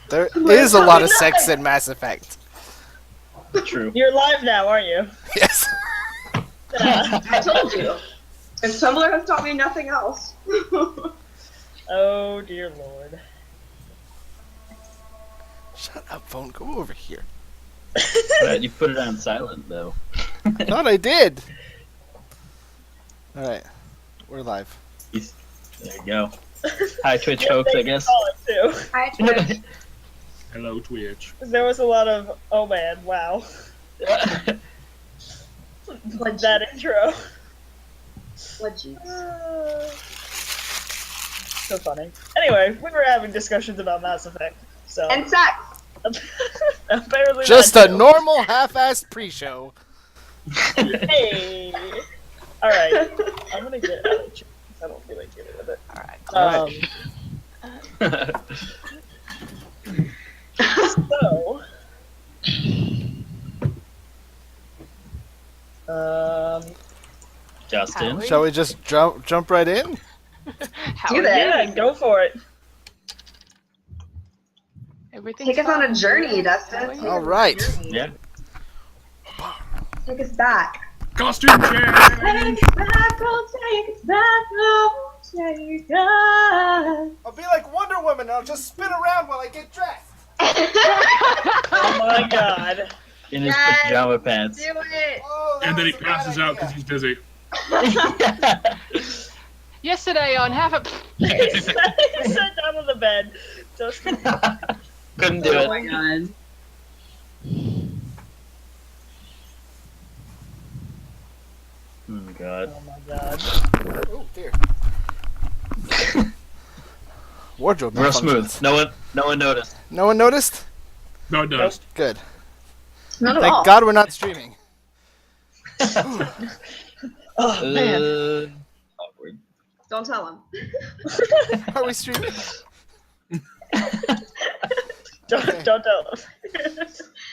There is a lot of sex in Mass Effect. True. You're live now, aren't you? Yes. I told you. And Tumblr has taught me nothing else. Oh dear lord. Shut up, phone. Go over here. But you put it on silent, though. I thought I did. Alright. We're live. There you go. Hi, Twitch folks, I guess. Call it too. Hi, Twitch. Hello, Twitch. There was a lot of, oh man, wow. Like that intro. What jeez. So funny. Anyway, we were having discussions about Mass Effect, so. And sex. Apparently Just that a too. normal half-assed pre-show. Hey! Alright, I'm gonna get out of chat. I don't feel like dealing with it. Alright. So. Justin. Shall we just jump right in? Do that. Yeah, go for it. Take us on a journey, Dustin. Alright. Yeah. Take us back. Costume change! Take us back, oh, take us back, oh, take us. I'll be like Wonder Woman and I'll just spin around while I get dressed. Oh my god. In his Yes. pajama pants. Do it. Oh, that And then he was a bad passes out because idea. he's dizzy. Yesterday on half a. He sat down on the bed. Just Couldn't do Oh it. my god. Oh god. oh my god. Oh dear. Wardrobe Real malfunctions. smooth. No one noticed. No one noticed? No, it does. Good. Not at all. Thank God we're not streaming. Oh man. Awkward. Don't tell him. Are we streaming? Don't tell him.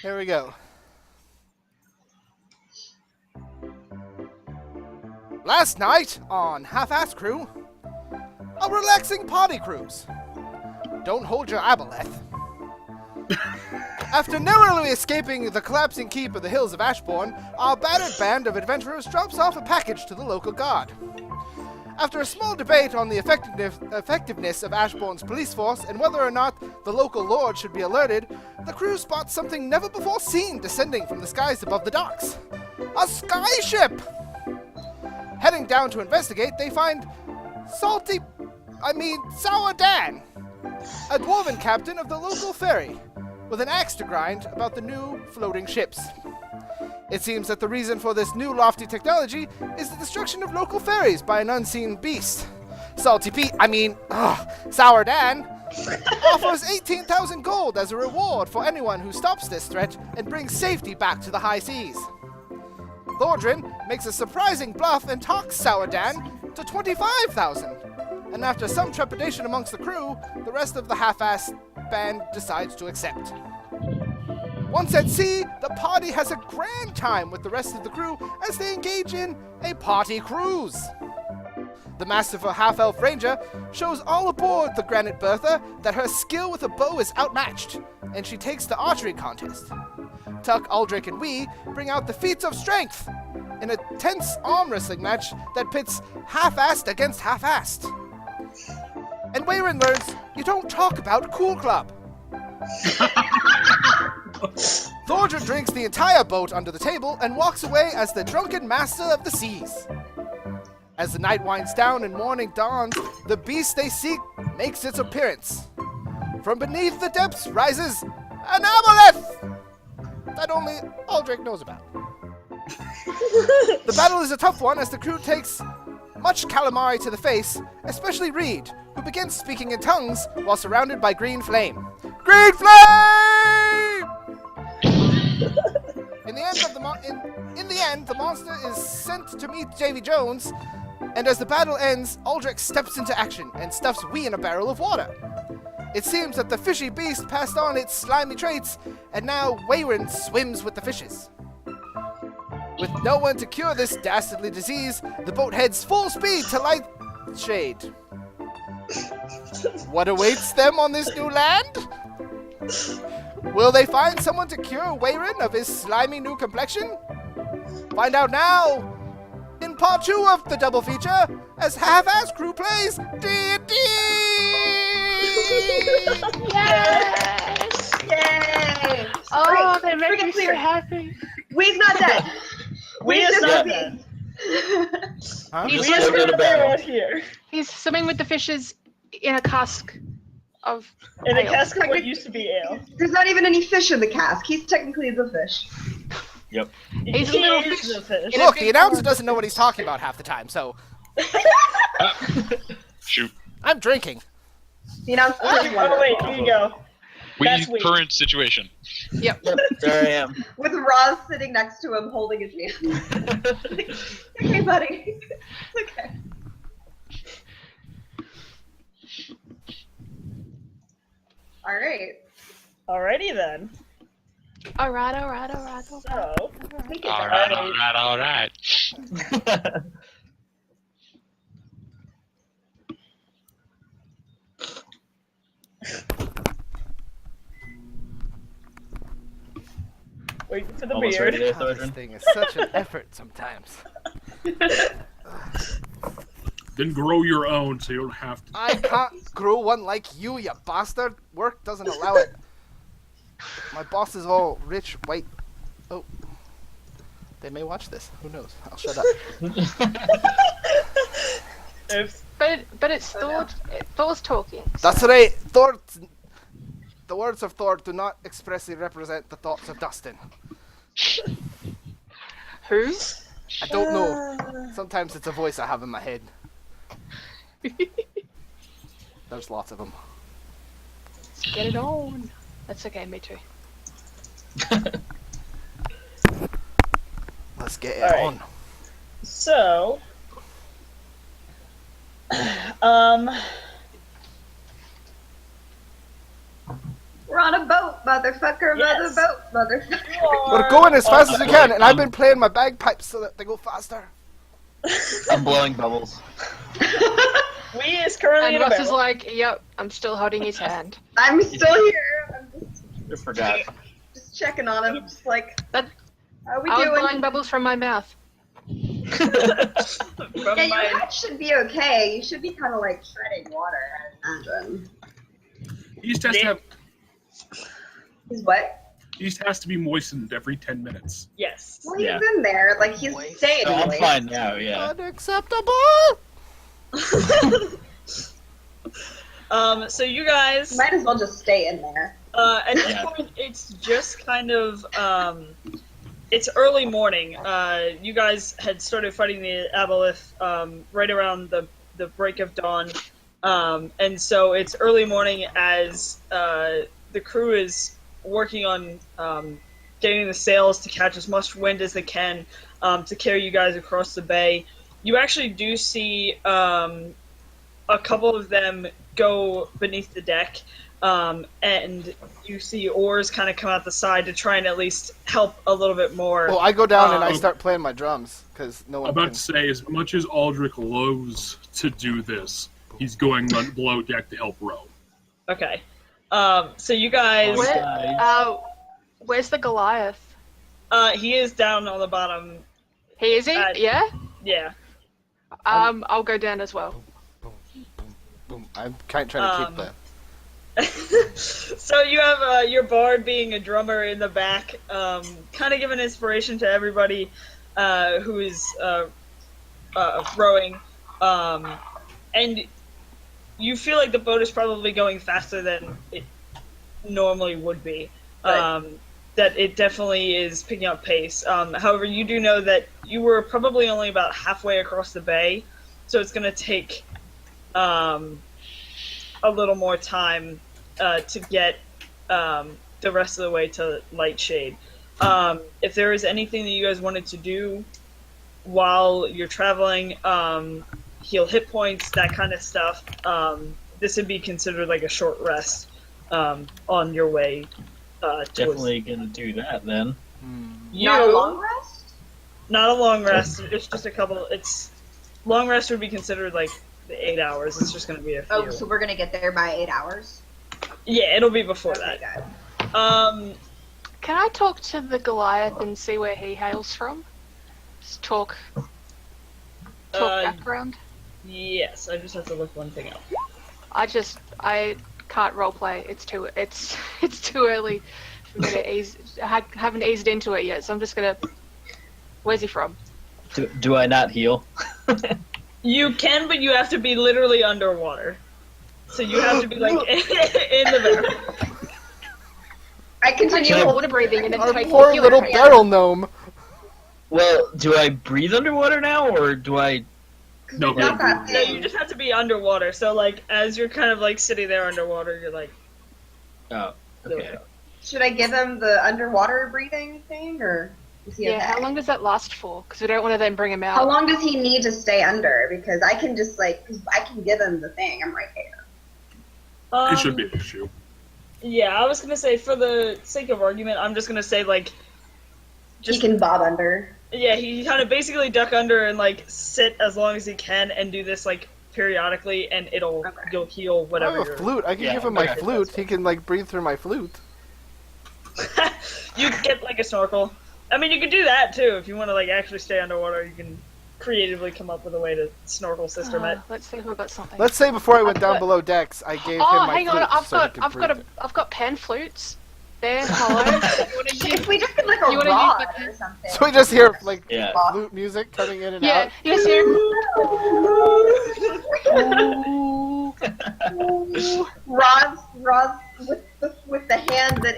Here we go. Last night on Half-Ass Crew, a relaxing party cruise. Don't hold your Aboleth. After narrowly escaping the collapsing keep of the hills of Ashbourne, our battered band of adventurers drops off a package to the local guard. After a small debate on the effectiveness of Ashbourne's police force and whether or not the local lord should be alerted, the crew spots something never before seen descending from the skies above the docks. A skyship! Heading down to investigate, they find Sour Dan, a Dwarven captain of the local ferry, with an axe to grind about the new floating ships. It seems that the reason for this new lofty technology is the destruction of local ferries by an unseen beast. Sour Dan offers 18,000 gold as a reward for anyone who stops this threat and brings safety back to the high seas. Thordrin makes a surprising bluff and talks Sour Dan to 25,000. And after some trepidation amongst the crew, the rest of the half-assed band decides to accept. Once at sea, the party has a grand time with the rest of the crew as they engage in a party cruise. The masterful half-elf ranger shows all aboard the Granite Bertha that her skill with a bow is outmatched, and she takes the archery contest. Tuck, Aldrich, and Wee bring out the feats of strength in a tense arm wrestling match that pits half-assed against half-assed. And Weyrin learns you don't talk about Cool Club. Thordrin drinks the entire boat under the table and walks away as the drunken master of the seas. As the night winds down and morning dawns, the beast they seek makes its appearance. From beneath the depths rises an Aboleth that only Aldrich knows about. The battle is a tough one as the crew takes much calamari to the face, especially Reed, who begins speaking in tongues while surrounded by green flame. Green flame! In the end, the monster is sent to meet Davy Jones, and as the battle ends, Aldrich steps into action and stuffs Wee in a barrel of water. It seems that the fishy beast passed on its slimy traits, and now Weyrin swims with the fishes. With no one to cure this dastardly disease, the boat heads full speed to Lightshade. What awaits them on this new land? Will they find someone to cure Weyrin of his slimy new complexion? Find out now in part 2 of the double feature as Half-Ass Crew plays D&D! Yes! Yay! Oh, Great. they make Freaking me so clear. happy. We's not dead. We We's is just not happy. Huh? He's We is Go to not battle. out here. He's swimming with the fishes in a cask of In a ale. cask of what used to be ale. There's not even any fish in the cask. He's technically the fish. Yep. He's a He little is fish. the fish. In a Look, the big announcer pond. doesn't know what he's talking about half the time, so Shoot. I'm drinking. The announcer is Oh wonderful. wait, here you go. That's weak. Current situation. Yep. Yep, there I am. With Roz sitting next to him holding his hand. Okay, buddy. It's okay. Alright. Alrighty then. Alright. So, Take it All down. right, all right. wait for the Almost ready beard. there, God, this Thordrin. thing is such an effort sometimes. Then grow your own so you don't have to. I can't grow one like you bastard. Work doesn't allow it. My boss is all rich, white. Oh. They may watch this. Who knows? I'll shut up. Oops. But it's Thor. Thor's talking. That's right. Thor. The words of Thor do not expressly represent the thoughts of Dustin. Who? I don't know. Sometimes it's a voice I have in my head. There's lots of them. Let's get it on. That's okay, me too. Let's get it All right. on. So, We're on a boat, motherfucker, Yes. motherfucker. We're going as fast as we can, and I've been playing my bagpipes so that they go faster. I'm blowing bubbles. we is currently And in a Russ is barrel. like, yep, I'm still holding his hand. I'm still here. I'm I forgot. just checking on him. Just like, That- how we I was doing? blowing bubbles from my mouth. From Yeah, your my- head should be okay. You should be kind of like treading water, I imagine. He just has to have. He's what? He just has to be moistened every 10 minutes. Yes. Well, he's Yeah. in there. Like, he's staying No, I'm awake. fine now, yeah. Unacceptable! So you guys, Might as well just stay in there. at this Yeah. point, it's just kind of, it's early morning. You guys had started fighting the Aboleth right around the break of dawn, and so it's early morning as the crew is working on getting the sails to catch as much wind as they can to carry you guys across the bay. You actually do see a couple of them go beneath the deck, and you see oars kind of come out the side to try and at least help a little bit more. Well, I go down and I Um, start playing my drums, because no I'm one about can... to say, as much as Aldrich loathes to do this, he's going on below deck to help row. Okay. So you guys, Where, where's the Goliath? he is down on the bottom. He is he? Yeah? Yeah. I'll go down as well. Boom. I'm kind of trying to keep the... So you have your bard being a drummer in the back, kind of giving inspiration to everybody who is rowing, and you feel like the boat is probably going faster than it normally would be. Right. That it definitely is picking up pace. However, you do know that you were probably only about halfway across the bay, so it's going to take a little more time to get the rest of the way to Lightshade. If there is anything that you guys wanted to do while you're traveling, heal hit points, that kind of stuff, this would be considered like a short rest on your way. Definitely gonna do that then. Not a long rest? Not a long rest. It's just a couple. It's long rest would be considered like the 8 hours. It's just going to be a few. Oh, so we're gonna get there by 8 hours? Yeah, it'll be before Okay, that. good. Can I talk to the Goliath and see where he hails from? Just talk background. Yes, I just have to look one thing up. I can't roleplay. It's too early for me to ease. I haven't eased into it yet, so I'm just gonna. Where's he from? Do I not heal? You can, but you have to be literally underwater. So you have to be like in the barrel. I continue Water breathing and then Our take poor the little healer. barrel gnome. Well, do I breathe underwater now, or do I? No, Not that No, you thing. just have to be underwater. So like as you're kind of like sitting there underwater, you're like. Oh, okay. Should I give him the underwater breathing thing, or is he Yeah, okay? how long does that last for? Because we don't want to then bring him out. How long does he need to stay under? Because I can just cause I can give him the thing. I'm right there. It should be an issue. Yeah, I was gonna say for the sake of argument, I'm just gonna say like. He can bob under. Yeah, he kind of basically duck under and like sit as long as he can and do this like periodically, and you'll heal I whatever. have a flute. I can Yeah, give him my okay. flute. He can like breathe through my flute. You get like a snorkel. I mean, you can do that too if you want to like actually stay underwater. You can creatively come up with a way to snorkel system it. Let's see if we've got something. Let's say before I went down below decks, I gave him Oh, my hang flute on! so he could breathe. I've got pan flutes. There, hello. If we just get like a You wanna rod use the- or something. So we just hear like Yeah. flute music coming in and Yeah, out. you just hear. Roz with the hand that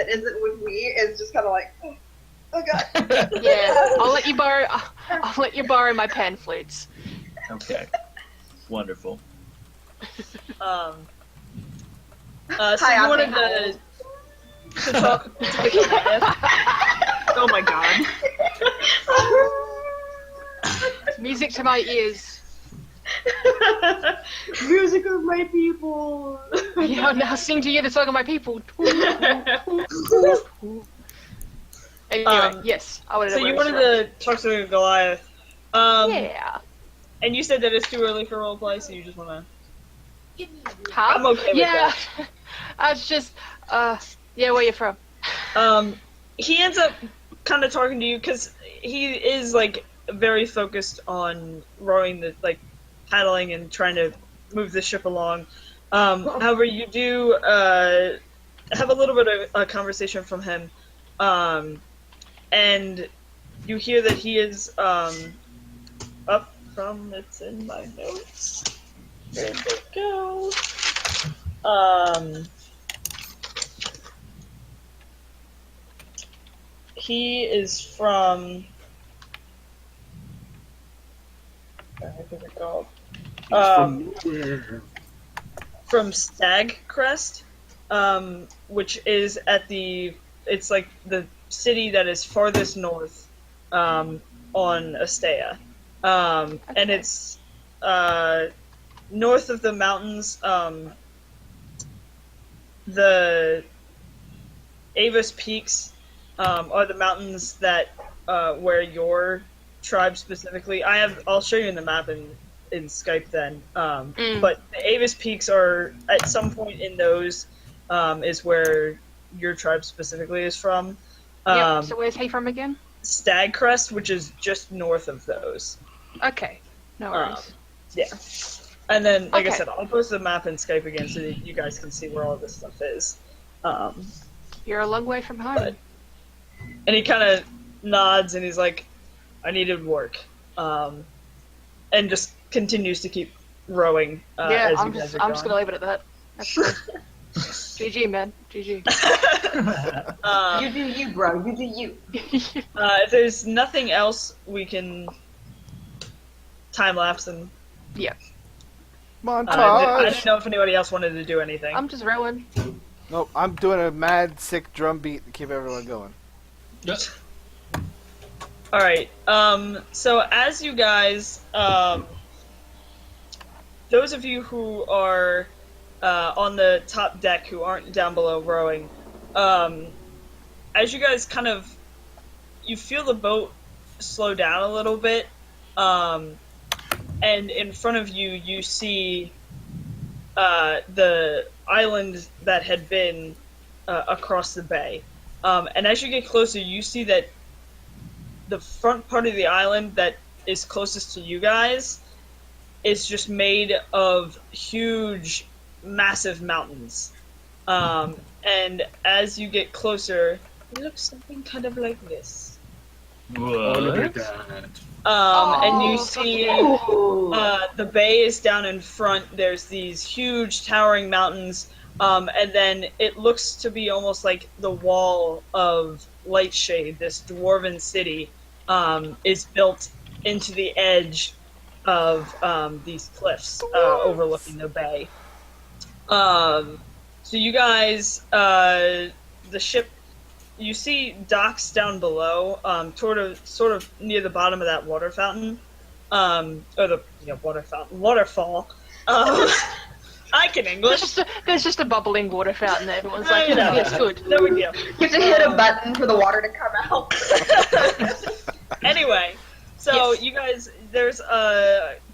isn't with me is just kind of like, oh god. Yeah, I'll let you borrow. I'll let you borrow my pan flutes. Okay. Wonderful. So Hi, you I'll wanted say to talk to the Goliath. Oh my god. Music to my ears. Music of my people. Yeah, I'll now sing to you the song of my people. Anyway, yes, I wanted to. So you wanted to talk to the Goliath. Yeah. And you said that it's too early for roleplay, so you just want to. Huh? I'm okay with yeah. I was just, yeah, where you from? He ends up kind of talking to you because he is like very focused on rowing the paddling and trying to move the ship along. However, you do have a little bit of a conversation from him, and you hear that he is up from it's in my notes. Where'd it go? He is from. Where the heck is it called? From nowhere. From Stagcrest, which is at it's like the city that is farthest north on Astea. And it's north of the mountains. The Avis Peaks are the mountains that where your tribe specifically. I'll show you in the map in Skype then. But the Avis Peaks are at some point in those is where your tribe specifically is from. Yep, so where's he from again? Stagcrest, which is just north of those. Okay, no worries. Yeah. And then, like I Okay. said, I'll post the map in Skype again so that you guys can see where all this stuff is. You're a long way from home. And he kind of nods and he's like, I needed work. And just continues to keep rowing. Yeah, as I'm you guys just are gonna going. leave it at that. That's cool. GG, man. GG. You do you, bro. You do you. If there's nothing else, we can time lapse and. Montage. I didn't know if anybody else wanted to do anything. I'm just rowing. Nope, I'm doing a mad sick drum beat to keep everyone going. Yep. All right. So as you guys, those of you who are on the top deck who aren't down below rowing, as you guys you feel the boat slow down a little bit, and in front of you, you see the island that had been across the bay. And as you get closer, you see that the front part of the island that is closest to you guys is just made of huge, massive mountains. And as you get closer, it looks something kind of like this. Oh, look at What? that. And you see the bay is down in front. There's these huge towering mountains, and then it looks to be almost like the wall of Lightshade, this dwarven city, is built into the edge of these cliffs overlooking the bay. So you guys, the ship, you see docks down below, sort of near the bottom of that water fountain, or the waterfall. I can English. There's just a bubbling water fountain there. Everyone's like, I know. it's good. There we go. You have to hit a button for the water to come out. Anyway, so Yes. you guys, there's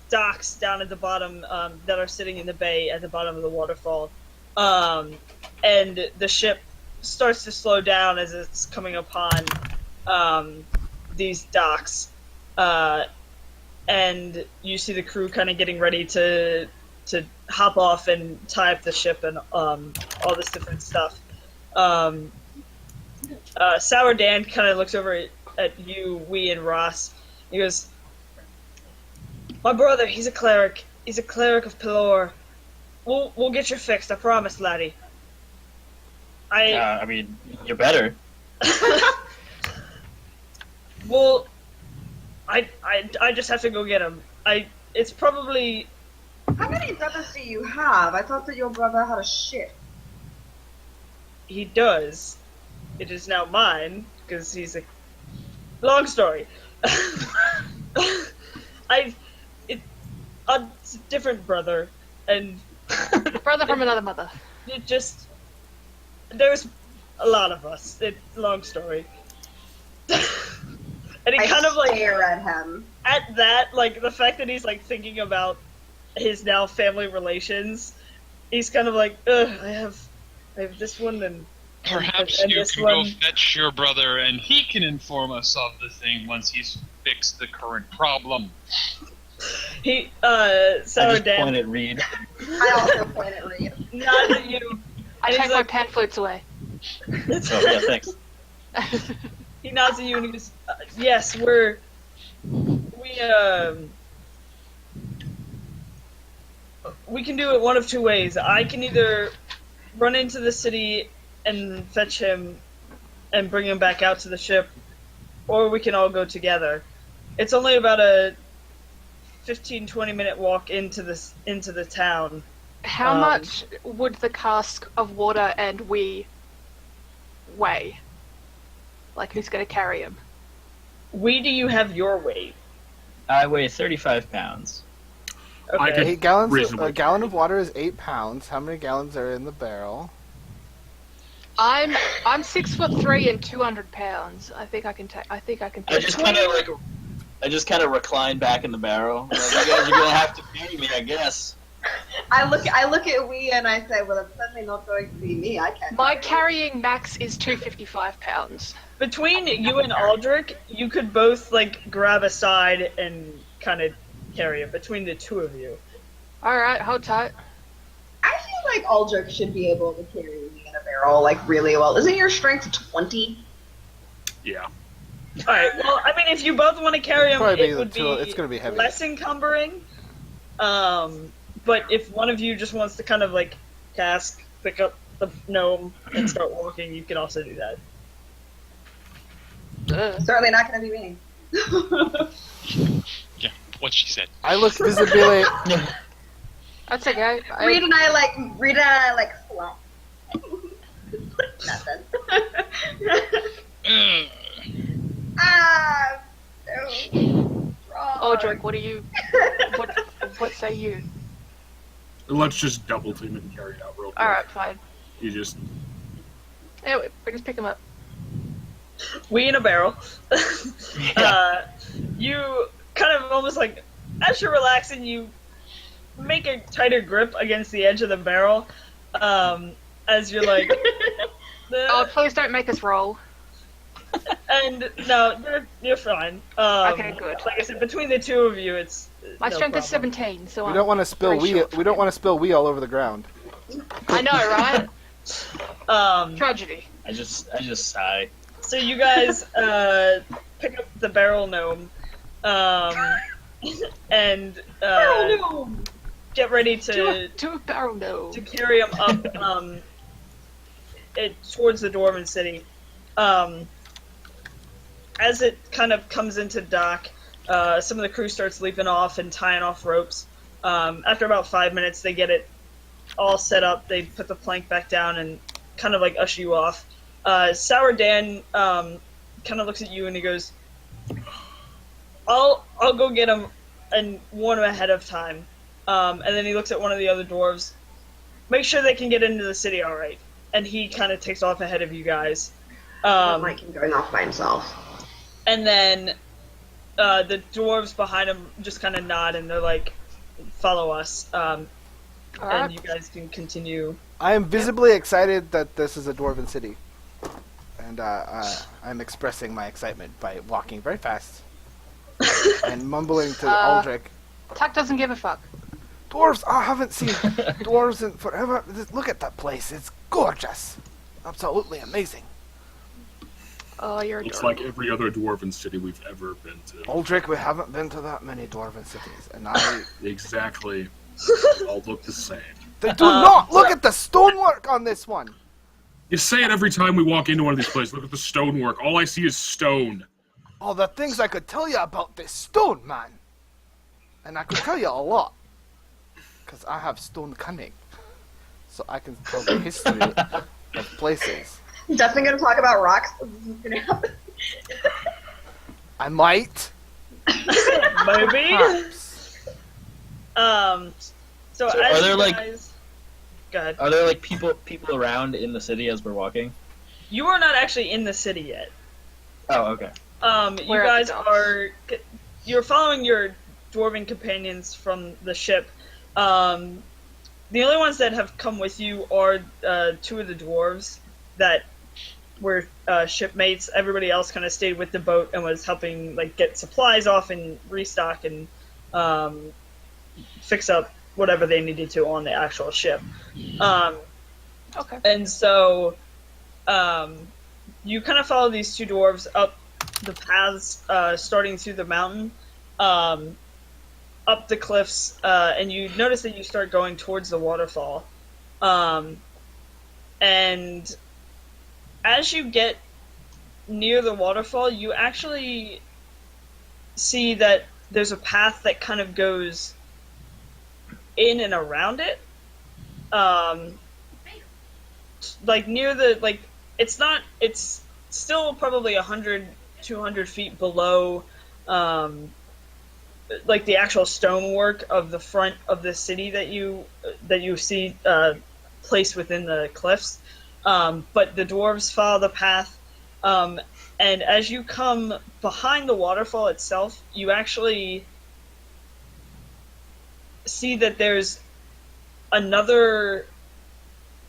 docks down at the bottom that are sitting in the bay at the bottom of the waterfall, and the ship starts to slow down as it's coming upon these docks, and you see the crew kind of getting ready to hop off and tie up the ship and all this different stuff. Sour Dan kind of looks over at you, Wee, and Ross. He goes, "My brother, he's a cleric. He's a cleric of Pelor. We'll get you fixed, I promise, laddie." I mean, you better. Well, I just have to go get him. It's probably... How many brothers do you have? I thought that your brother had a ship. He does. It is now mine, because he's a... Long story. A different brother, and Brother from another mother. it just... There's a lot of us. Long story. And he I kind of like... stare at him. At that, like, the fact that he's, like, thinking about his now family relations, he's kind of like, ugh, I have this one and Perhaps and you this can one. go fetch your brother and he can inform us of the thing once he's fixed the current problem. He, I Sour just Dan point at Reed. I also point at Reed. nods at you. I And take he's my like, pan flutes away. Oh yeah, thanks. he nods at you and he goes, yes, we can do it one of two ways. I can either run into the city and fetch him and bring him back out to the ship, or we can all go together. It's only about a 15-20 minute walk into the town. How much would the cask of water and we weigh? Like, who's going to carry him? Do you have your weight? I weigh 35 pounds. I Okay. could- 8 gallons. Reasonably. A gallon of water is 8 pounds. How many gallons are in the barrel? I'm 6'3" and 200 pounds. I think I can take. I think I can. I just kind of recline back in the barrel. Like, you guys are gonna have to carry me, I guess. I look at Wee and I say, well, it's certainly not going to be me. I can't. My carrying max is 255 pounds. Between you and Aldrich, you could both like grab a side and kind of carry it between the two of you. All right, hold tight. I feel like Aldrich should be able to carry me in a barrel, like, really well. Isn't your strength 20? Yeah. All right. Well, I mean, if you both want to carry him, Probably it would be it's gonna be heavy. less encumbering. But if one of you just wants to kind of like pick up the gnome and start walking, you can also do that. Certainly not going to be me. Yeah, what she said. I look visibly. That's okay. Reed and I like slump. Nothing. Ah, so wrong. Aldrich, what do you? What say you? Let's just double team it and carry it out real quick. All right, fine. You just Anyway, we just pick him up. We in a barrel. You kind of almost like, as you're relaxing, you make a tighter grip against the edge of the barrel, As you're like, Oh, please don't make us roll. and no, you're fine. Okay, good. Like I said, between the two of you, it's My no strength is problem. 17, so We I'm don't want to spill very wee. short We for don't him. want to spill wee all over the ground. I know, right? Tragedy. I just sigh. So you guys pick up the barrel gnome, and get ready to Do a barrel no. carry him up towards the Dwarven city. As it kind of comes into dock, some of the crew starts leaping off and tying off ropes. After about 5 minutes, they get it all set up. They put the plank back down and kind of like usher you off. Sour Dan kind of looks at you and he goes, I'll go get him and warn him ahead of time. And then he looks at one of the other dwarves. Make sure they can get into the city all right. And he kind of takes off ahead of you guys. I don't like him going off by himself. And then the dwarves behind him just kind of nod and they're like, follow us. And Alright. you guys can continue. I am visibly excited that this is a dwarven city, and I'm expressing my excitement by walking very fast and mumbling to Aldrich. Tuck doesn't give a fuck. Dwarves! I haven't seen dwarves in forever. Look at that place. It's gorgeous. Absolutely amazing. Oh, you're Looks adorable. like every other dwarven city we've ever been to. Aldrich, we haven't been to that many dwarven cities, and I... Exactly. All look the same. They do not! Look at the stonework on this one! You say it every time we walk into one of these places. Look at the stonework. All I see is stone. Oh, the things I could tell you about this stone, man. And I could tell you a lot. Because I have stone cunning. So I can tell the history of places. Definitely gonna talk about rocks. This is gonna happen. I might. Maybe? Perhaps. So So as are there, you like- guys... Go ahead. Are there like people around in the city as we're walking? You are not actually in the city yet. Oh, okay. You We're at the guys you're following your dwarven companions from the ship. The only ones that have come with you are two of the dwarves that were shipmates. Everybody else kind of stayed with the boat and was helping like get supplies off and restock and fix up whatever they needed to on the actual ship. Okay. And so you kind of follow these two dwarves up the paths starting through the mountain, up the cliffs, and you notice that you start going towards the waterfall. And as you get near the waterfall, you actually see that there's a path that kind of goes in and around it. Like near the, like, it's still probably 100, 200 feet below, like the actual stonework of the front of the city that you see placed within the cliffs. But the dwarves follow the path, and as you come behind the waterfall itself, you actually see that there's another.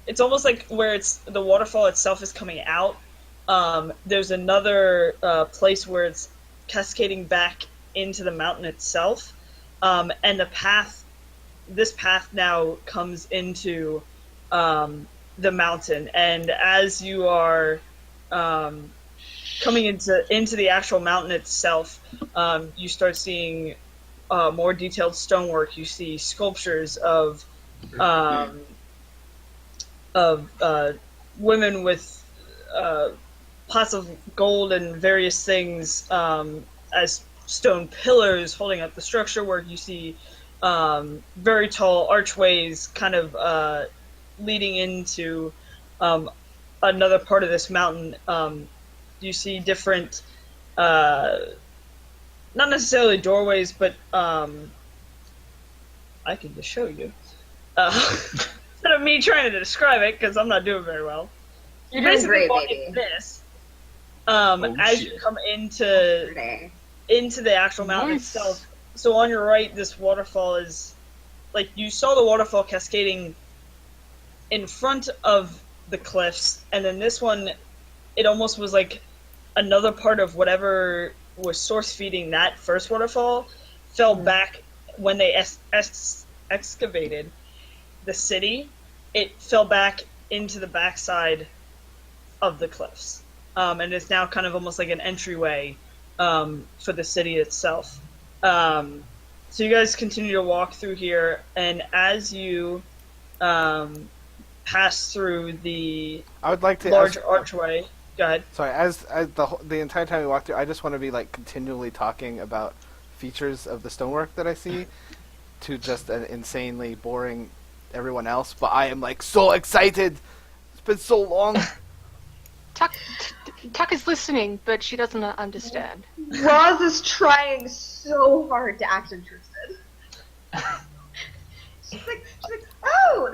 It's almost like where the waterfall itself is coming out. There's another place where it's cascading back into the mountain itself, and this path now comes into the mountain. And as you are coming into the actual mountain itself, you start seeing more detailed stonework. You see sculptures of women with pots of gold and various things as stone pillars holding up the structure work. You see very tall archways kind of leading into another part of this mountain. You see different, not necessarily doorways, but I can just show you. Instead of me trying to describe it, because I'm not doing very well. You're doing Basically great, walk baby. into this. As you shit. come into Today. the actual mountain Nice. itself. So on your right, this waterfall is, like, you saw the waterfall cascading in front of the cliffs, and then this one, it almost was like another part of whatever was source feeding that first waterfall fell back when they excavated the city. It fell back into the backside of the cliffs, and it's now kind of almost like an entryway for the city itself. So you guys continue to walk through here, and as you pass through the I would like to large archway. Go ahead. Sorry, as the entire time we walk through, I just want to be like continually talking about features of the stonework that I see to just an insanely boring everyone else. But I am like so excited. It's been so long. Tuck is listening, but she doesn't understand. Roz is trying so hard to act interested. She's like, oh,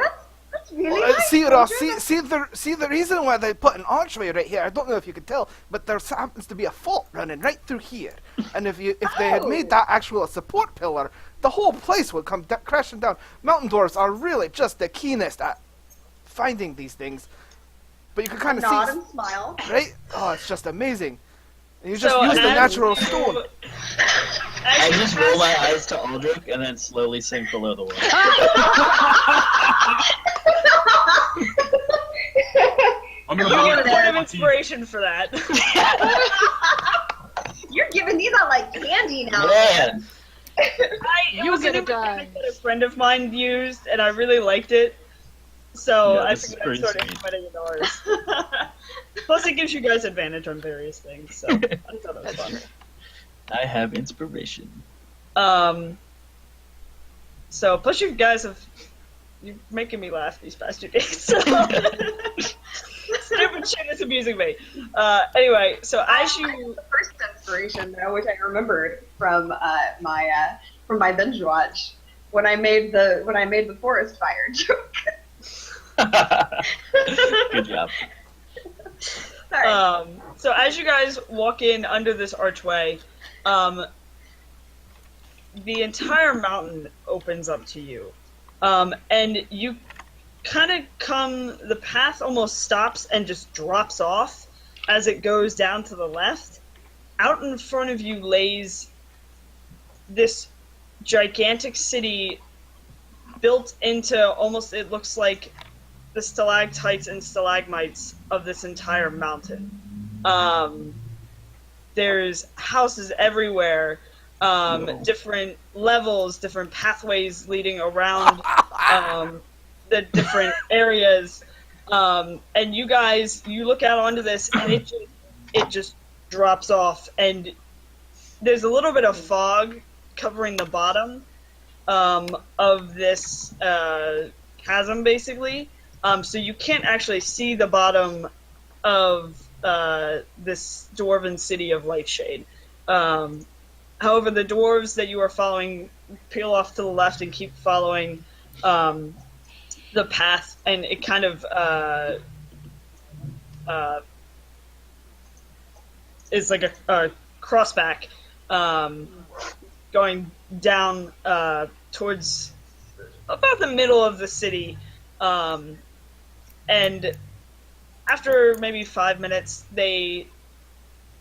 that's really nice. See, Ross, see the reason why they put an archway right here. I don't know if you can tell, but there happens to be a fault running right through here. And if they had made that actual a support pillar, the whole place would come crashing down. Mountain dwarves are really just the keenest at finding these things. But you can kind of see, nod and smile. right? Oh, it's just amazing. And you just So use the as natural you- stone. I just roll my eyes to Aldrich and then slowly sink below the water. I'm gonna You bring get a it point of back to you. inspiration for that. You're giving these out like candy now. Man, It You're was a gonna new die. mechanic that a friend of mine used, and I really liked it. So Yeah, I this is figured I'd pretty start sweet. implementing it ours. Plus, it gives you guys advantage on various things, so I thought it was fun. I have inspiration. So plus you guys you're making me laugh these past 2 days. So. Stupid shit is amusing me. Anyway, so as you The first inspiration, though, which I remembered from my binge watch, when I made the forest fire joke. Good job. Sorry. So as you guys walk in under this archway, the entire mountain opens up to you. And you kind of the path almost stops and just drops off as it goes down to the left. Out in front of you lays this gigantic city built into almost, it looks like the stalactites and stalagmites of this entire mountain. There's houses everywhere, different levels, different pathways leading around the different areas. And you guys, you look out onto this, and it just drops off, and there's a little bit of fog covering the bottom of this chasm, basically. So you can't actually see the bottom of this dwarven city of Lightshade. However, the dwarves that you are following peel off to the left and keep following the path, and it kind of is like a crossback going down towards about the middle of the city. And after maybe 5 minutes, they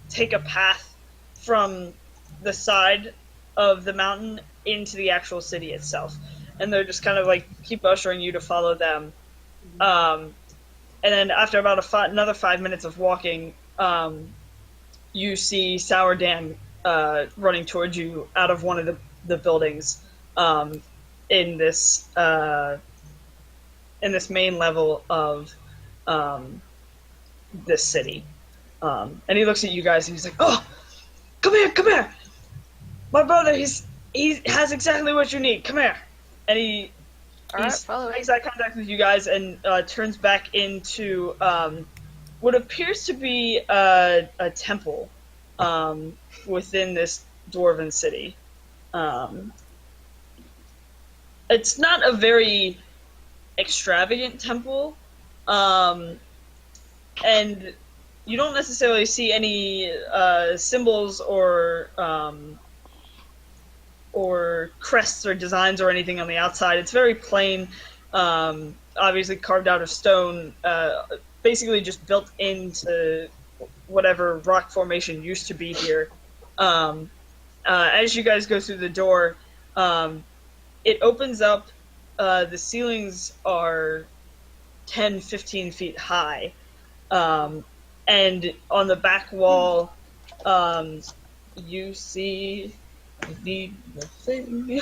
take a path from the side of the mountain into the actual city itself. And they're just kind of like keep ushering you to follow them. And then after about another 5 minutes of walking, you see Sour Dan running towards you out of one of the buildings in this main level of this city. And he looks at you guys and he's like, "Oh, come here! My brother, he has exactly what you need. Come here." And he makes eye contact with you guys and turns back into what appears to be a temple within this dwarven city. It's not a very extravagant temple, and you don't necessarily see any symbols or crests or designs or anything on the outside. It's very plain. obviously carved out of stone, basically just built into whatever rock formation used to be here. As you guys go through the door, it opens up. The ceilings are 10, 15 feet high. And on the back wall, you see the thing.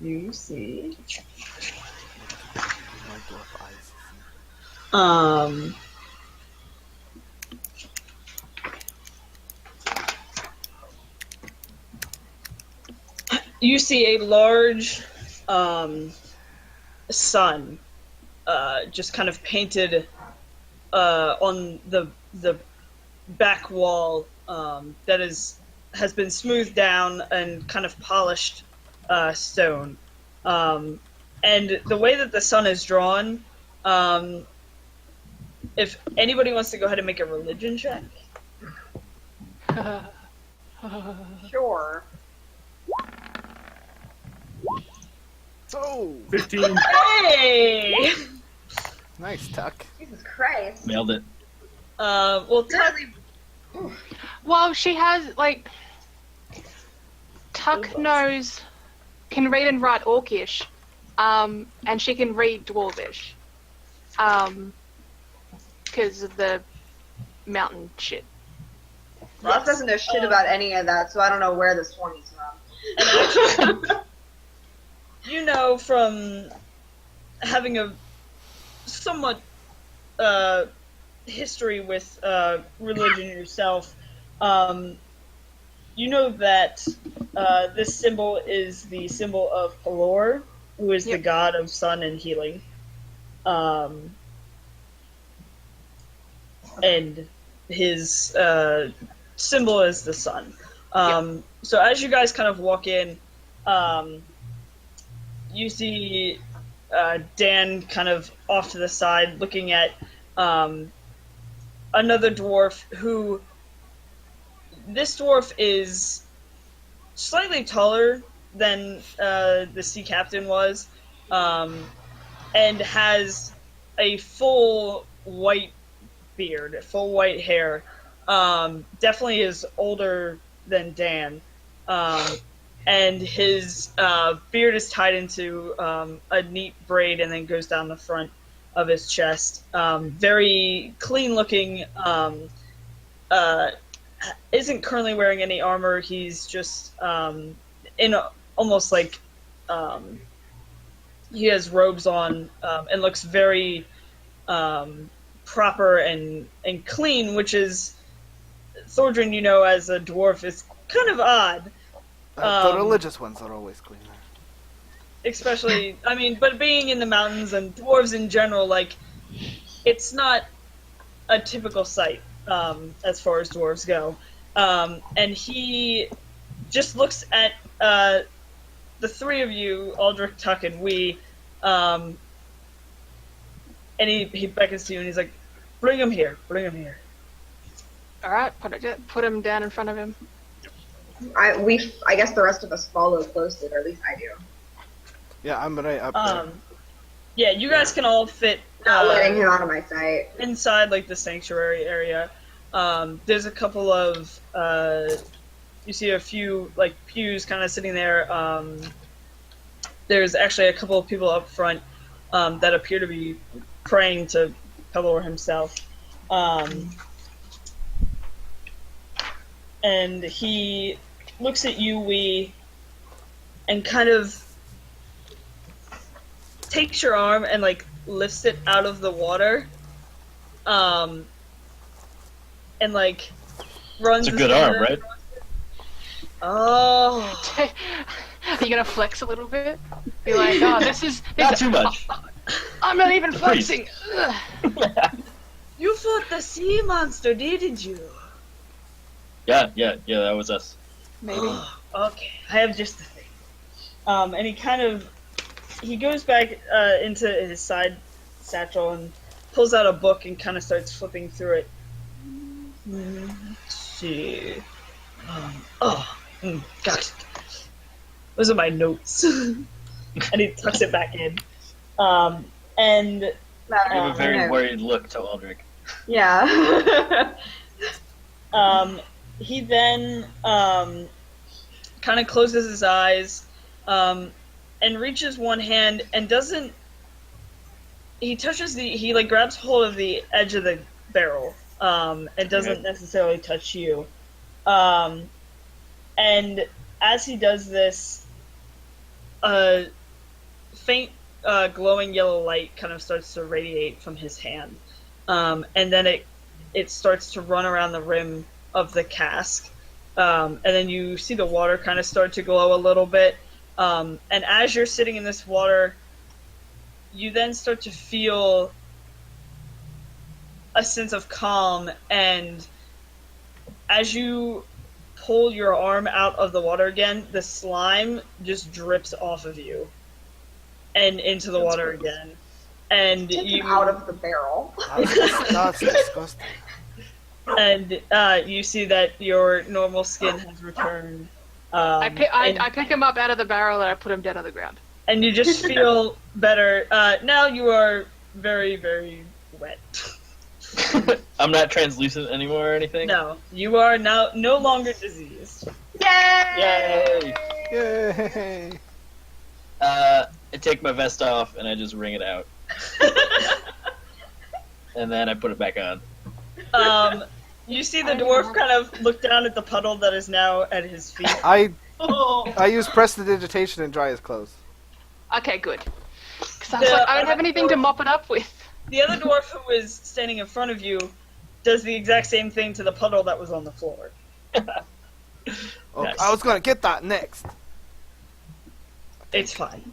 You see. You see a large sun, just kind of painted on the back wall that has been smoothed down and kind of polished stone. And the way that the sun is drawn, if anybody wants to go ahead and make a religion check. Sure. Oh, 15. Hey! nice, Tuck. Jesus Christ. Nailed it. Well, Tuck, Well, she has, like... Tuck can read and write Orcish, and she can read Dwarvish, because of the mountain shit. Ross doesn't know shit about any of that, so I don't know where this 20's from. you know from having a somewhat history with religion yourself, you know that this symbol is the symbol of Pelor, who is the god of sun and healing. And his symbol is the sun. So as you guys kind of walk in, you see Dan kind of off to the side looking at another dwarf who... This dwarf is slightly taller than the sea captain was, and has a full white beard, full white hair. Definitely is older than Dan. And his beard is tied into a neat braid and then goes down the front of his chest. Very clean looking. Isn't currently wearing any armor. He's just in almost like he has robes on and looks very proper and clean, which is, Thordrin, you know, as a dwarf, is kind of odd. The religious ones are always cleaner. Especially, I mean, but being in the mountains and dwarves in general, like, it's not a typical sight. As far as dwarves go. And he just looks at the three of you, Aldrich, Tuck, and we, and he beckons to you and he's like, bring him here, bring him here. Alright, put him down in front of him. I guess the rest of us follow closely, or at least I do. Yeah, I'm right up there. Yeah, you guys can all fit Not letting him out of my sight. inside like the sanctuary area. There's a couple of you see a few like pews kind of sitting there. There's actually a couple of people up front that appear to be praying to Pelor himself. And he looks at you, Wee, and kind of takes your arm and like lifts it out of the water, and like runs. It's a good arm, right? Oh. Are you gonna flex a little bit? Be like, oh, this is Not too much. I'm not even flexing. You fought the sea monster, didn't you? Yeah, that was us. Maybe. Oh, okay, I have just the thing. And he goes back into his side satchel and pulls out a book and kind of starts flipping through it. Let's see. Got it. Those are my notes. And he tucks it back in. And You have a very no. worried look to Aldrich. Yeah. he then kind of closes his eyes and reaches one hand and doesn't. He touches he like grabs hold of the edge of the barrel and doesn't necessarily touch you. And as he does this, a faint glowing yellow light kind of starts to radiate from his hand, and then it starts to run around the rim of the cask, and then you see the water kind of start to glow a little bit, and as you're sitting in this water, you then start to feel a sense of calm, and as you pull your arm out of the water again, the slime just drips off of you and into the water again. And Take you him out of the barrel. That's disgusting. and you see that your normal skin has returned. I pick him up out of the barrel and I put him down on the ground. And you just feel better. Now you are very, very wet. I'm not translucent anymore or anything? No, you are now no longer diseased. Yay! Yay! Yay! I take my vest off and I just wring it out. And then I put it back on. You see the dwarf kind of look down at the puddle that is now at his feet. I use prestidigitation and dry his clothes. Okay, good. Because I was like, I don't have anything to mop it up with. The other dwarf who is standing in front of you does the exact same thing to the puddle that was on the floor. Oh, Nice. I was gonna get that next. It's fine.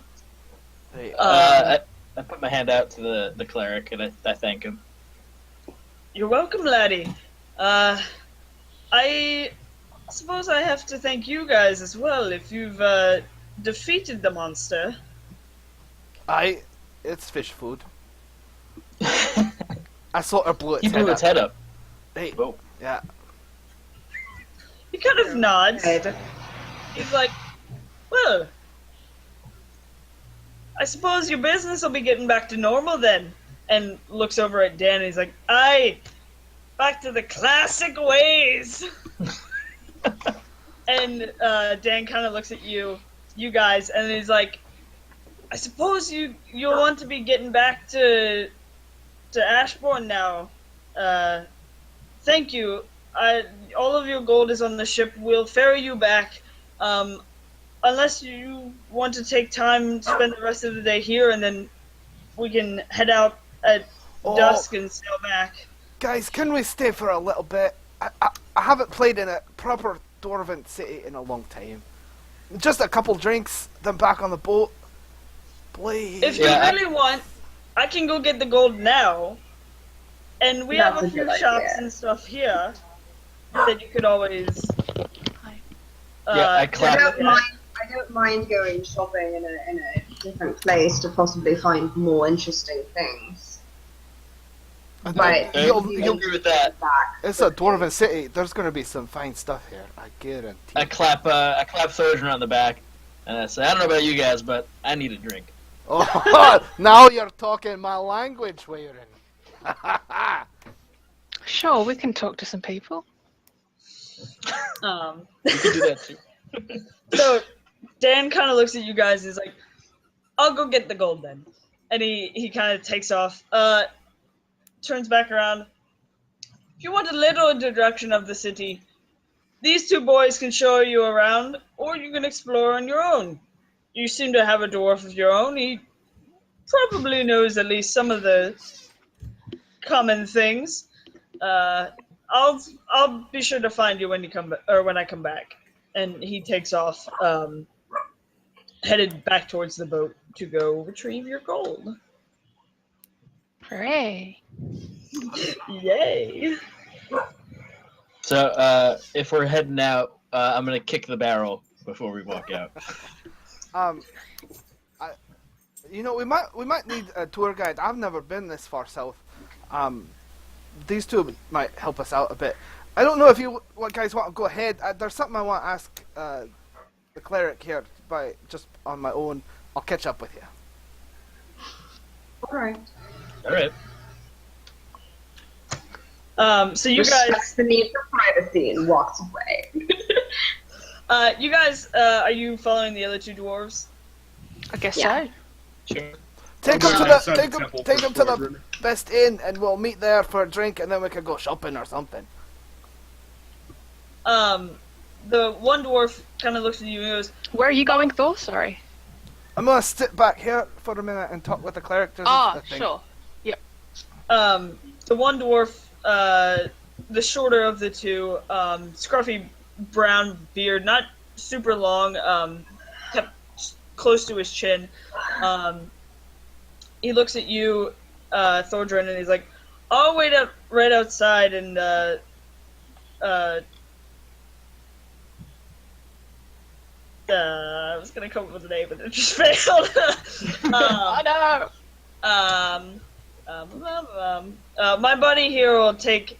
Hey, I put my hand out to the cleric and I thank him. You're welcome, laddie. I suppose I have to thank you guys as well if you've defeated the monster. It's fish food. I sort of blew its He blew head its up. head up. Hey, Whoa. yeah. He kind of nods. Good. He's like, well, I suppose your business will be getting back to normal then. And looks over at Dan and he's like, aye, back to the classic ways. And Dan kind of looks at you guys, and he's like, I suppose you'll want to be getting back to Ashbourne now. Thank you. All of your gold is on the ship. We'll ferry you back. Unless you want to take time to spend the rest of the day here, and then we can head out at dusk and sail back. Guys, can we stay for a little bit? I haven't played in a proper Dwarven city in a long time. Just a couple drinks, then back on the boat. Please. If you really want, I can go get the gold now. And we have That's a a few good shops idea. and stuff here that you could always. Yeah, I clap. I don't mind going shopping in a different place to possibly find more interesting things. But You'll agree with that. It's a Dwarven city. There's going to be some fine stuff here. I guarantee. I clap Thorjan on the back and I say, I don't know about you guys, but I need a drink. Oh, now you're talking my language, Weyrin. Sure, we can talk to some people. You can do that too. So Dan kind of looks at you guys and is like, I'll go get the gold then. And he kind of takes off. Turns back around. If you want a little introduction of the city, these two boys can show you around, or you can explore on your own. You seem to have a dwarf of your own. He probably knows at least some of the common things. I'll be sure to find you when you come or when I come back. And he takes off, headed back towards the boat to go retrieve your gold. Hooray. Yay! So if we're heading out, I'm gonna kick the barrel before we walk out. We might need a tour guide. I've never been this far south. These two might help us out a bit. I don't know if you guys want to go ahead. There's something I want to ask the the cleric here by just on my own. I'll catch up with you. All right. All right. So you guys, Respects the need for privacy and walks away. you guys, are you following the other two dwarves? I guess Yeah. so. Sure. Take I'll him go to outside the take the him temple take for him to the Gordon. best inn, and we'll meet there for a drink, and then we can go shopping or something. The one dwarf kind of looks at you and goes, Where are you going, Thor? Sorry. I'm gonna sit back here for a minute and talk with the cleric. There's Ah, a thing. sure. the one dwarf, the shorter of the two, scruffy brown beard, not super long, kept close to his chin. He looks at you, Thordrin, and he's like, "I'll wait up right outside and I was gonna come up with a name, but it just failed. I know. My buddy here will take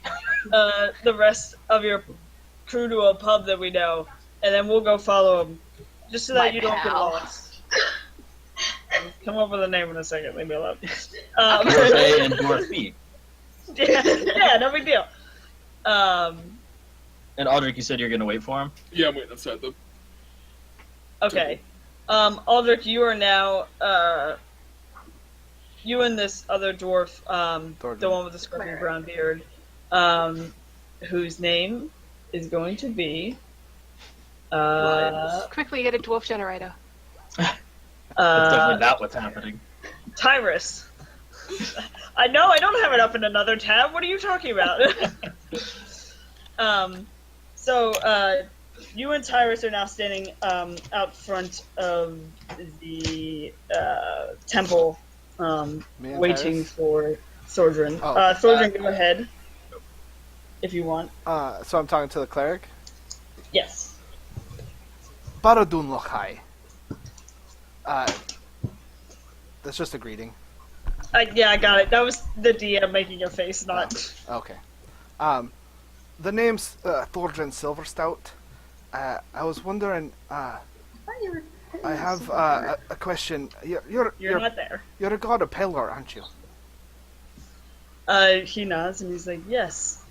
the rest of your crew to a pub that we know, and then we'll go follow him, just so that My you don't get pal. lost. Come up with a name in a second. Leave me alone. Dwarf and Dwarf B. yeah, no big deal. And Aldrich, you said you're gonna wait for him. Yeah, I'm waiting outside them. Okay. Aldrich, you are now, you and this other dwarf, the one with the scruffy brown beard, whose name is going to be, Quickly get a dwarf generator. That's definitely not what's happening. Tyrus. I know, I don't have it up in another tab. What are you talking about? So, you and Tyrus are now standing out front of the temple, Me and waiting Tyrus? for Thordrin. Oh. Thordrin, go ahead, if you want. So I'm talking to the cleric. Yes. Baradun Lochai. That's just a greeting. Yeah, I got it. That was the DM making a face, not... Okay. The name's Thordrin Silverstout. I was wondering. I have a question. You're not there. You're a god of Pelor, aren't you? He nods and he's like, yes.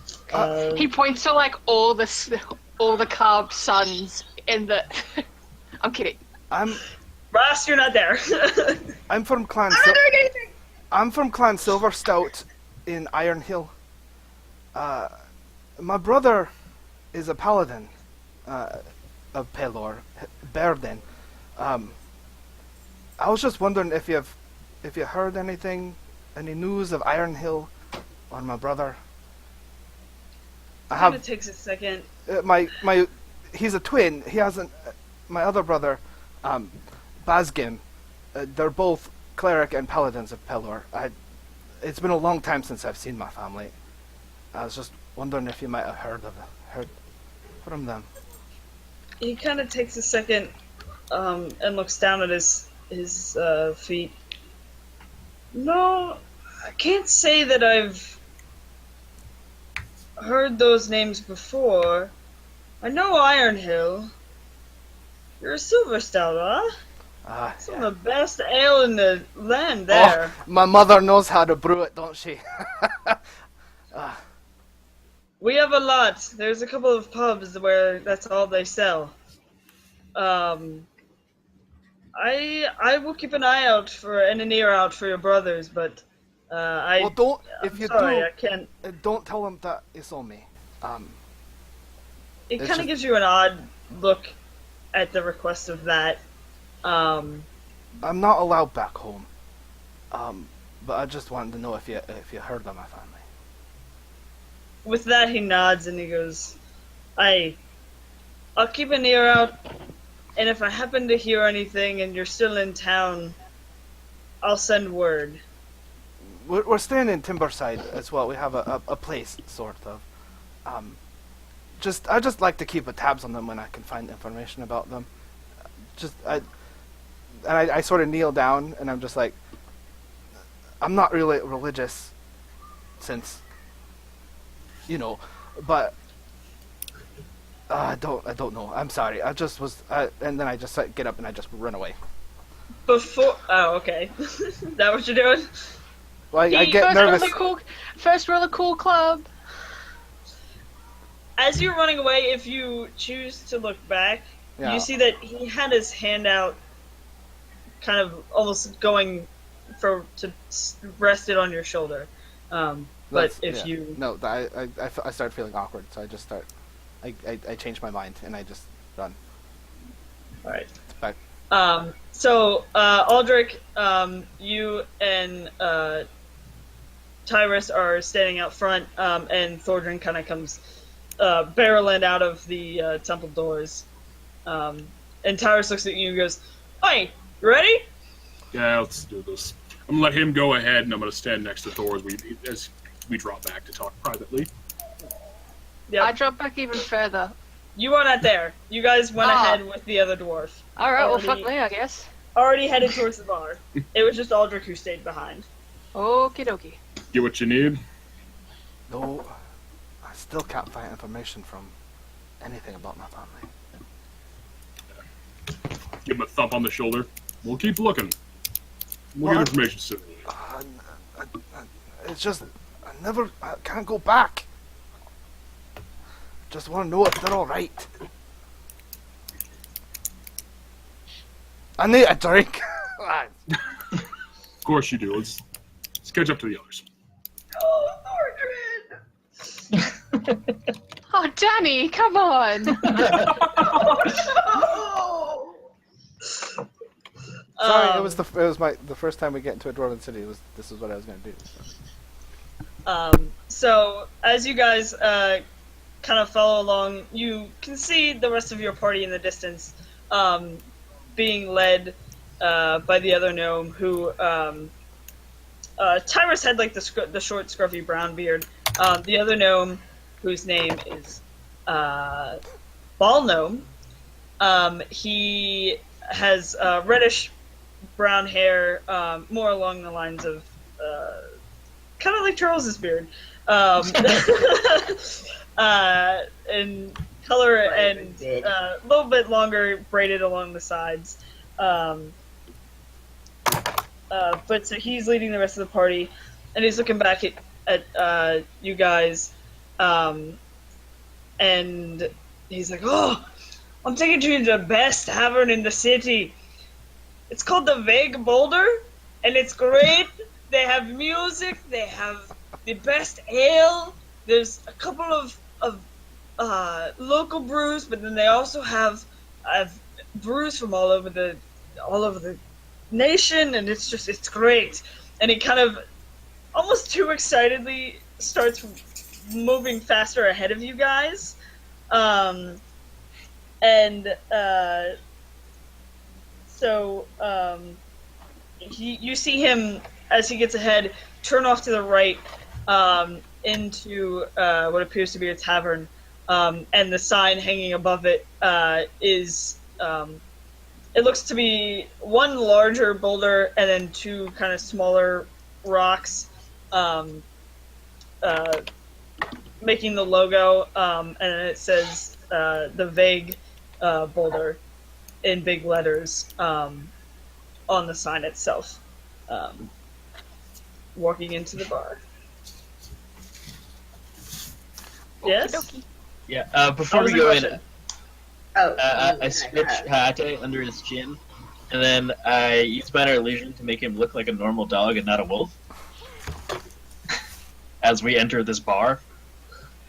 He points to like all the carved suns in the. I'm kidding. Ross, you're not there. I'm from Clan. I'm not doing anything! I'm from Clan Silverstout in Iron Hill. My brother is a paladin of Pelor, Berden. I was just wondering if you heard any news of Iron Hill on my brother. Kind of takes a second. He's a twin. He hasn't. My other brother, Bazgim. They're both cleric and paladins of Pelor. It's been a long time since I've seen my family. I was just wondering if you might have heard from them. He kind of takes a second and looks down at his feet. No, I can't say that I've heard those names before. I know Iron Hill. You're a silver stout, huh? Some of the best ale in the land there. Oh, my mother knows how to brew it, don't she? We have a lot. There's a couple of pubs where that's all they sell. I will keep an eye out and an ear out for your brothers, but Well, don't. If you sorry, do, I can't. Don't tell them that it's on me. It it's kind just- of gives you an odd look at the request of that. I'm not allowed back home. But I just wanted to know if you heard of my family. With that, he nods and he goes, I'll keep an ear out, and if I happen to hear anything and you're still in town, I'll send word. We're staying in Timberside as well. We have a place, sort of. I just like to keep a tabs on them when I can find information about them. I sort of kneel down and I'm just like, I'm not really religious, since, but I don't know. I'm sorry. I just was, and then I just get up and I just run away. Oh, okay. Is that what you're doing? Well, I get nervous. First roll of cool club. As you're running away, if you choose to look back, Yeah. you see that he had his hand out, kind of almost going to rest it on your shoulder. But if you... No, I start feeling awkward, so I just start... I change my mind, and I just run. Alright. Back. So, Aldrich, you and Tyrus are standing out front, and Thordrin kind of comes barreling out of the temple doors. And Tyrus looks at you and goes, "Hey, you ready?" Yeah, let's do this. I'm gonna let him go ahead, and I'm gonna stand next to Thor as we drop back to talk privately. Yep. I drop back even further. You are not there. You guys went ahead with the other dwarf. Alright, well fuck me, I guess. Already headed towards the bar. It was just Aldrich who stayed behind. Okie dokie. Get what you need. No, I still can't find information from anything about my family. Give him a thump on the shoulder. We'll keep looking. We'll Well, get information soon. It's just, I can't go back. Just want to know if they're alright. I need a drink. Of course you do. Let's catch up to the others. Oh, Thordrin! Oh, Danny, come on! Oh, Sorry, it was the first time we get into a Dwarven city. This is what I was going to do. So, as you guys kind of follow along, you can see the rest of your party in the distance, being led by the other gnome, who Tyrus had like the short, scruffy brown beard. The other gnome, whose name is Ball Gnome, he has reddish brown hair, more along the lines of kind of like Charles's beard, in color and a little bit longer, braided along the sides. But so he's leading the rest of the party, and he's looking back at you guys, and he's like, "Oh, I'm taking you to the best tavern in the city. It's called the Vague Boulder, and it's great. They have music. They have the best ale. There's a couple of local brews, but then they also have brews from all over the nation, and it's great." And he kind of almost too excitedly starts moving faster ahead of you guys, you see him as he gets ahead turn off to the right into what appears to be a tavern, and the sign hanging above it is it looks to be one larger boulder and then two kind of smaller rocks, making the logo, and it says the Vague Boulder in big letters on the sign itself. Walking into the bar. Yes? Okey-dokey. Yeah, before we go in, I stretch Hate under his chin, and then I use minor illusion to make him look like a normal dog and not a wolf. As we enter this bar.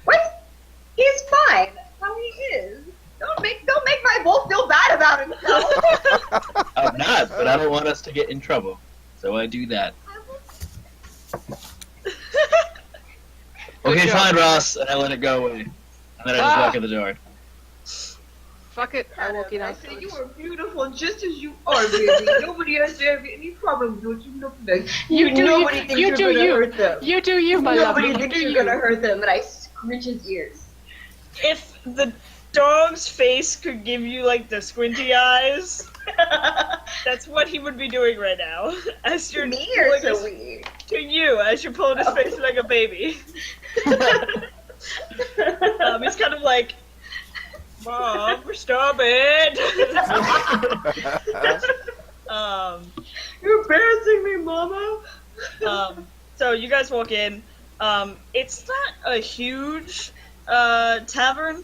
what? He's fine. How he is. Don't make my wolf feel bad about himself. I'm not, but I don't want us to get in trouble. So I do that. Okay, Good job. fine, Ross. And I let it go away. And then I just walk in the door. Fuck it, I walk in I say you afterwards. are beautiful just as you are, baby. Nobody has to have any problems with you. Nobody thinks you you're do gonna you. hurt them. You do you, my love. Nobody You thinks do you're you. gonna hurt them, and I screech his ears. If the dog's face could give you like the squinty eyes, that's what he would be doing right now. As you're Me or pulling to his- we? to you, as you're pulling his face like a baby. He's kind of like Mom, stop it! You're embarrassing me, Mama. So you guys walk in. It's not a huge tavern.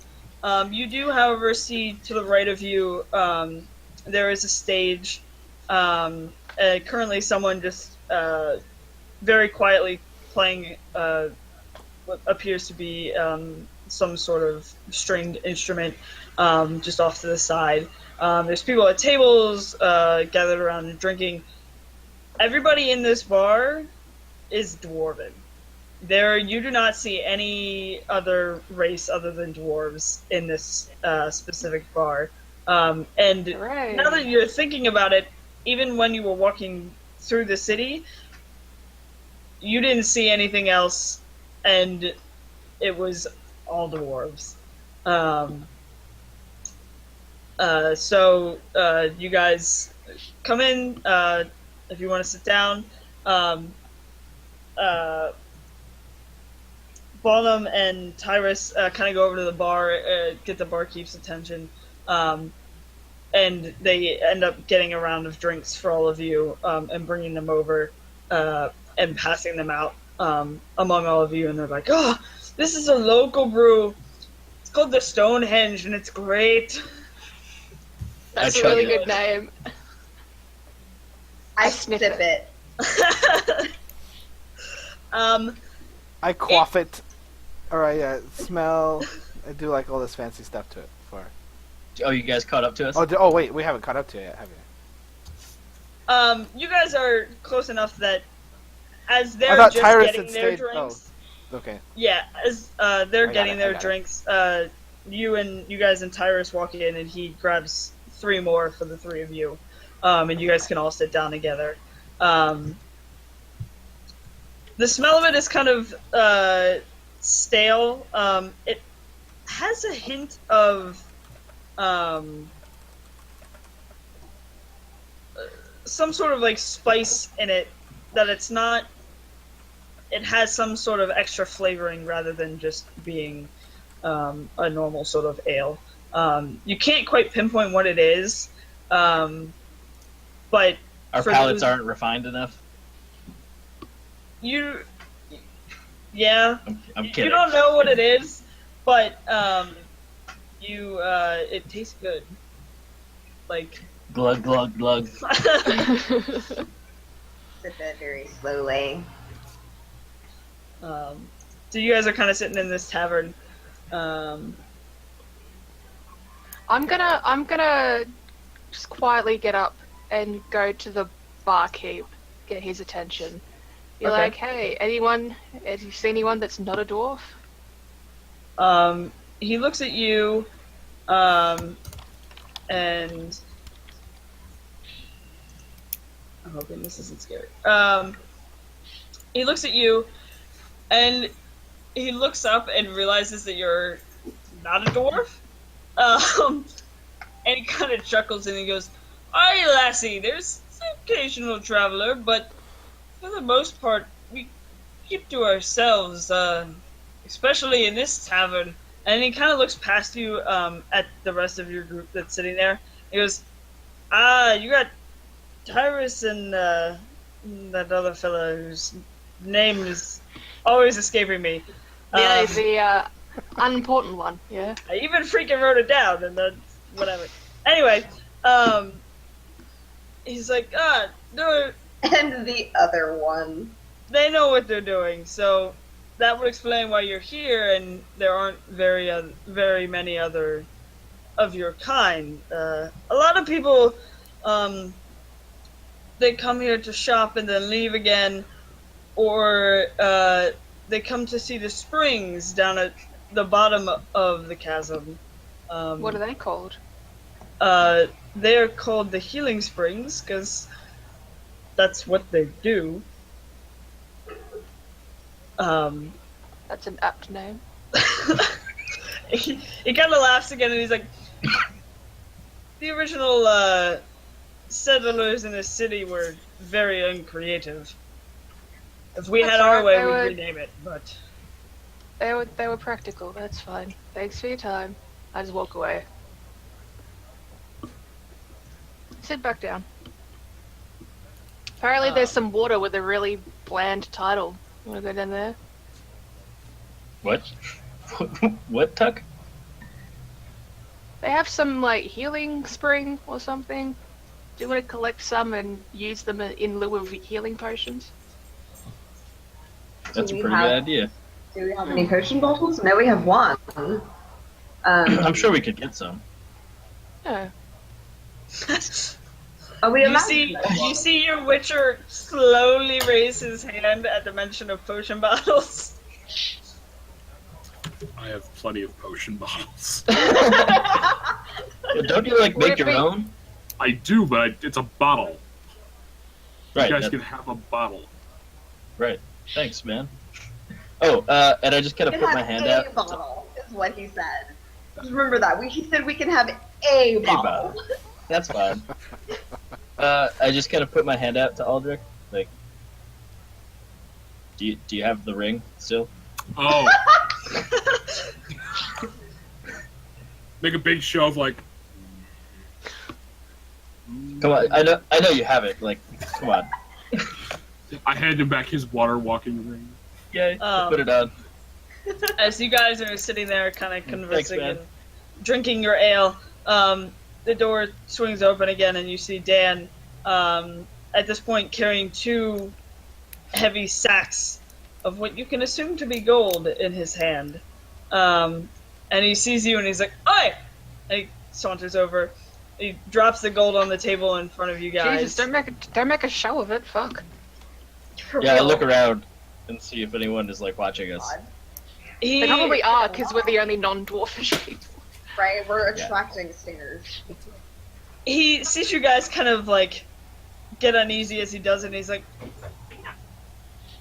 You do, however, see to the right of you there is a stage. Currently, someone just very quietly playing what appears to be some sort of stringed instrument just off to the side. There's people at tables gathered around and drinking. Everybody in this bar is Dwarven. You do not see any other race other than dwarves in this specific bar. And Right. now that you're thinking about it, even when you were walking through the city, you didn't see anything else, and it was all dwarves. So you guys come in if you want to sit down. Bonham and Tyrus kind of go over to the bar, get the barkeep's attention, and they end up getting a round of drinks for all of you and bringing them over and passing them out among all of you. And they're like, "Oh, this is a local brew. It's called the Stonehenge, and it's great." That's a really good name. I Sniff sip it. I quaff it. Or I smell. I do like all this fancy stuff to it. Oh, you guys caught up to us? Oh, wait, we haven't caught up to it yet, have you? You guys are close enough that as they're I thought just Tyrus getting had their stayed. drinks, Okay. yeah, as they're I got getting it, I their got it. drinks, you guys and Tyrus walk in, and he grabs 3 more for the 3 of you, and you guys can all sit down together. The smell of it is kind of stale. It has a hint of some sort of like spice in it, that it's not. It has some sort of extra flavoring rather than just being a normal sort of ale. You can't quite pinpoint what it is, but Our for palates those- aren't refined enough. Yeah. I'm kidding. You don't know what it is, but it tastes good. Like Glug, glug, glug. Sip it very slowly. so you guys are kind of sitting in this tavern. I'm gonna just quietly get up and go to the barkeep, get his attention. Be Okay. like, hey, have you seen anyone that's not a dwarf? He looks at you, and I'm hoping this isn't scary. He looks at you, and he looks up and realizes that you're not a dwarf. And he kind of chuckles and he goes, "Aye, lassie, there's an occasional traveler, but for the most part, we keep to ourselves, especially in this tavern." And he kind of looks past you at the rest of your group that's sitting there. He goes, you got Tyrus and that other fellow whose name is always escaping me. Yeah, the unimportant one, yeah. I even freaking wrote it down, and then whatever. Anyway, he's like, no, And the other one. they know what they're doing, so that would explain why you're here, and there aren't very many other of your kind. A lot of people, they come here to shop and then leave again, or they come to see the springs down at the bottom of the chasm. What are they called? They're called the Healing Springs, because that's what they do. That's an apt name. He kind of laughs again, and he's like, the original settlers in this city were very uncreative. If we That's had our alright, way, they we'd were- rename it, but... They were practical, that's fine. Thanks for your time. I just walk away. Sit back down. Apparently there's some water with a really bland title. Wanna go down there? What? What, Tuck? They have some, like, healing spring or something. Do you want to collect some and use them in lieu of healing potions? That's a pretty good idea. Do we have any potion bottles? No, we have one. I'm sure we could get some. Yeah. Are we allowed? You see your Witcher slowly raise his hand at the mention of potion bottles. I have plenty of potion bottles. Don't you like make your own? I do, but it's a bottle. Right. You guys can have a bottle. Right. Thanks, man. Oh, and I just kind of put my hand out. A bottle is what he said. Just remember that. He said we can have a bottle. That's fine. I just kind of put my hand out to Aldrich. Like, do you have the ring still? Oh. Make a big show of like. Come on, I know you have it. Like, come on. I hand him back his water walking ring. Yeah, put it on. As you guys are sitting there, kind of conversing Thanks, and drinking your ale, the door swings open again, and you see Dan. At this point, carrying 2 heavy sacks of what you can assume to be gold in his hand. And he sees you and he's like, "Oi!" And he saunters over. He drops the gold on the table in front of you guys. Jesus, don't make a show of it. Fuck. Yeah, I look around and see if anyone is like watching us. They probably are, because we're the only non-dwarfish people. Right, we're attracting stingers. He sees you guys kind of like get uneasy as he does it, and he's like,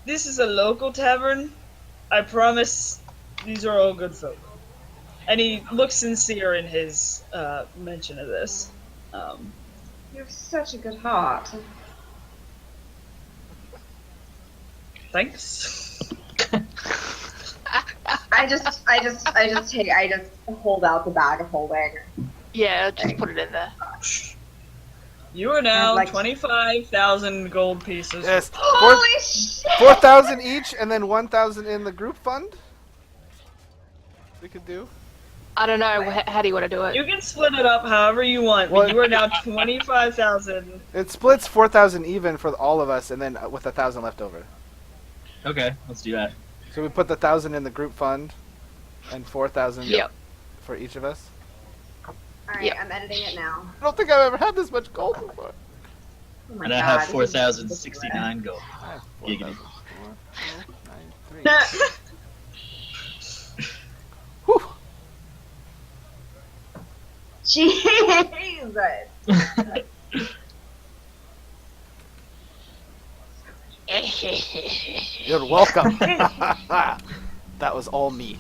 "This is a local tavern. I promise these are all good folk." And he looks sincere in his mention of this. You have such a good heart. Thanks. I just hold out the bag of holding. Yeah, just put it in there. You are now Like- 25,000 gold pieces. Yes. Holy shit! 4,000 each, and then 1,000 in the group fund. We could do. I don't know. How do you want to do it? You can split it up however you want, but What? you are now 25,000. It splits 4,000 even for all of us, and then with 1,000 left over. Okay, let's do that. So we put the 1,000 in the group fund, and 4,000 Yep. for each of us. Alright, Yep. I'm editing it now. I don't think I've ever had this much gold before. Oh my And I God, have this is 4,069 gold. I have Giggity. 4,093. Whew. Jesus! You're welcome. That was all me.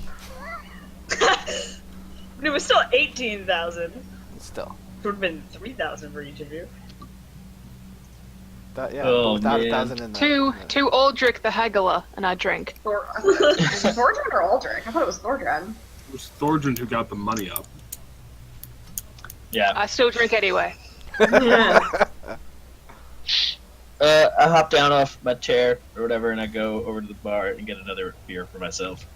But it was still 18,000. Still. It would have been 3,000 for each of you. Yeah, Oh, without man. 1,000 in there. To Aldrich the Haggler, and I drink. Is it Thordrin or Aldrich? I thought it was Thordrin. It was Thorgrin who got the money up. Yeah. I still drink anyway. I hop down off my chair or whatever, and I go over to the bar and get another beer for myself.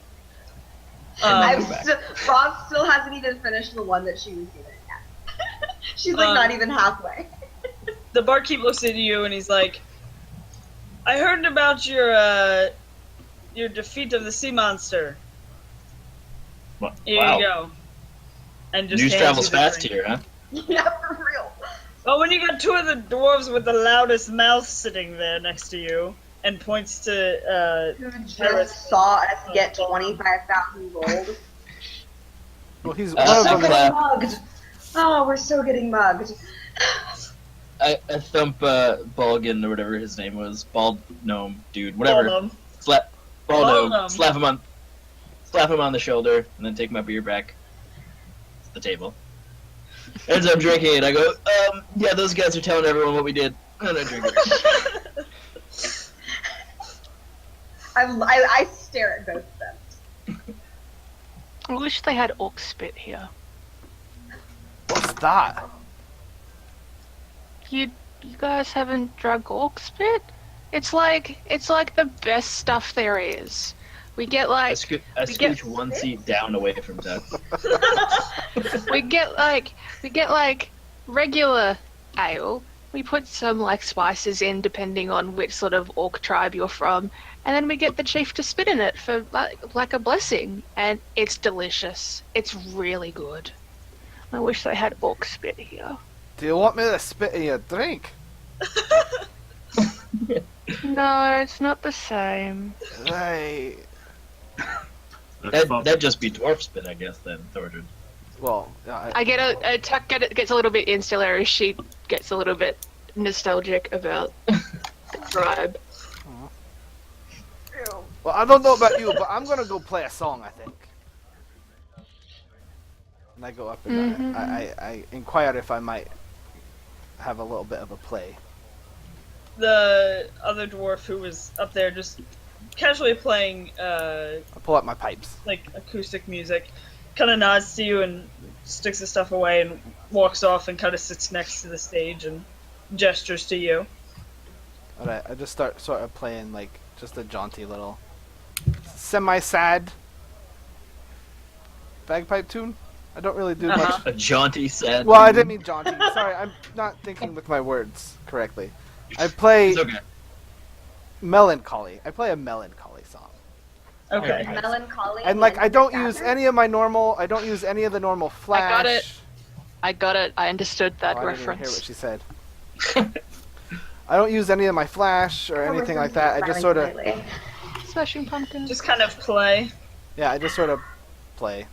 Rob still hasn't even finished the one that she was eating yet. She's like not even halfway. The barkeep looks at you and he's like, "I heard about your defeat of the sea monster. Here you go." And just News hands travels you the fast drink. here, huh? Yeah, for real. Well, when you got 2 of the dwarves with the loudest mouths sitting there next to you, and points to Who just saw us get 25,000 gold. Well, he's Uh, one of So them. getting mugged. Oh, we're so getting mugged. I thump Balgan or whatever his name was, bald gnome dude, whatever. Baldum. Slap bald gnome, Baldum. slap him on the shoulder, and then take my beer back to the table. As I'm drinking it, I go, yeah, those guys are telling everyone what we did. And I drink it. I stare at both of them. I wish they had orc spit here. What's that? You guys haven't drunk orc spit? It's like the best stuff there is. We get I like scooch one seat down away from Tuck. we get like regular ale. We put some like spices in depending on which sort of orc tribe you're from, and then we get the chief to spit in it for like a blessing, and it's delicious. It's really good. I wish they had orc spit here. Do you want me to spit in your drink? No, it's not the same. Right. That'd just be dwarf spit, I guess, then, Thordred. Well, I get Tuck gets a little bit insular as she gets a little bit nostalgic about the tribe. well, I don't know about you, but I'm gonna go play a song, I think. And I go up and I inquire if I might have a little bit of a play. The other dwarf who was up there just casually playing I pull out my pipes. like acoustic music, kind of nods to you and sticks the stuff away and walks off and kind of sits next to the stage and gestures to you. Alright, I just start sort of playing like just a jaunty little semi-sad bagpipe tune. I don't really do much. A jaunty sad. Well, I didn't mean jaunty. Sorry, I'm not thinking with my words correctly. I play It's okay. melancholy. I play a melancholy song. Okay. Melancholy. And like I don't sadness. use any of the normal flash. I got it. I understood that Oh, I didn't even hear reference. what she said. I don't use any of my flash or anything like that. I just sort of Smashing pumpkins. Just kind of play. I just sort of play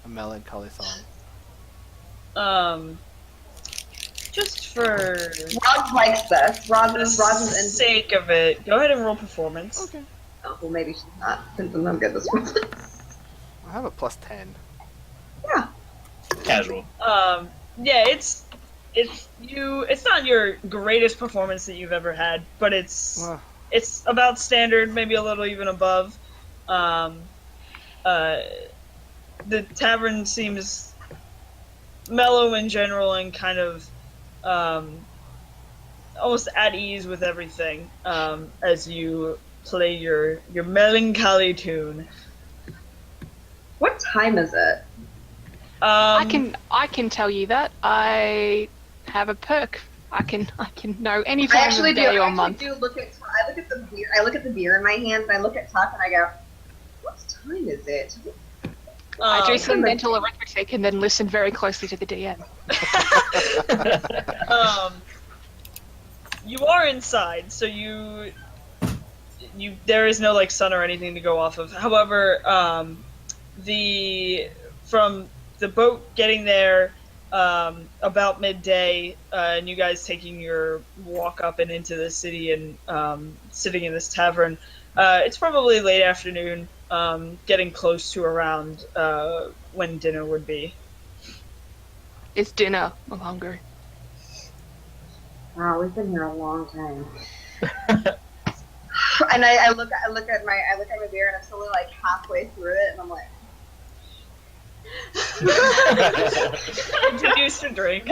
a melancholy song. Just for Rob likes this. Rob the is in. sake of it, go ahead and roll performance. Okay. Oh, well, maybe she's not, since I'm not good this one. I have a +10. Yeah. Casual. Yeah, it's not your greatest performance that you've ever had, but it's about standard, maybe a little even above. The tavern seems mellow in general and kind of almost at ease with everything as you play your melancholy tune. What time is it? I can tell you that. I have a perk. I can know any I time actually of do. day or I month. actually do look at. I look at the beer. I look at the beer in my hands, and I look at Tuck, and I go, "What time is it?" I do some mental arithmetic and then listen very closely to the DM. You are inside, so you there is no like sun or anything to go off of. However, from the boat getting there about midday, and you guys taking your walk up and into the city and sitting in this tavern, it's probably late afternoon, getting close to around when dinner would be. It's dinner. I'm hungry. Wow, we've been here a long time. And I look at my beer, and I'm slowly like halfway through it, and I'm like, Introduced to drink.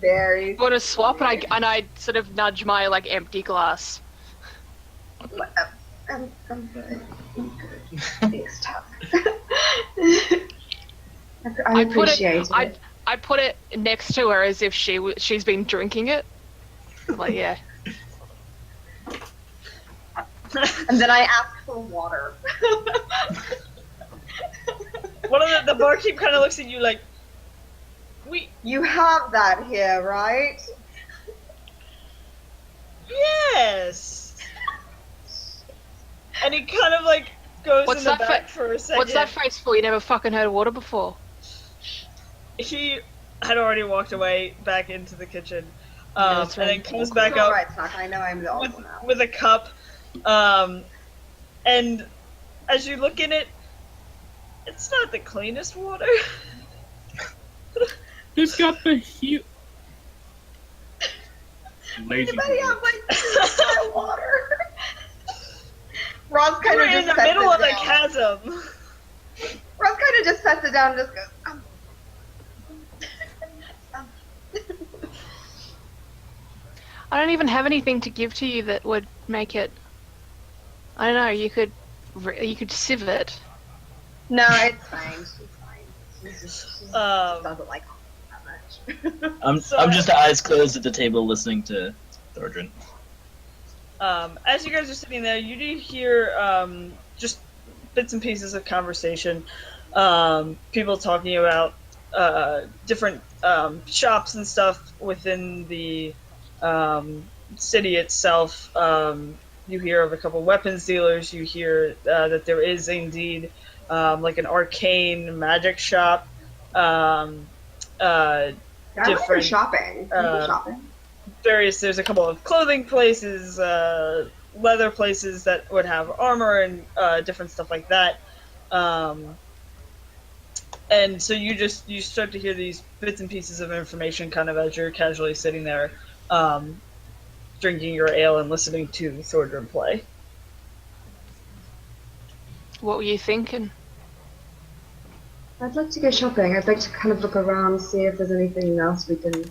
very. Want to swap? And I sort of nudge my like empty glass. I'm good. I'm good. Thanks, Tuck. I appreciate it. I put it next to her as if she's been drinking it. Like, yeah. And then I ask for water. One of the barkeep kind of looks at you like, You have that here, right? yes. And he kind of like goes What's in the that back for a second. What's that phrase for? You never fucking heard of water before. He had already walked away back into the kitchen, Yeah, and that's right. then comes back All up right, Tuck. I know I'm the old one now. with a cup, and as you look in it, it's not the cleanest water. They've got the heat. Lazy. Anybody have like water? Ross kind We're of just in the sets middle it of a down. chasm. Ross kind of just sets it down and just goes, I don't even have anything to give to you that would make it. I don't know. You could sieve it. No, it's fine. She's fine. She just doesn't like that much. I'm just eyes closed at the table listening to Thordrin. As you guys are sitting there, you do hear just bits and pieces of conversation. People talking about different shops and stuff within the city itself. You hear of a couple weapons dealers. You hear that there is indeed like an arcane magic shop. I'm shopping. There's a couple of clothing places, leather places that would have armor and different stuff like that. And so you start to hear these bits and pieces of information kind of as you're casually sitting there, drinking your ale and listening to Thordrin play. What were you thinking? I'd like to go shopping. I'd like to kind of look around, see if there's anything else we can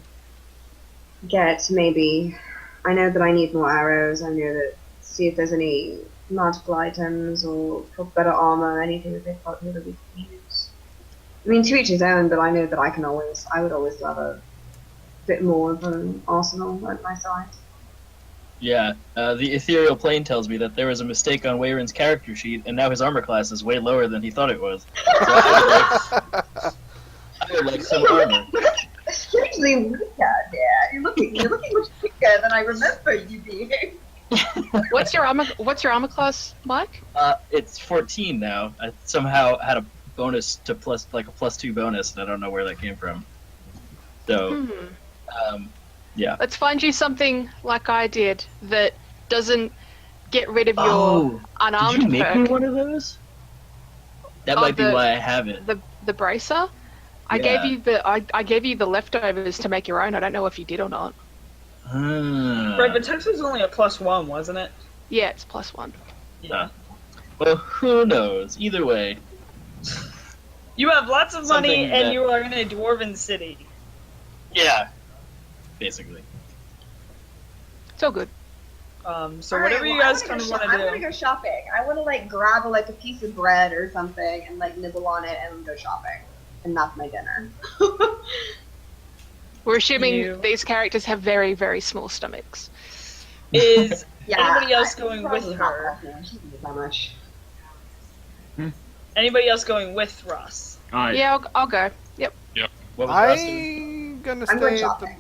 get, maybe. I know that I need more arrows. I know that, see if there's any magical items or better armor, anything that they've got here that we can use. I mean, to each his own, but I know that I would always love a bit more of an arsenal at my side. Yeah, the ethereal plane tells me that there was a mistake on Weyrin's character sheet, and now his armor class is way lower than he thought it was. So I would like some armor. Strangely weaker, yeah. You're looking much weaker than I remember you being. What's your armor class, Mike? It's 14 now. I somehow had a bonus to a plus 2 bonus, and I don't know where that came from. So, yeah. Let's find you something like I did that doesn't get rid of your unarmed did you make perk. me one of those? That might be why I have it. The bracer. I gave you the leftovers to make your own. I don't know if you did or not. Right, but Tex was only a +1, wasn't it? Yeah, it's +1. Yeah. Well, who knows? Either way. You have lots of money, Something and that- you are in a dwarven city. Yeah. Basically. It's all good. So whatever you guys kind of want to do. I want to go shopping. I want to grab a piece of bread or something and nibble on it and go shopping. And that's my dinner. We're assuming these characters have very, very small stomachs. Is Yeah, anybody else I- going probably with not her? that much. She doesn't eat that much. Anybody else going with Ross? Yeah, I'll go. Yep. What was Ross doing? I'm gonna I'm going stay shopping.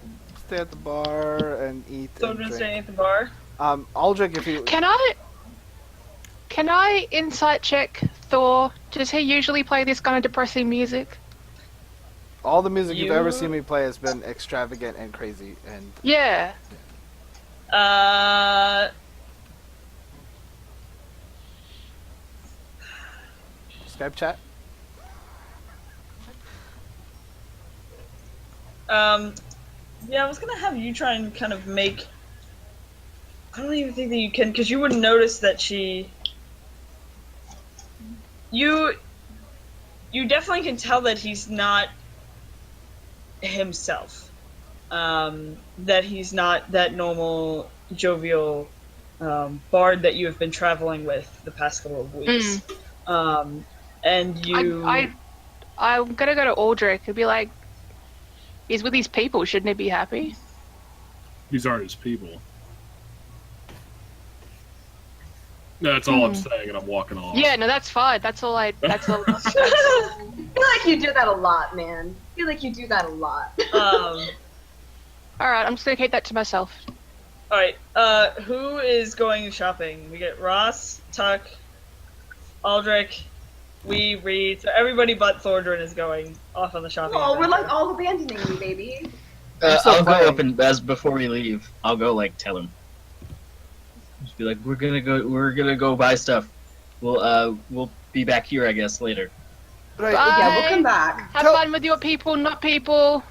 at the bar and eat So and just drink. staying at the bar? Aldrich, if you Can I insight check Thor? Does he usually play this kind of depressing music? all the music you've ever You- seen me play has been extravagant and crazy and Yeah. Skype chat. Yeah, I was gonna have you try and kind of make. I don't even think that you can, because you wouldn't notice that she. You definitely can tell that he's not himself. That he's not that normal, jovial bard that you have been traveling with the past couple of weeks. And you. I'm gonna go to Aldrich and be like, he's with his people. Shouldn't he be happy? These aren't his people. No, that's all I'm saying, and I'm walking off. Yeah, no, that's fine. That's all. I feel like you do that a lot, man. I feel like you do that a lot. All right, I'm just gonna keep that to myself. Alright, who is going shopping? We get Ross, Tuck, Aldrich, Reed, so everybody but Thordrin is going off on the shopping. Oh, we're adventure. all abandoning you, baby. still I'll go playing. up and before we leave, I'll go tell him. Just be like, we're gonna go buy stuff. We'll be back here, I guess, later. Right. Bye. Yeah, we'll come back. Have Tell- fun with your people, not people.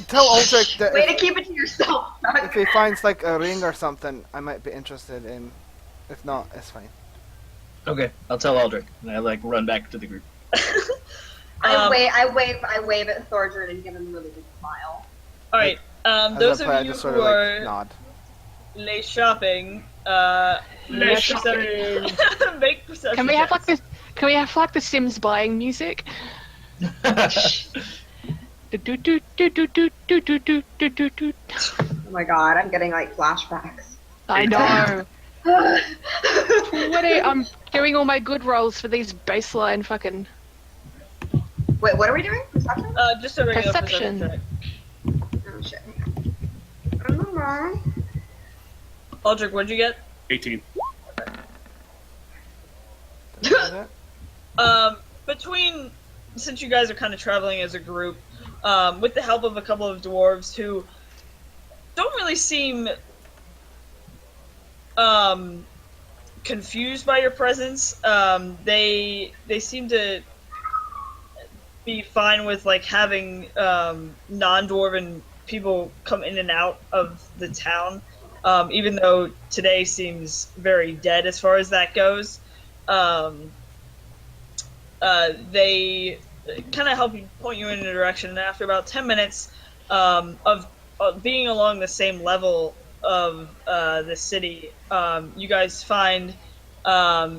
Tell Aldrich that Way to keep it to yourself. if he finds a ring or something, I might be interested in. If not, it's fine. Okay, I'll tell Aldrich, and I run back to the group. I wave at Thordrin and give him a really big smile. Alright, As those I play, I of you just sort who of are nod. lay shopping. Lay shopping. Make perception. Can we have like checks. this? Can we have like the Sims buying music? Oh my god, I'm getting like flashbacks. I know. I'm doing all my good rolls for these baseline fucking Wait, what are we doing? Perception? Just a regular Perception. check. Oh shit. I don't know. Aldrich, what'd you get? 18. Between, since you guys are kind of traveling as a group, with the help of a couple of dwarves who don't really seem confused by your presence, they seem to be fine with like having non-dwarven people come in and out of the town, even though today seems very dead as far as that goes. They kind of help you, point you in a direction, and after about 10 minutes of being along the same level of the city, you guys find a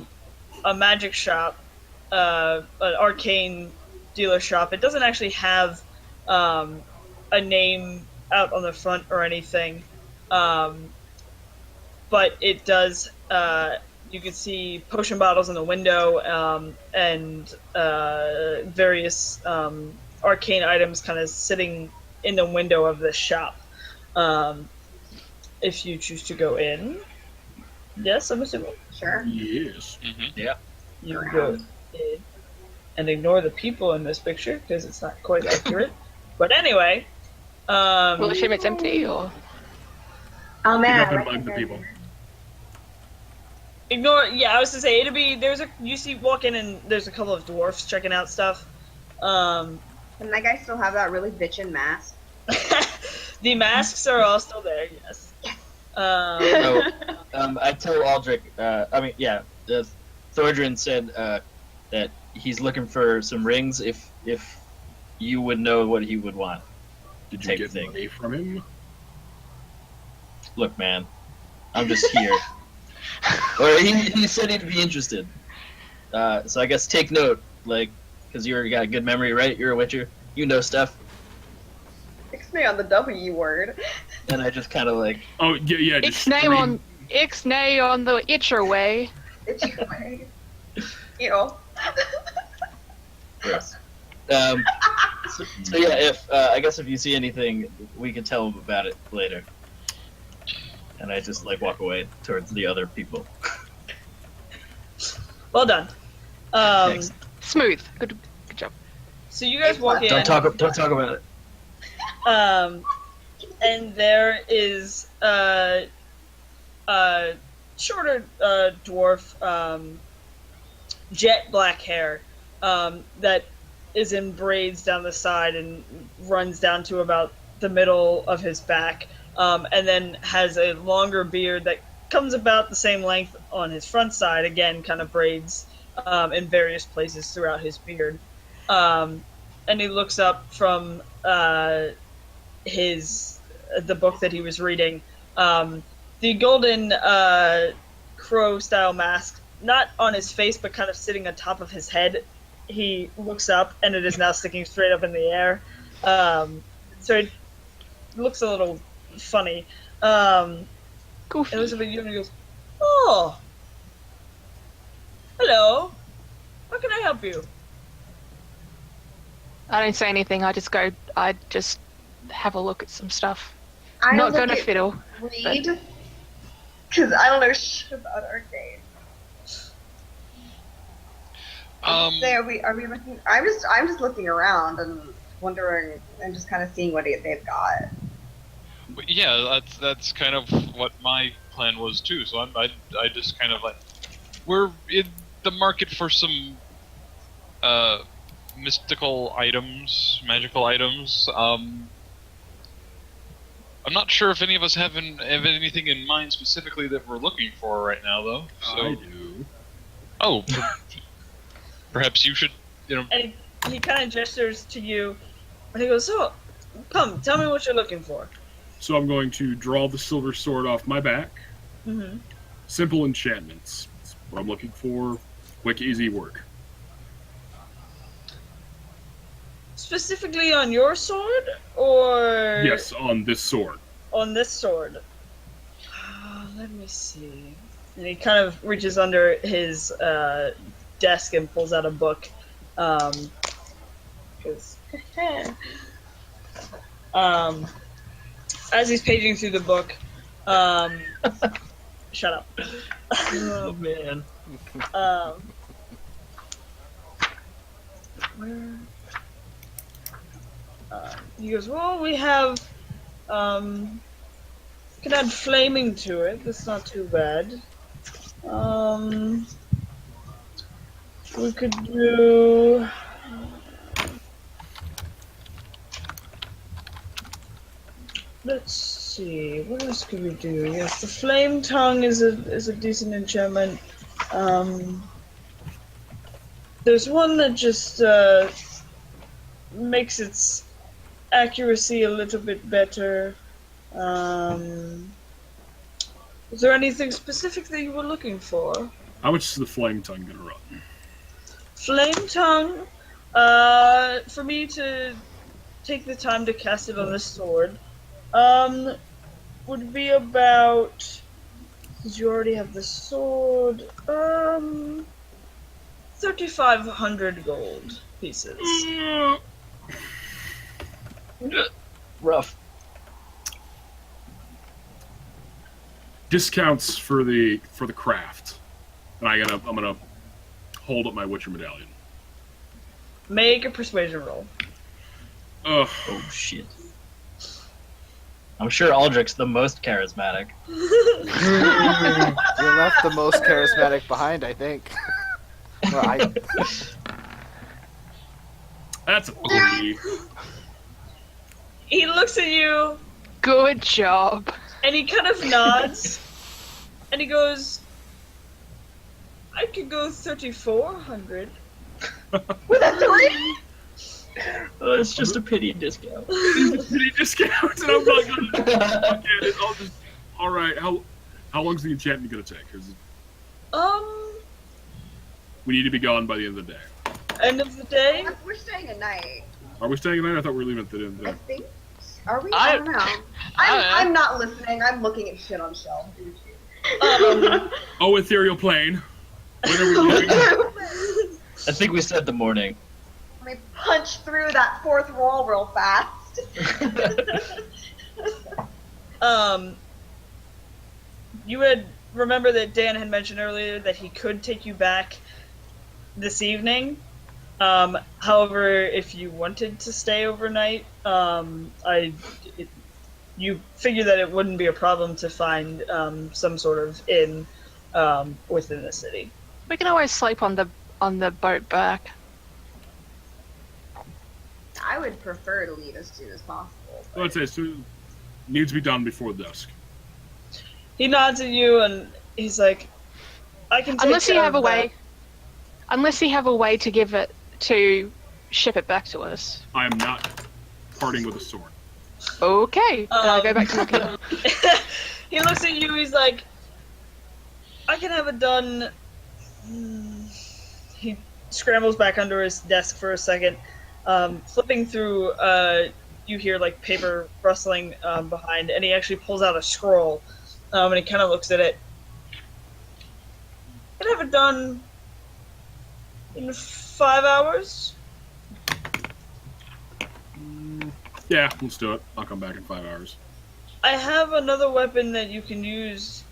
magic shop, an arcane dealer shop. It doesn't actually have a name out on the front or anything, but it does. You can see potion bottles in the window, and various arcane items kind of sitting in the window of the shop. If you choose to go in. Yes, I'm assuming. Sure. Yes. Yeah. You go in and ignore the people in this picture because it's not quite accurate. But anyway, Will assume it's empty, or Oh man, I Nothing recognize but the people. her. ignore. Yeah, I was to say it'll be. You see, walk in and there's a couple of dwarfs checking out stuff. Can that guy still have that really bitchin' mask? The masks are all still there. Yes. So, I tell Aldrich, Thordrin said that he's looking for some rings if you would know what he would want. Did you Take get the thing. money from him? Look, man, I'm just here. Or he said he'd be interested. So I guess take note, like, because you got a good memory, right? You're a witcher. You know stuff. Fix me on the W word. And I just kind of like, Oh, yeah, just Ixnay on the itcher way. It's your way. You know. gross. So yeah, if I guess if you see anything, we can tell him about it later. And I just like walk away towards the other people. Well done. Thanks. Smooth. Good job. So you guys walk in. Don't talk about it. And there is a shorter dwarf, jet black hair, that is in braids down the side and runs down to about the middle of his back, and then has a longer beard that comes about the same length on his front side, again, kind of braids in various places throughout his beard. And he looks up from the book that he was reading. The golden crow-style mask, not on his face, but kind of sitting on top of his head. He looks up, and it is now sticking straight up in the air. So it looks a little funny. Goofy. And looks up at you and he goes, "Oh, hello. How can I help you?" I don't say anything. I just have a look at some stuff. I Not don't gonna look at fiddle. read because I don't know shit about arcade. So are we looking? I'm just looking around and wondering and just kind of seeing what they've got. But yeah, that's kind of what my plan was too. So I just kind of like, we're in the market for some mystical items, magical items. I'm not sure if any of us have anything in mind specifically that we're looking for right now, though. So, I do. oh, perhaps you should, And he kind of gestures to you, and he goes, "So, come, tell me what you're looking for." So I'm going to draw the silver sword off my back. Mm-hmm. Simple enchantments. That's what I'm looking for. Quick, easy work. Specifically on your sword, or Yes, on this sword. on this sword? Let me see. And he kind of reaches under his desk and pulls out a book. 'Cause as he's paging through the book, shut up. Oh man. Where? He goes, well, we have, can add flaming to it. That's not too bad. We could do. Let's see. What else could we do? Yes, the flame tongue is a decent enchantment. There's one that just makes its accuracy a little bit better. Is there anything specific that you were looking for? How much is the flame tongue gonna run? Flame tongue, for me to take the time to cast it on this sword, would be about, because you already have the sword, 3,500 gold pieces. Rough. Discounts for the craft. And I'm gonna hold up my Witcher medallion. Make a persuasion roll. Ugh. Oh shit. I'm sure Aldrich's the most charismatic. You left the most charismatic behind, I think. Well, That's a 3. He looks at you, Good job. and he kind of nods, and he goes, I could go 3,400. With a 3? Oh, it's just a pity discount. Pretty discount, and I'm not gonna get it. I'll just. All right. How long's the enchantment gonna take? 'Cause we need to be gone by the end of the day. End of the day? We're staying a night. Are we staying tonight? I thought we were leaving at the end of the I day. think. Are we? I don't know. I'm not listening. I'm looking at shit on shelves. Oh, ethereal plane. When are we leaving? I think we said the morning. Let me punch through that fourth roll real fast. You had remember that Dan had mentioned earlier that he could take you back this evening. However, if you wanted to stay overnight, you figure that it wouldn't be a problem to find some sort of inn within the city. We can always sleep on the boat back. I would prefer to leave as soon as possible. Well, I'd say soon. Needs to be done before dusk. He nods at you and he's like, "I can take Unless you care have of a way. Unless you have a way to ship it back to us. I am not parting with a sword. Okay. Then I'll go back to looking. that." He looks at you. He's like, "I can have it done." He scrambles back under his desk for a second, flipping through. You hear like paper rustling behind, and he actually pulls out a scroll, and he kind of looks at it. I can have it done in 5 hours. Yeah, let's do it. I'll come back in 5 hours. I have another weapon that you can use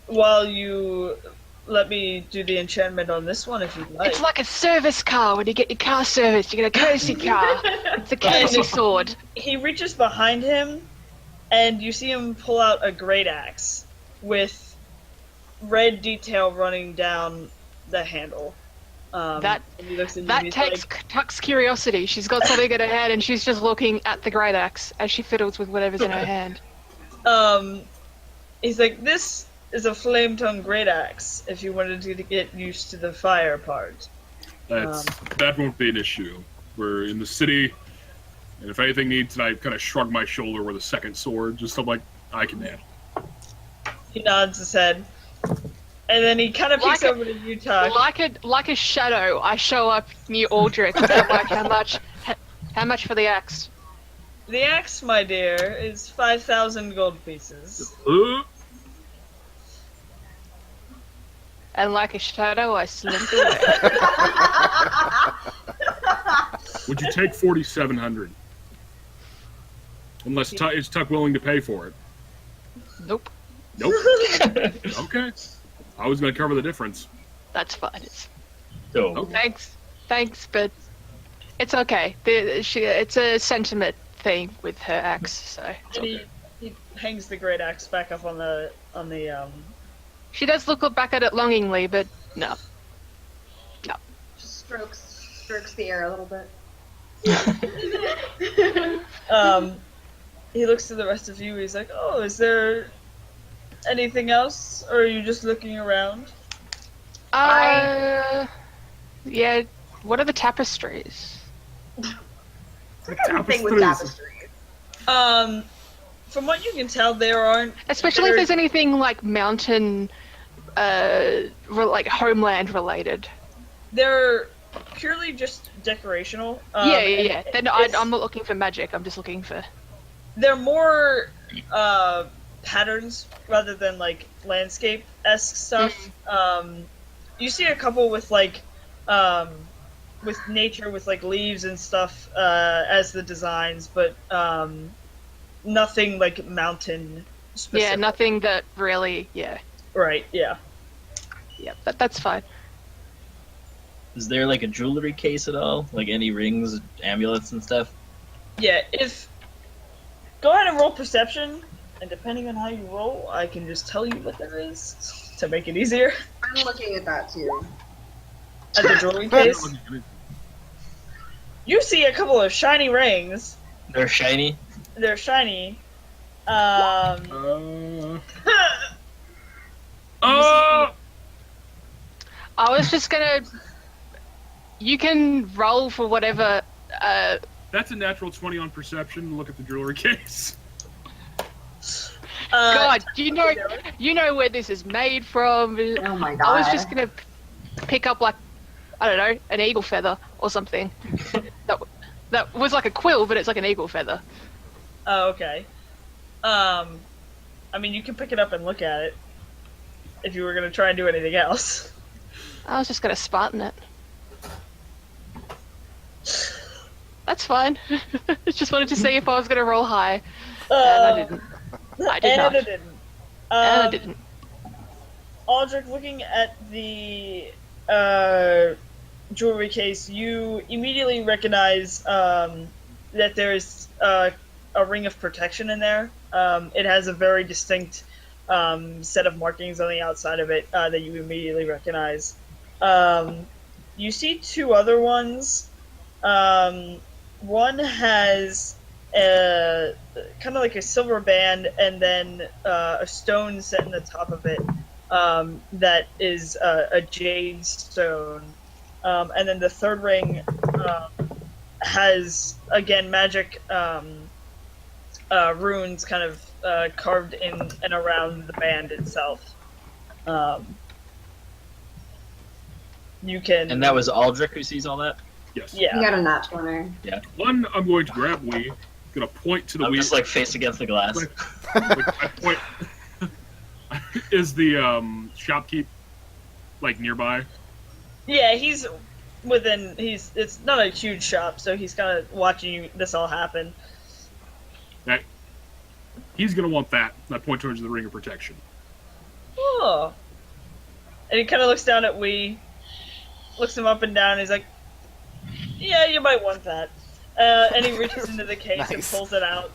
while you let me do the enchantment on this one if you'd like. It's like a service car. When you get your car serviced, you get a courtesy car. It's a courtesy sword. He reaches behind him, and you see him pull out a great axe with red detail running down the handle. That and he looks at you That and he's takes Tuck's curiosity. She's got something in her hand, and she's just looking at the great axe as she fiddles with whatever's in her hand. he's like, this is a flame-tongue great axe if you wanted to get used to the fire part. That won't be an issue. We're in the city, And if anything needs, and I kind of shrug my shoulder with a second sword, just so I'm like, I can handle. He nods his head. And then he kind of peeks over to you, Tuck. Like a shadow, I show up near Aldrich. And I'm like, how much for the axe? The axe, my dear, is 5,000 gold pieces. And like a shadow, I slink away. Would you take 4,700? Unless is Tuck willing to pay for it? Nope. Nope. Okay. I was going to cover the difference. That's fine. So, Thanks, but it's okay. It's a sentiment thing with her axe, so it's And okay. he hangs the great axe back up on the She does look back at it longingly, but no. Just strokes the air a little bit. He looks to the rest of you. He's like, "Oh, is there anything else, or are you just looking around?" Yeah. What are the tapestries? I got nothing with tapestries. From what you can tell, there aren't. Especially if there's anything like mountain, like homeland related. They're purely just decorational. Yeah. Then I'm not looking for magic. I'm just looking for. They're more patterns rather than like landscape-esque stuff. You see a couple with like with nature, with like leaves and stuff as the designs, but nothing like mountain specific. Yeah, nothing that really. Yeah. Right. Yeah. Yeah, that's fine. is there like a jewelry case at all? Like any rings, amulets, and stuff? Yeah. Go ahead and roll perception, and depending on how you roll, I can just tell you what there is to make it easier. I'm looking at that too. At the jewelry case, you see a couple of shiny rings. They're shiny. They're shiny. I was just gonna. You can roll for whatever. That's a natural 20 on perception. Look at the jewelry case. God, you know where this is made from. Oh my god. I was just gonna pick up like, I don't know, an eagle feather or something. that was like a quill, but it's like an eagle feather. Oh, okay. I mean, you can pick it up and look at it if you were gonna try and do anything else. I was just gonna Spartan it. That's fine. Just wanted to see if I was gonna roll high, and I didn't. I did not. And it didn't. And I didn't. Aldrich, looking at the jewelry case, you immediately recognize that there's a ring of protection in there. It has a very distinct set of markings on the outside of it that you immediately recognize. You see two other ones. One has kind of like a silver band and then a stone set in the top of it that is a jade stone. And then the third ring has, again, magic runes kind of carved in and around the band itself. You can... And that was Aldrich who sees all that? Yes. Yeah. You got a nat 20. One, I'm going to grab Wee. Gonna point to the I'm Wee. just like face against the glass. I point. Is the shopkeep like nearby? Yeah, he's within. It's not a huge shop, so he's kind of watching this all happen. Right. He's gonna want that. I point towards the ring of protection. Oh. And he kind of looks down at Wee, looks him up and down. And he's like, "Yeah, you might want that." And he reaches into the case and pulls it out.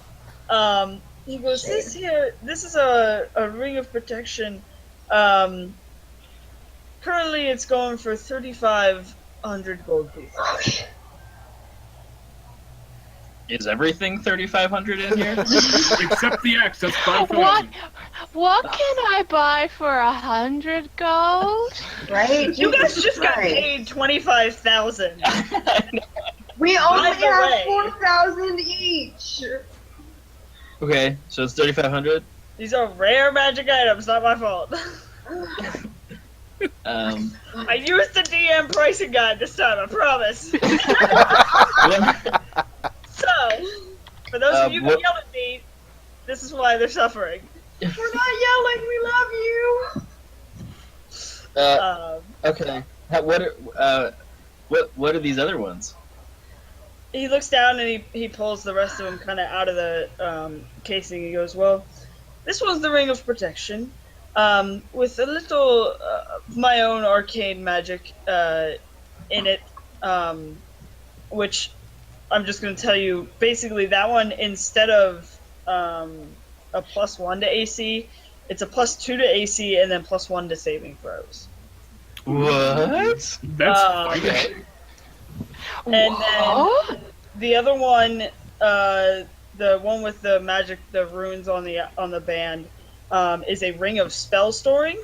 He goes, "This is a ring of protection. Currently, it's going for 3,500 gold pieces." Is everything 3,500 in here? Except the axe. That's 5,000. What can I buy for 100 gold? Right? You guys Jesus just got Christ. paid 25,000. We only the have way- 4,000 each. Okay, so it's 3,500. These are rare magic items, not my fault. I used the DM pricing guide this time, I promise. So, for those of you who what- yell at me, this is why they're suffering. We're not yelling. We love you. Okay. What are these other ones? He looks down and he pulls the rest of them kind of out of the casing. He goes, well, this one's the Ring of Protection, with a little of my own arcane magic in it, which I'm just going to tell you, basically that one, instead of a +1 to AC, it's a +2 to AC and then +1 to saving throws. What? That's Okay. And then What? the other one, the one with the magic, the runes on the band, is a Ring of Spell Storing.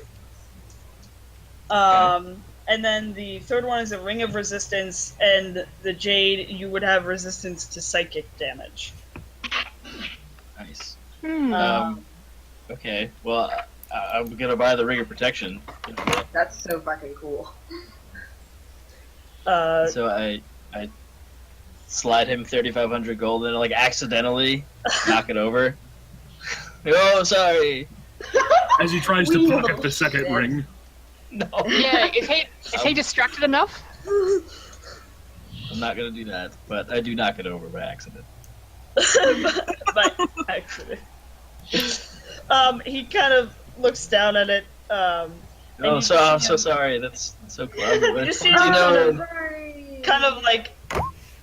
And then the third one is a Ring of Resistance, and the Jade, you would have resistance to psychic damage. Nice. Hmm. Okay. Well, I'm gonna buy the Ring of Protection. That's so fucking cool. So I slide him 3,500 gold and like accidentally knock it over. Oh, sorry. as he tries to pocket the second ring. No. Yeah, is he distracted enough? I'm not gonna do that, but I do knock it over by accident. By accident. He kind of looks down at it. Oh, you so I'm see so him- sorry. That's so clever. You But, just see you him know, kind of like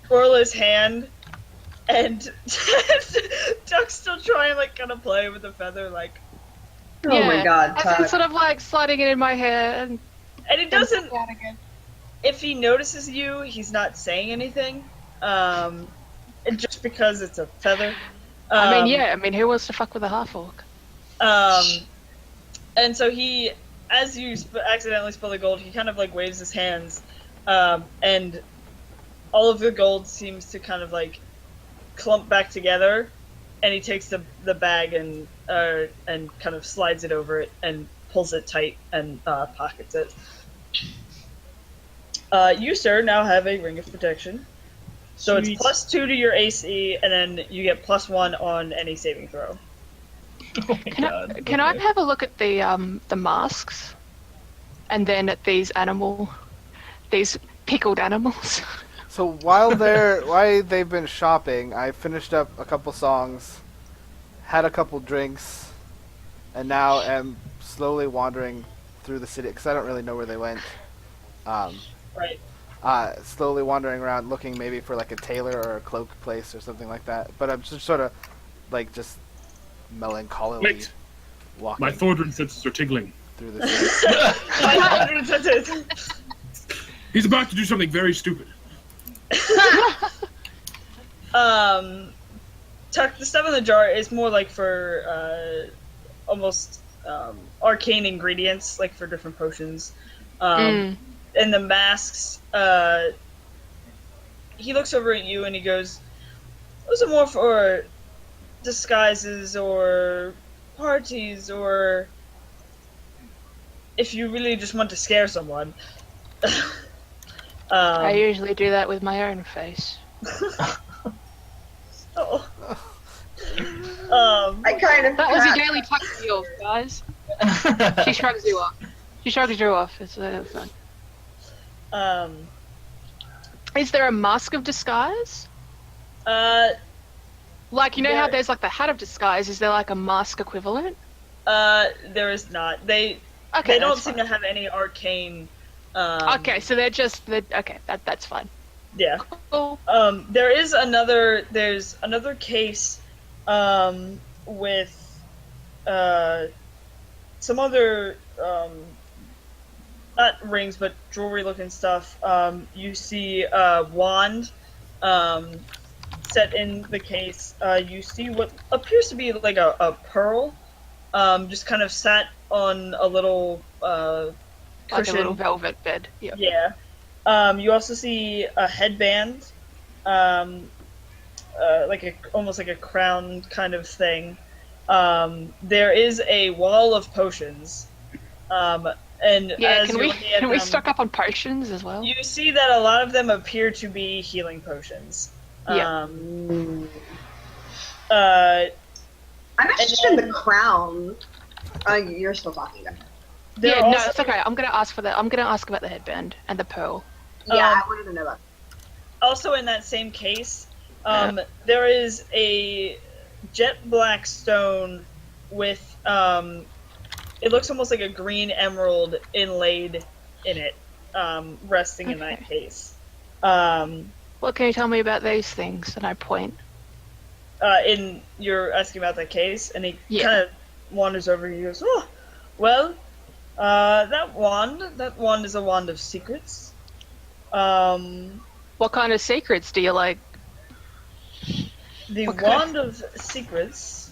twirl his hand, and Duck's still trying like kind of play with the feather, like, Oh my Yeah. god, As I'm Tuck. sort of like sliding it in my hair and and he doesn't. down again. If he notices you, he's not saying anything. And just because it's a feather. I mean, who wants to fuck with a half orc? And so he, as you accidentally spill the gold, he kind of like waves his hands, and all of the gold seems to kind of like clump back together, and he takes the bag and kind of slides it over it and pulls it tight and pockets it. You, sir, now have a Ring of Protection. So Sweet. it's +2 to your AC, and then you get +1 on any saving throw. oh my Can God. I okay. have a look at the masks, and then at these pickled animals? So while they've been shopping, I finished up a couple songs, had a couple drinks, and now am slowly wandering through the city because I don't really know where they went. Right. Slowly wandering around, looking maybe for like a tailor or a cloak place or something like that. But I'm just sort of like just melancholily Wait. walking My Thordrin senses are tingling. through the city. He's about to do something very stupid. Tuck, the stuff in the jar is more like for almost arcane ingredients, like for different potions. And the masks, he looks over at you and he goes, those are more for disguises or parties, or if you really just want to scare someone. I usually do that with my own face. Oh. I kind of That was a cracked. daily tuck deal, guys. She shrugs you off. She shrugs you off. It's fun. Is there a mask of disguise? Like, you know how There- there's like the hat of disguise? Is there like a mask equivalent? There is not. They Okay, don't that's seem fine. to have any arcane. Okay, so okay, that's fine. Yeah. Cool. There's another case, with, some other, not rings, but jewelry-looking stuff. You see a wand, set in the case. You see what appears to be like a pearl, just kind of sat on a little, Like cushion. a little velvet bed. Yeah. Yeah. You also see a headband, almost like a crown kind of thing. There is a wall of potions. And Yeah, as can you're we looking at can we them, stock up on potions as well? you see that a lot of them appear to be healing potions. Yeah. I'm interested in the crown. You're still talking about it. There Yeah, are no, also- it's okay. I'm gonna ask about the headband and the pearl. Yeah, Um, I wanted to know that. Also in that same case, there is a jet black stone with it looks almost like a green emerald inlaid in it, resting in that Okay. case. What can you tell me about these things? And I point. You're asking about that case, and he Yeah. kind of wanders over and he goes, "Oh, well, that wand is a wand of secrets. What kind of secrets do you like? The Okay. wand of secrets.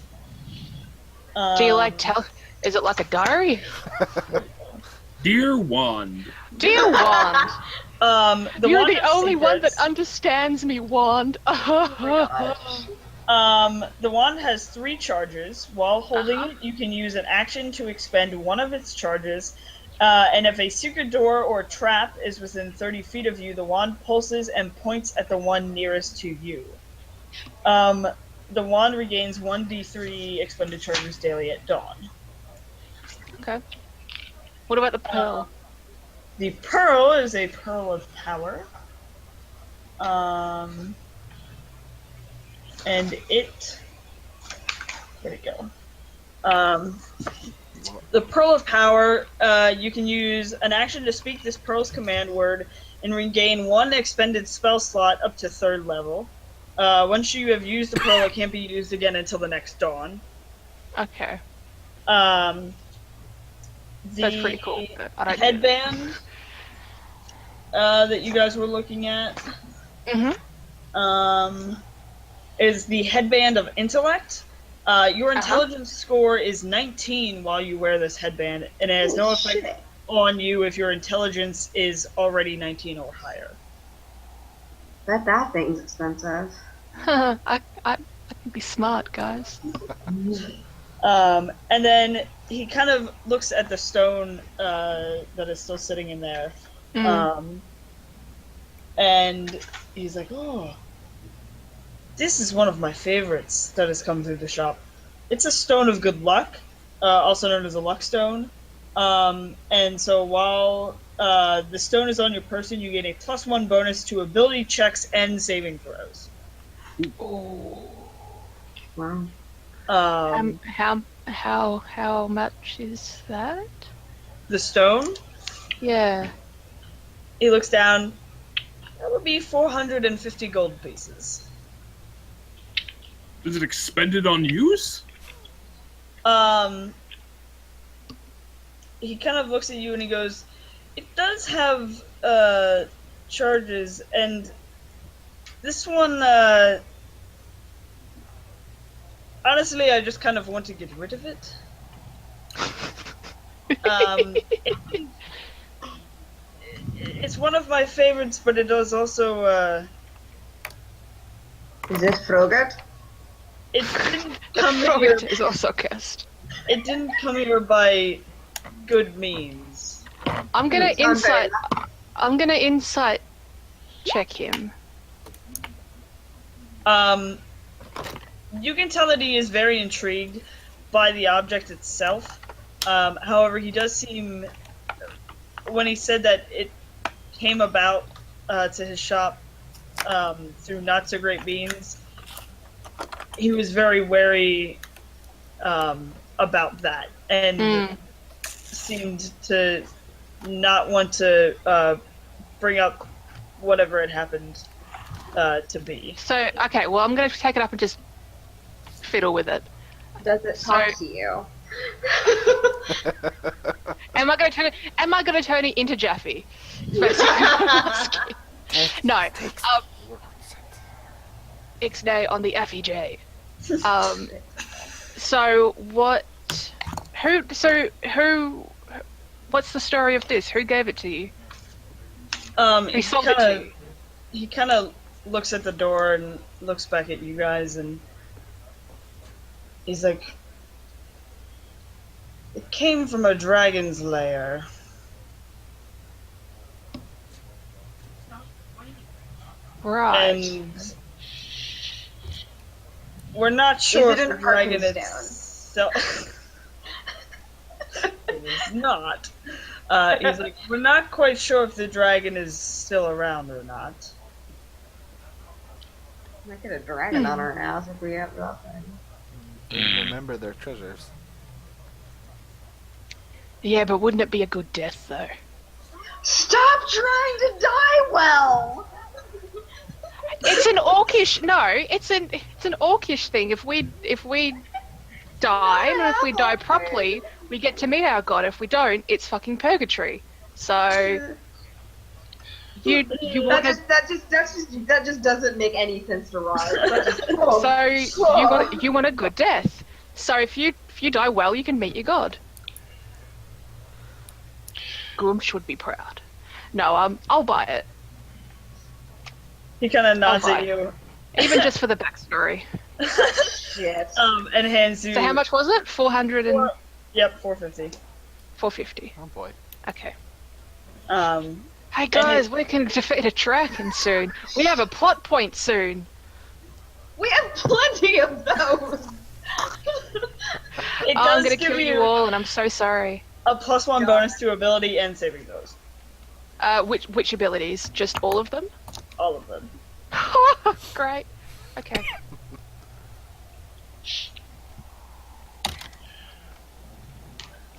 Do you like tell? Is it like a diary? Dear Wand. Dear Wand, The you're wand the of only one that secrets- understands me, Wand. The wand has 3 charges. While holding Uh-huh. it, you can use an action to expend one of its charges. And if a secret door or trap is within 30 feet of you, the wand pulses and points at the one nearest to you. The wand regains 1d3 expended charges daily at dawn. Okay. What about the pearl? The pearl is a pearl of power. And it... Where'd it go? The Pearl of Power, you can use an action to speak this pearl's command word and regain 1 expended spell slot up to 3rd level. Once you have used the pearl, it can't be used again until the next dawn. Okay, The that's pretty cool. But I don't headband that you guys were looking at is the headband of intellect. Your intelligence score is 19 while you wear this headband, and it has no effect on you if your intelligence is already 19 or higher. Bet that thing's expensive. I can be smart, guys. And then he kind of looks at the stone that is still sitting in there. And he's like, "Oh, this is one of my favorites that has come through the shop. It's a stone of good luck, also known as a luck stone. And so while the stone is on your person, you get a +1 bonus to ability checks and saving throws. Wow. How much is that? The stone, Yeah. he looks down. That would be 450 gold pieces. Is it expended on use? He kind of looks at you and he goes, "It does have charges, and this one, honestly, I just kind of want to get rid of it. It's one of my favorites, but it does also, Is this Frogurt? it didn't come here. Robert is also cursed. It didn't come here by good means." I'm gonna It's not very insight. I'm gonna insight check him. You can tell that he is very intrigued by the object itself. However, he does seem, when he said that it came about to his shop through not so great means, he was very wary about that, and seemed to not want to bring up whatever had happened to be. So okay, well I'm gonna take it up and just fiddle with it. Does it So- talk to you? Am I gonna turn it into Jaffe? Basically. No. Ixnay on the FEJ. So what? Who? What's the story of this? Who gave it to you? He sold it to you? He kind of looks at the door and looks back at you guys, and he's like, "It came from a dragon's lair." Right. And we're not sure Is it if in the dragon Arkenstone? itself. It is not. He's like, we're not quite sure if the dragon is still around or not. Might get a dragon on our ass if we have nothing. Remember their treasures. Yeah, but wouldn't it be a good death though? Stop trying to die well! It's an orcish. No, it's an orcish thing. If we die, and if we die properly, we get to meet our god. If we don't, it's fucking purgatory. So you want to. That just doesn't make any sense to Rod. So you want a good death. So if you die well, you can meet your god. Grum should be proud. No, I'll buy it. He kind of nods Oh, at you. Even just for the backstory. Shit. And hands you. So how much was it? 400 and Yep, 450. 450. Oh boy. Okay. And Hey guys, we can defeat a dragon soon. We have a plot point soon. We have plenty of those! It I'm does gonna give kill you you all, and I'm so sorry. a +1 bonus to ability and saving throws. Which abilities? Just all of them? All of them. Great. Okay.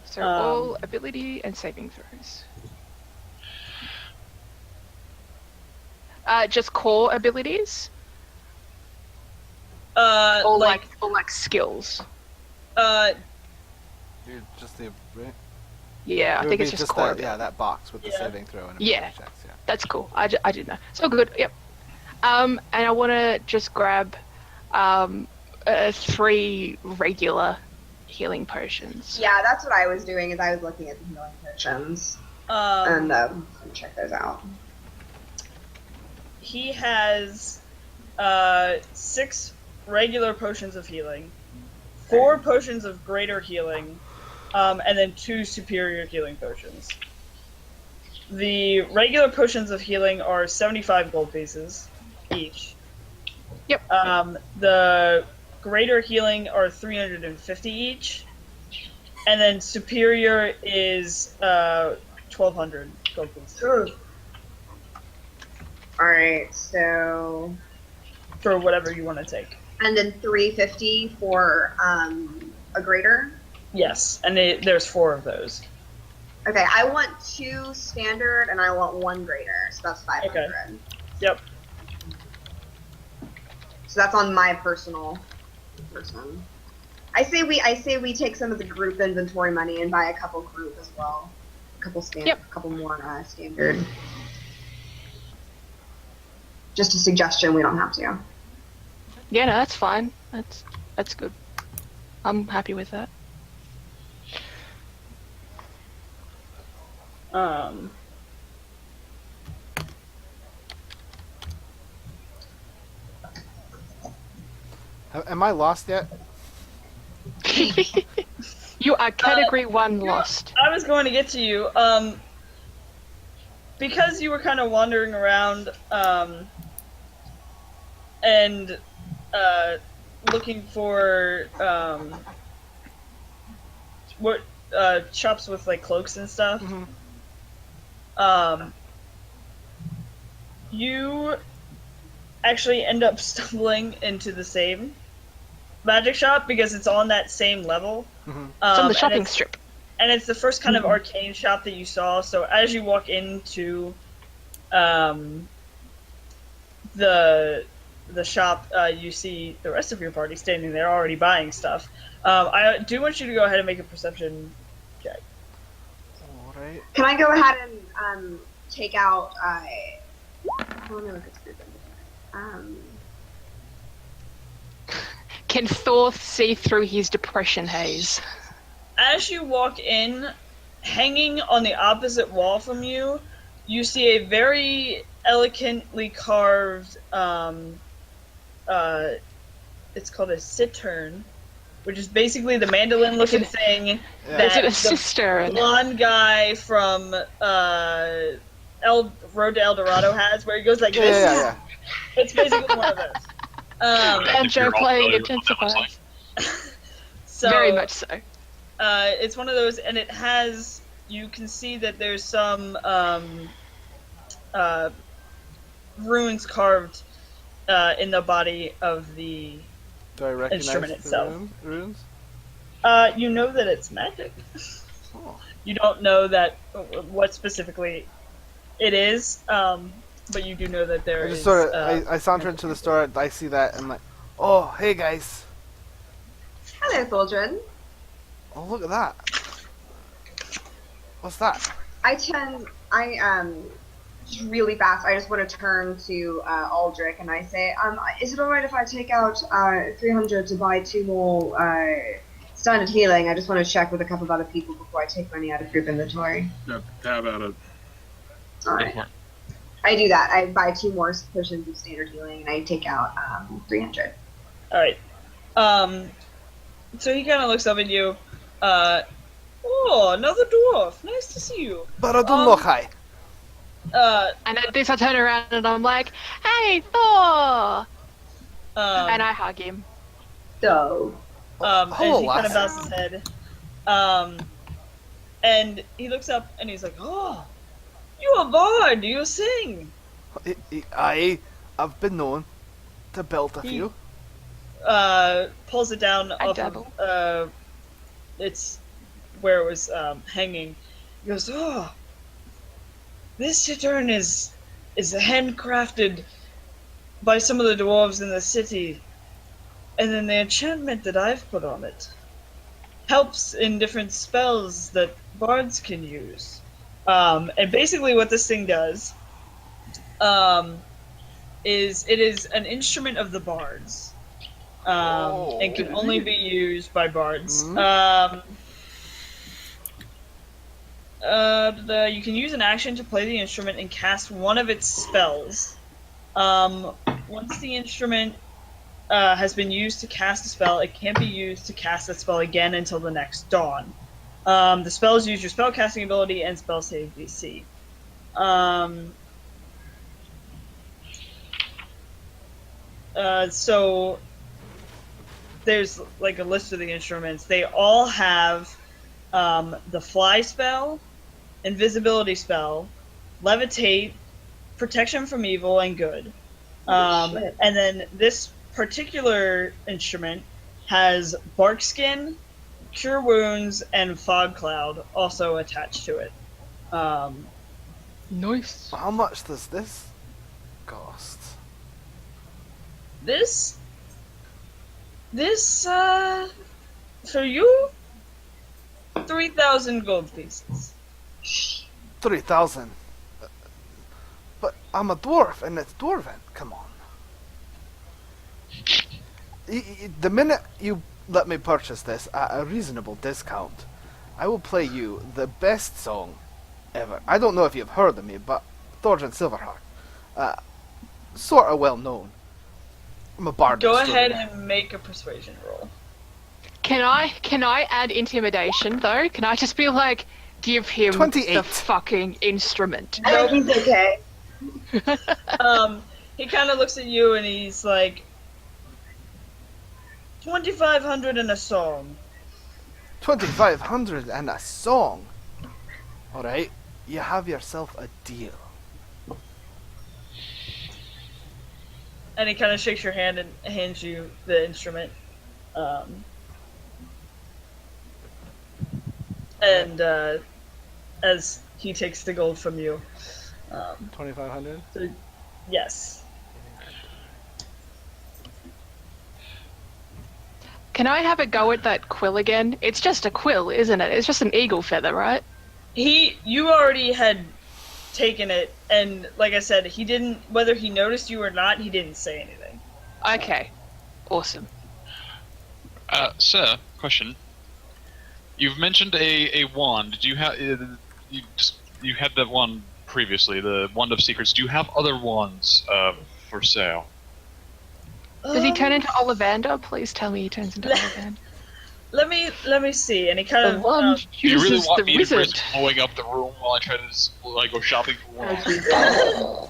So all ability and saving throws. Just core abilities, or like skills. Dude, just the right? Yeah, I It would think be it's just core. that, that box with the Yeah. saving throw and Yeah. ability checks. Yeah. That's cool. I didn't know. So good. Yep. And I want to just grab 3 regular healing potions. Yeah, that's what I was doing, is I was looking at the healing potions. And check those out. He has 6 regular potions of healing, 4 potions of greater healing, and then 2 superior healing potions. The regular potions of healing are 75 gold pieces each. Yep. The greater healing are 350 each, and then superior is 1,200 gold pieces. Alright, so... For whatever you want to take. And then 350 for a greater? Yes, and there's 4 of those. Okay, I want 2 standard and I want 1 greater, so that's 500. Okay. Yep. So that's on my personal person. I say we take some of the group inventory money and buy a couple group as well. A couple more standard. Just a suggestion, we don't have to. Yeah, no, that's fine. That's good. I'm happy with that. Am I lost yet? You are category 1 lost. I was going to get to you. Because you were kind of wandering around, and looking for shops with like cloaks and stuff. Mm-hmm. You actually end up stumbling into the same magic shop because it's on that same level. Mm-hmm. It's on the and shopping it's- strip. And it's the first kind of arcane shop that you saw. So as you walk into the shop, you see the rest of your party standing there already buying stuff. I do want you to go ahead and make a perception check. Alright. Can I go ahead and take out let me look at group inventory. Can Thor see through his depression haze? As you walk in, hanging on the opposite wall from you, you see a very elegantly carved. It's called a cittern, which is basically the mandolin-looking thing Is that it a the sister? blonde guy from Road to El Dorado has, where he goes like this. Yeah. It's basically one of those. If you're Banjo all playing familiar with what that looks intensifies. like. So, Very much so. It's one of those, and it has. You can see that there's some runes carved in the body of the. Do I recognize Instrument the itself. runes? You know that it's magic. Oh. You don't know that what specifically it is, but you do know that there I is. just sort of, I saunter into the store, I see that, and I'm like, oh, hey guys. Hello, Thordrin. Oh, look at that. What's that? Just really fast, I just want to turn to Aldrich and I say, is it alright if I take out 300 to buy 2 more standard healing? I just want to check with a couple of other people before I take money out of group inventory. How about it? Alright. I do that. I buy 2 more potions of standard healing and I take out 300. All right. So he kind of looks up at you. Oh, another dwarf. Nice to see you. Baradun And at this, I turn around and I'm like, "Hey, Thor!" And I hug him. So, and Hello, he kind of lass. bows his head. And he looks up and he's like, "Oh, you are bard. Do you sing?" I've been known to belt a few. Pulls it down I off dabble. of, it's where it was hanging. He goes, "Oh, this cittern is handcrafted by some of the dwarves in the city, and then the enchantment that I've put on it helps in different spells that bards can use." And basically what this thing does is it is an instrument of the bards. And can only be used by bards. You can use an action to play the instrument and cast one of its spells. Once the instrument has been used to cast a spell, it can't be used to cast that spell again until the next dawn. The spells use your spellcasting ability and spell save DC. So there's like a list of the instruments. They all have the fly spell, invisibility spell, levitate, protection from evil, and good. And then this particular instrument has bark skin, cure wounds, and fog cloud also attached to it. Nice. How much does this cost? This for you, 3,000 gold pieces. 3,000. But I'm a dwarf, and it's Dwarven. Come on. The minute you let me purchase this at a reasonable discount, I will play you the best song ever. I don't know if you've heard of me, but Thorjan Silverheart, sort of well known. I'm a bard. Go ahead and make a persuasion roll. Can I add intimidation though? Can I just be like, give him 28. the fucking instrument? I think he's okay. He kind of looks at you and he's like, 2,500 and a song. 2,500 and a song. All right, you have yourself a deal. And he kind of shakes your hand and hands you the instrument. And as he takes the gold from you. 2,500. So, yes. Can I have a go at that quill again? It's just a quill, isn't it? It's just an eagle feather, right? You already had taken it, and like I said, he didn't, whether he noticed you or not, he didn't say anything. Okay. Awesome. Sir, question. You've mentioned a wand. Did you have you had that wand previously, the Wand of Secrets. Do you have other wands for sale? Does he turn into Ollivander? Please tell me he turns into Ollivander. Let me see. And he kind The of one Do you really uses want the me to wizard. risk blowing up the room while I try to go shopping for wands?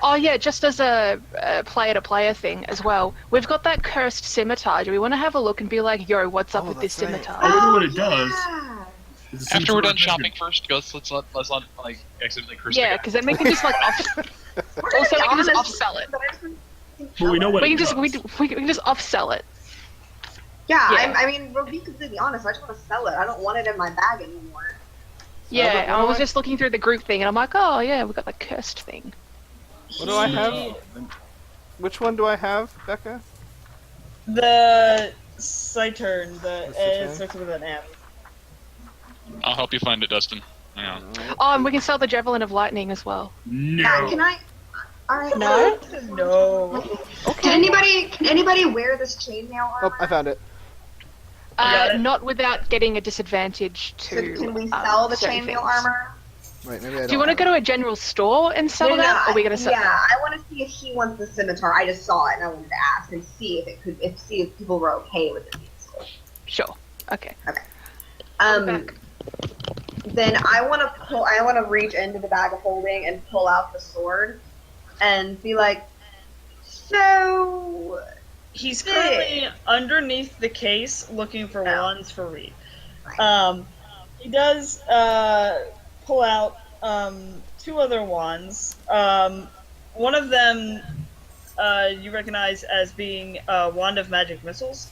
Oh yeah, just as a player-to-player thing as well. We've got that cursed scimitar. Do we want to have a look and be like, "Yo, what's up Oh, with this that's right. scimitar?" I don't know what it does. Yeah. It's a After we're scimitar done of shopping vengeance. first, let's not like accidentally curse Yeah, the guy. because then we can just like off. We're gonna Also, be we can just honest, off-sell it. but I just think Well, we know what We it can just does. we can just off-sell it. Yeah, Yeah. I mean, we'll be completely honest. I just want to sell it. I don't want it in my bag anymore. Yeah, but I was what- just looking through the group thing, and I'm like, oh yeah, we got the cursed thing. What do I have? Which one do I have, Becca? the Citurn. The It Citurn? starts with an M. I'll help you find it, Dustin. Hang on. Oh, and we can sell the Javelin of Lightning as well. Yeah, No. can I? Alright. No? No. Can anybody wear this chainmail Oh, armor? I found it. got it. Not without getting a disadvantage So to. can we sell the certain chainmail things. armor? Wait, maybe I don't. Do you want to go to a general store and sell that, or are we gonna sell? Yeah, I want to see if he wants the scimitar. I just saw it and I wanted to ask and see if people were okay with it being sold. Sure. Okay. Then I want to reach into the bag of holding and pull out the sword and be like, so He's currently underneath the case looking for Oh. wands for Reed. Right. He does pull out two other wands. One of them you recognize as being a wand of magic missiles.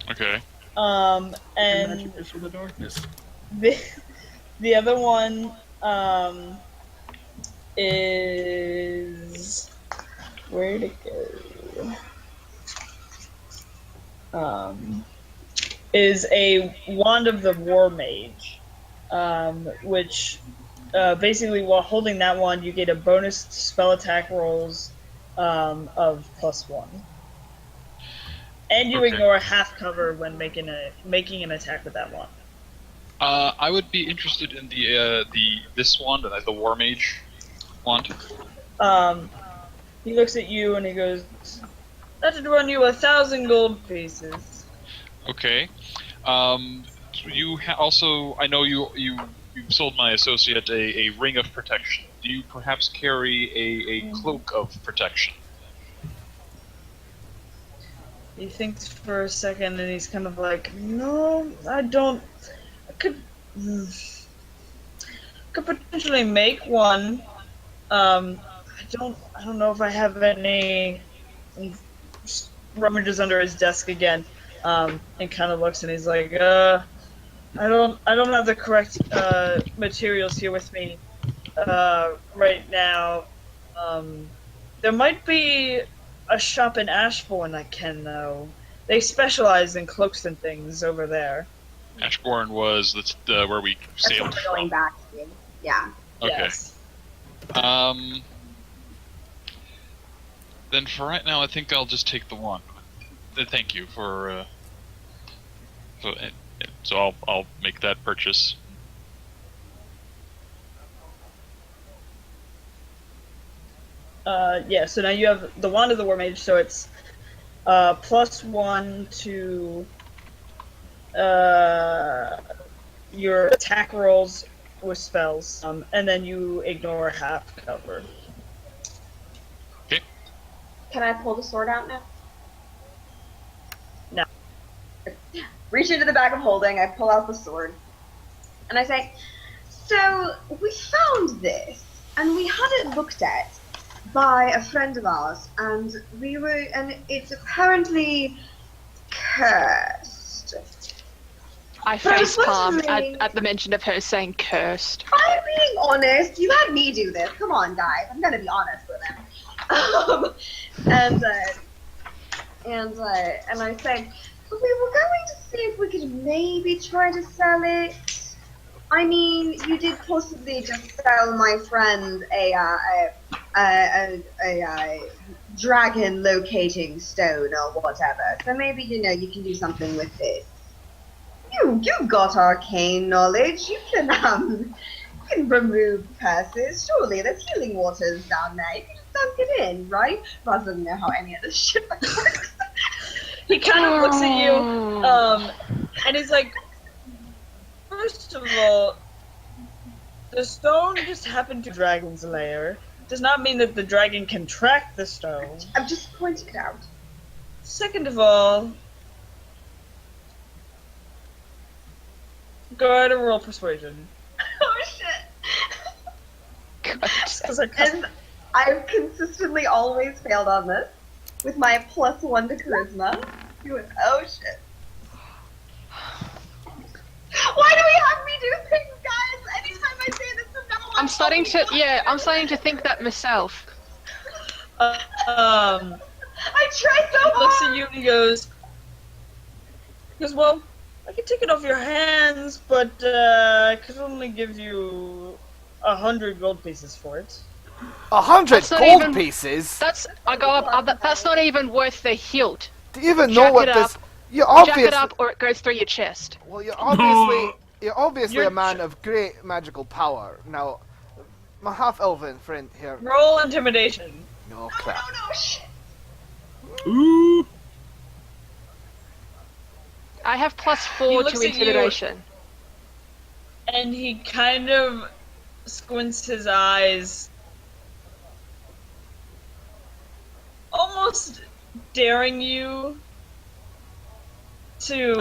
Okay. And Magic is for the darkness. the other one is where'd it go? Is a wand of the war mage, which basically while holding that wand you get a bonus spell attack rolls of +1. And you Okay. ignore half cover when making an attack with that wand. I would be interested in this wand, the War Mage wand. He looks at you and he goes, "That'd run you 1,000 gold pieces." Okay. You also, I know you sold my associate a ring of protection. Do you perhaps carry a cloak of protection? He thinks for a second and he's kind of like, "No, I don't. I could potentially make one. I don't know if I have any." He rummages under his desk again, and kind of looks and he's like, I don't have the correct materials here with me right now. There might be a shop in Ashbourne I can know. They specialize in cloaks and things over there." Ashbourne was where we That's sailed what we're going from. back to. Yeah. Okay. Yes. Then for right now, I think I'll just take the one. Thank you for. So I'll make that purchase. Yeah, so now you have the Wand of the War Mage, so it's +1 to your attack rolls with spells, and then you ignore half cover. Okay. Can I pull the sword out now? No. Reach into the bag of holding, I pull out the sword, and I say, "So, we found this, and we had it looked at by a friend of ours, and it's apparently cursed." I But face palm unfortunately- at the mention of her saying cursed. I'm being honest. You had me do this. Come on, guys. I'm gonna be honest with him. And I say, we were going to see if we could maybe try to sell it. I mean, you did possibly just sell my friend a dragon locating stone or whatever. So maybe you can do something with this. You've got arcane knowledge. You can remove curses. Surely there's healing waters down there. You can just dunk it in, right? Rather than know how any of this shit works. He kind of looks at you, and he's like, first of all, the stone just happened to Dragon's Lair. Does not mean that the dragon can track the stone. I'm just pointing it out. Second of all, go ahead and roll persuasion. Oh shit. Because I cussed. And I've consistently always failed on this with my +1 to charisma. Oh shit. Why do we have me do things, guys? Anytime I say this to no one, I'm starting to think that myself. I tried so looks hard. at you and he goes, well, I can take it off your hands, but I could only give you 100 gold pieces for it. 100 That's not gold even- pieces? That's I go up. That's not even worth the hilt. Do you even Jack know what it this... up. You're Jack obvious... it up, or it goes through your chest. Well, you're obviously You're a man of great magical power. Now, my half-elven friend here... Roll intimidation. Oh, crap. No, shit. Ooh. I have He +4 looks to at you. intimidation. And he kind of squints his eyes, almost daring you to,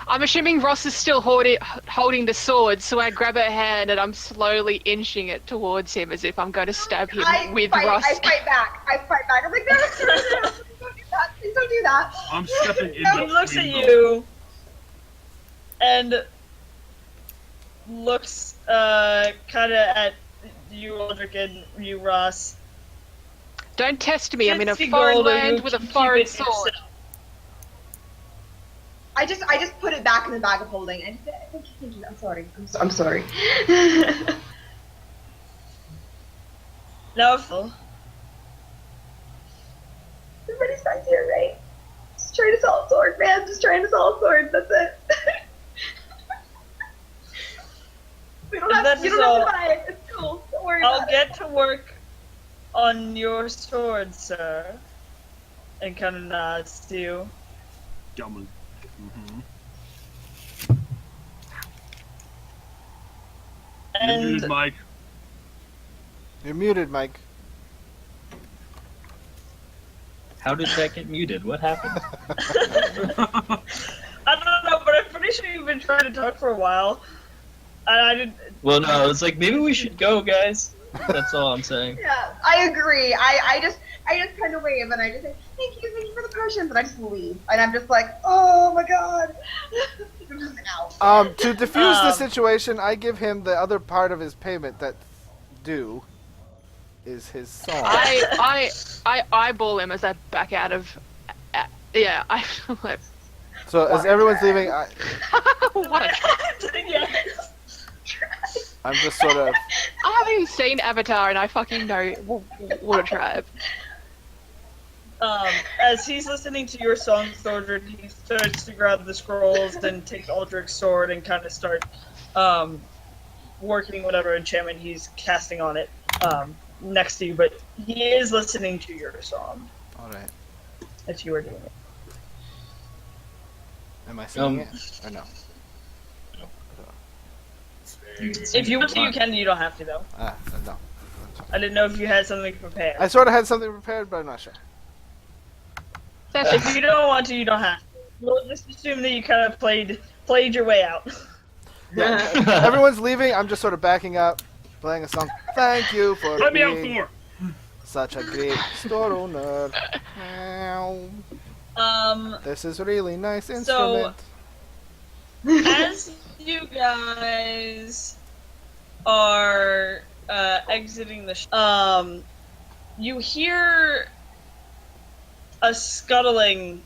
I'm assuming Ross is still holding the sword, so I grab her hand and I'm slowly inching it towards him as if I'm going to stab him with Ross. I fight back. I'm like, no, don't do that. Please don't do that. I'm stepping in. he looks at you and looks kind of at you, Aldrich, and you, Ross. Don't test me, I'm in a 50 foreign gold, or land you with a can keep foreign it sword. yourself. I just put it back in the bag of holding. And thank you. I'm sorry. I'm sorry. No, Everybody's back here, right? Just trying to sell a sword, man. Just trying to sell a sword. That's it. You don't have to buy it. It's cool. Don't worry I'll about get to work on your sword, sir. And kind of nods to you. Gentlemen. And Muted, Mike. You're muted, Mike. How did that get muted? What happened? I don't know, but I'm pretty sure you've been trying to talk for a while. And I didn't. Well, no, it's like, maybe we should go, guys. That's all I'm saying. Yeah, I agree. I just kind of wave and I just say, thank you for the potions, and I just leave. And I'm just like, oh my god. I'm just out. To diffuse the situation, I give him the other part of his payment that's due. Is his song. I eyeball him as I back out of. Yeah, I'm like, So as everyone's leaving, what a Yes. I'm just sort of... I haven't even seen Avatar and I fucking know what a tribe. As he's listening to your song, Thordred, he starts to grab the scrolls, then take Aldrich's sword and kind of start working whatever enchantment he's casting on it next to you. But he is listening to your song Alright. if you were doing it. Am I singing it? Or no? If you want to, you can. You don't have to, though. No. I didn't know if you had something prepared. I sort of had something prepared, but I'm not sure. If you don't want to, you don't have to. We'll just assume that you kind of played your way out. Yeah. Everyone's leaving, I'm just sort of backing up, playing a song. Thank you for Let me out being for. such a great store owner. This is a really nice instrument. As you guys are exiting the you hear a scuttling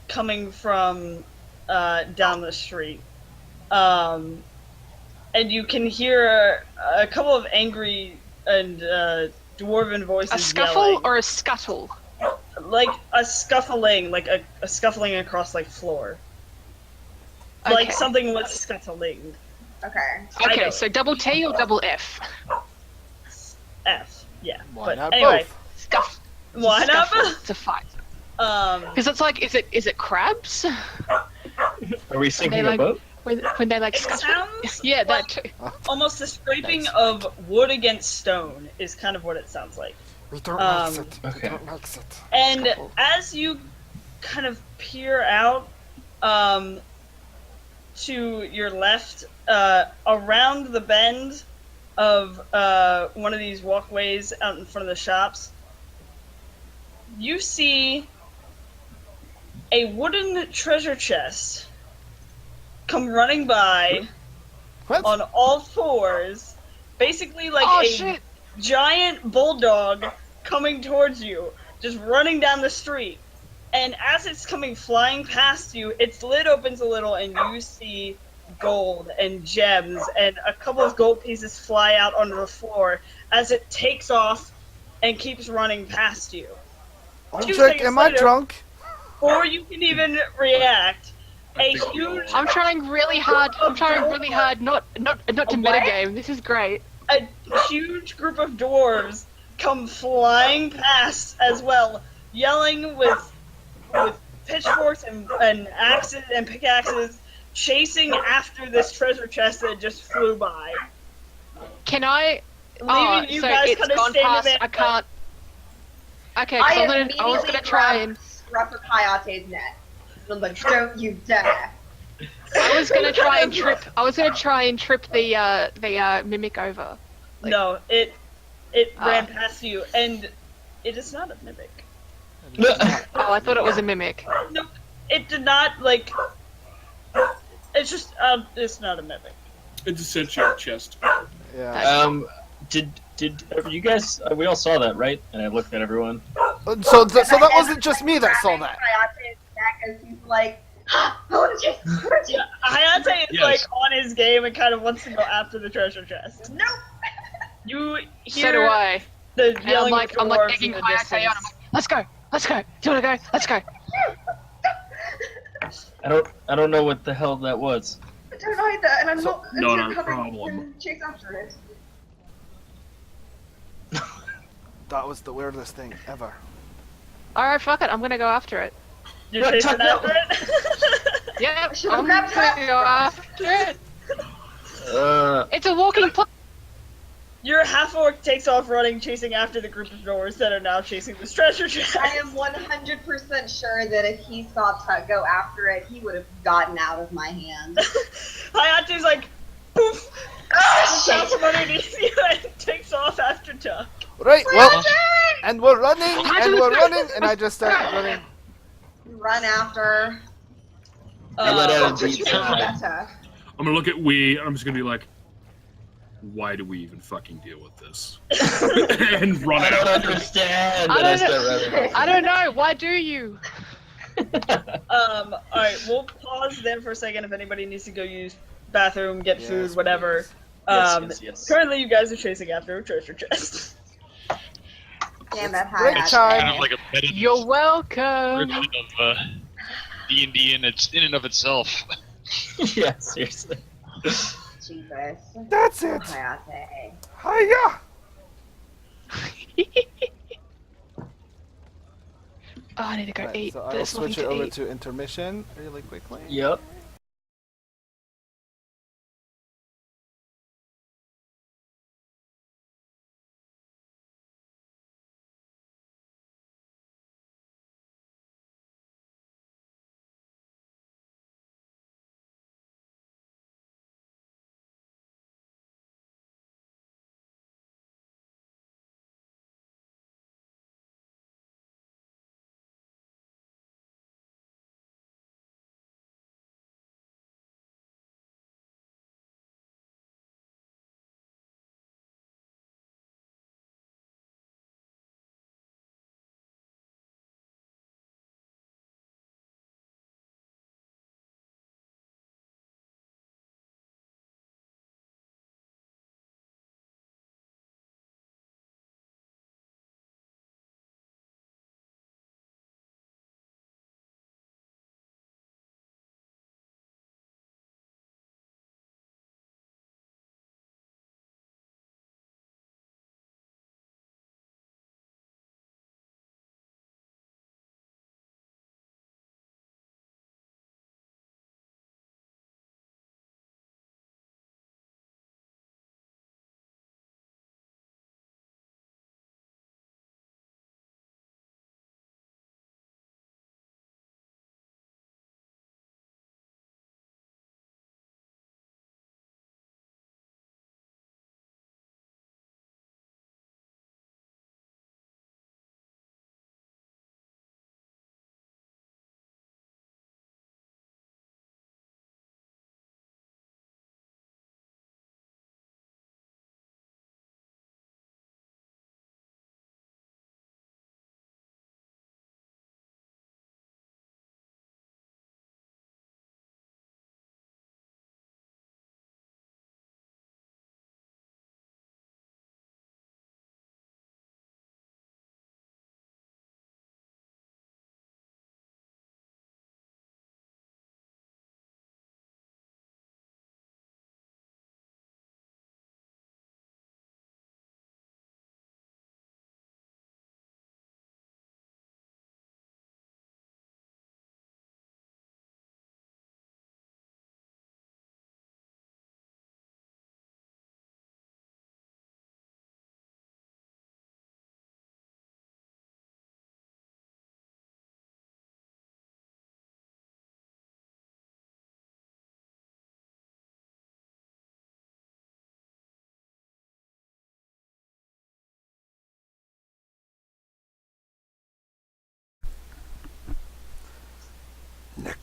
coming from down the street, and you can hear a couple of angry and dwarven voices A scuffle yelling. or a scuttle? Like a scuffling, like a scuffling across like floor. Like Okay. something was scuttling. Okay. I Okay, know. so double T or double F? F. Yeah. Why but not anyway, both? Scuff. why It's a not? scuffle. It's a fight. Because Because it's like, is it crabs? Are we They sinking a like boat? when they like it scuff. sounds Yeah, that like too. almost the scraping Nice. of wood against stone is kind of what it sounds like. We don't mix it. Okay. We don't mix it. And Scuffle. as you kind of peer out to your left, around the bend of one of these walkways out in front of the shops, you see a wooden treasure chest come running by What? on all fours, basically like Oh a shit! giant bulldog coming towards you, just running down the street. And as it's coming flying past you, its lid opens a little and you see gold and gems and a couple of gold pieces fly out onto the floor as it takes off and keeps running past you. Object, seconds am I later- drunk? Before you can even react, I a think we all huge are. I'm trying really hard. I'm trying really hard not to What? metagame. This is great. a huge group of dwarves come flying past as well, yelling with pitchforks and axes and pickaxes, chasing after this treasure chest that just flew by. Can I? Leaving you so guys it's kind of gone standing past. there. I can't. Okay, 'cause I was gonna try and. Scruff of Hayate's neck. I'm like, don't you dare. I was gonna try and trip. I was gonna try and trip the mimic over. Like- No, it Ah. ran past you, and it is not a mimic. Oh, I thought it was a mimic. Nope, it did not, like... It's just, it's not a mimic. It's a sentient chest. Yeah. Did you guys? We all saw that, right? And I looked at everyone. So that wasn't just me that saw that. Hayate's neck as he's like, Hayate, Hayate is, Yes. like, on his game and kind of wants to go after the treasure chest. nope. You So hear do I. the And yelling I'm of like dwarves egging in the Hayate distance. on. I'm like, let's go. Do you wanna go? Let's go. I don't know what the hell that was. I don't either, and I'm So- not Not our coming problem. to chase after it. That was the weirdest thing ever. All right, fuck it. I'm gonna go after it. You're chasing after it? Yep, should've I'm grabbed gonna her. go after it. It's a walking plank. Your half-orc takes off running, chasing after the group of dwarves that are now chasing this treasure chest. I am 100% sure that if he saw Tut go after it, he would have gotten out of my hands. Hayate's like, poof! Jumps out from underneath you and takes off after Tuck. Right, well, and we're running, and I just start running. Run after. I let out a Just deep feel sigh. better. I'm gonna look at we, and I'm just gonna be like, why do we even fucking deal with this? And run I don't out. understand. I And I don't start running. I don't know. Why do you? Alright, we'll pause there for a second if anybody needs to go use bathroom, get Yes, food, whatever. Yes, yes. Currently you guys are chasing after a treasure chest. Damn that Break Hayate. time. Kind of like a meta You're welcome. description of D&D in and of itself. Yeah, seriously. Jesus. That's it. Hayate. Hiya! Oh, I need to go Right, eat. so I will There's nothing switch it to over eat. to intermission really quickly. Yep.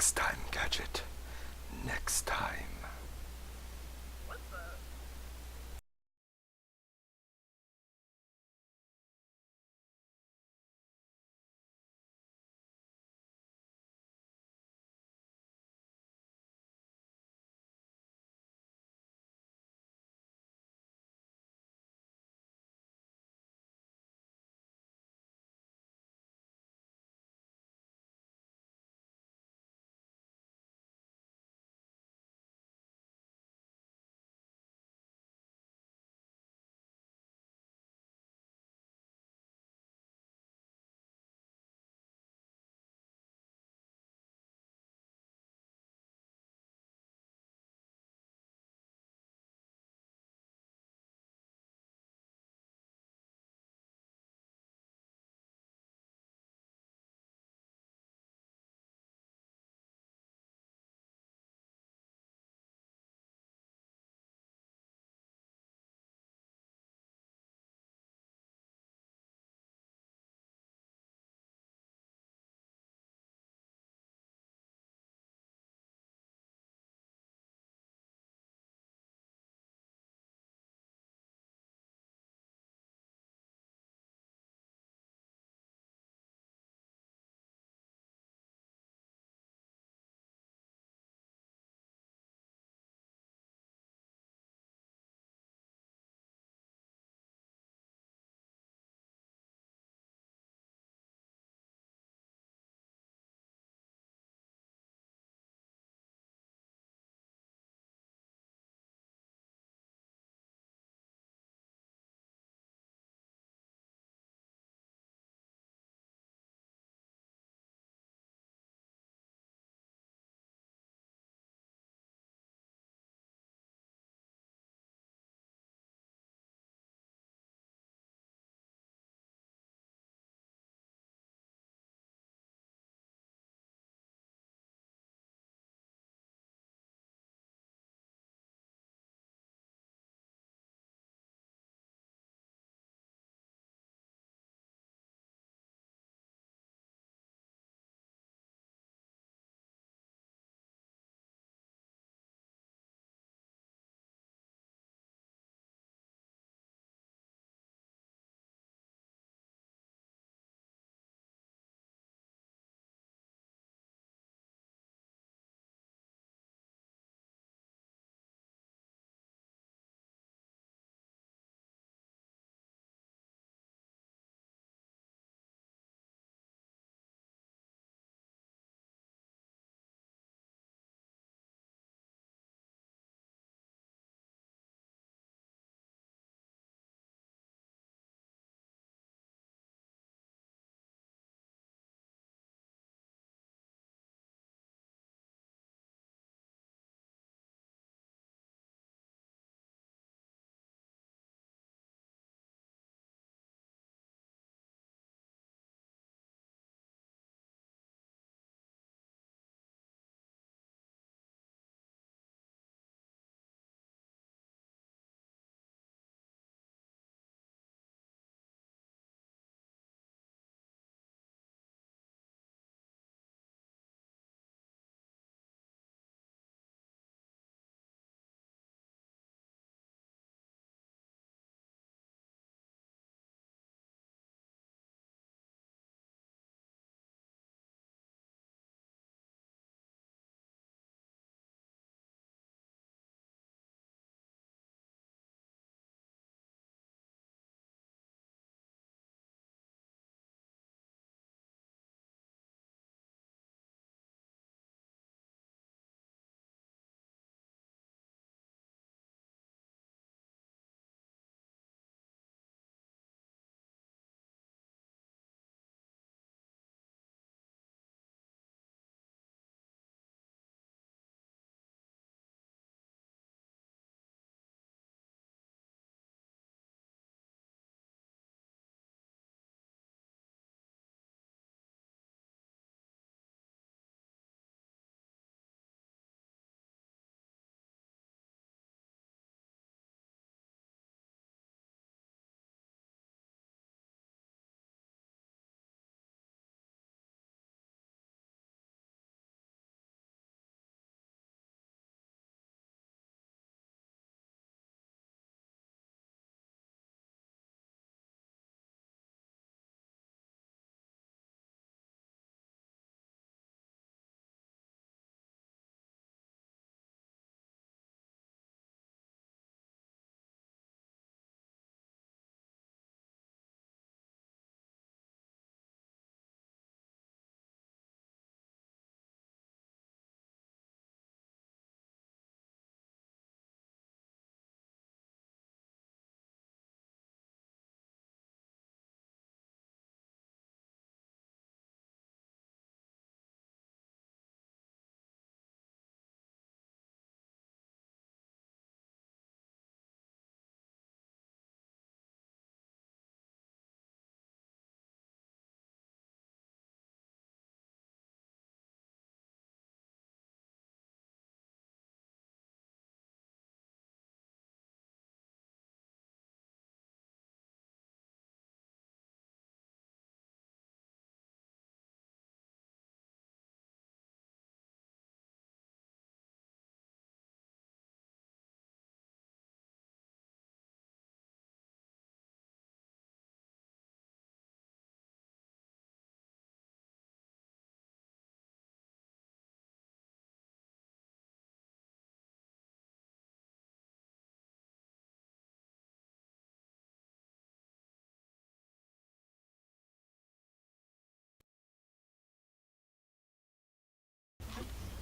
Next time, Gadget. Next time.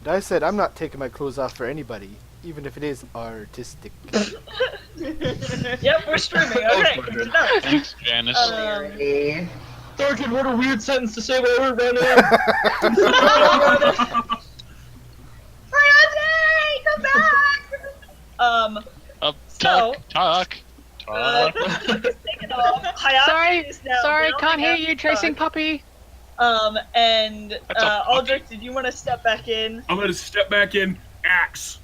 And I said I'm not taking my clothes off for anybody, even if it is artistic. Yep, we're streaming. Okay, Oh, good to know. Thanks, Janice. Thorkin, what a weird sentence to say while we're running. Hayate, come back! So, Talk. taking off. Hayate Sorry, is now sorry, down can't hear at you, the tracing truck. puppy. And That's a puppy. Aldrich, did you want to step back in? I'm gonna step back in. Axe.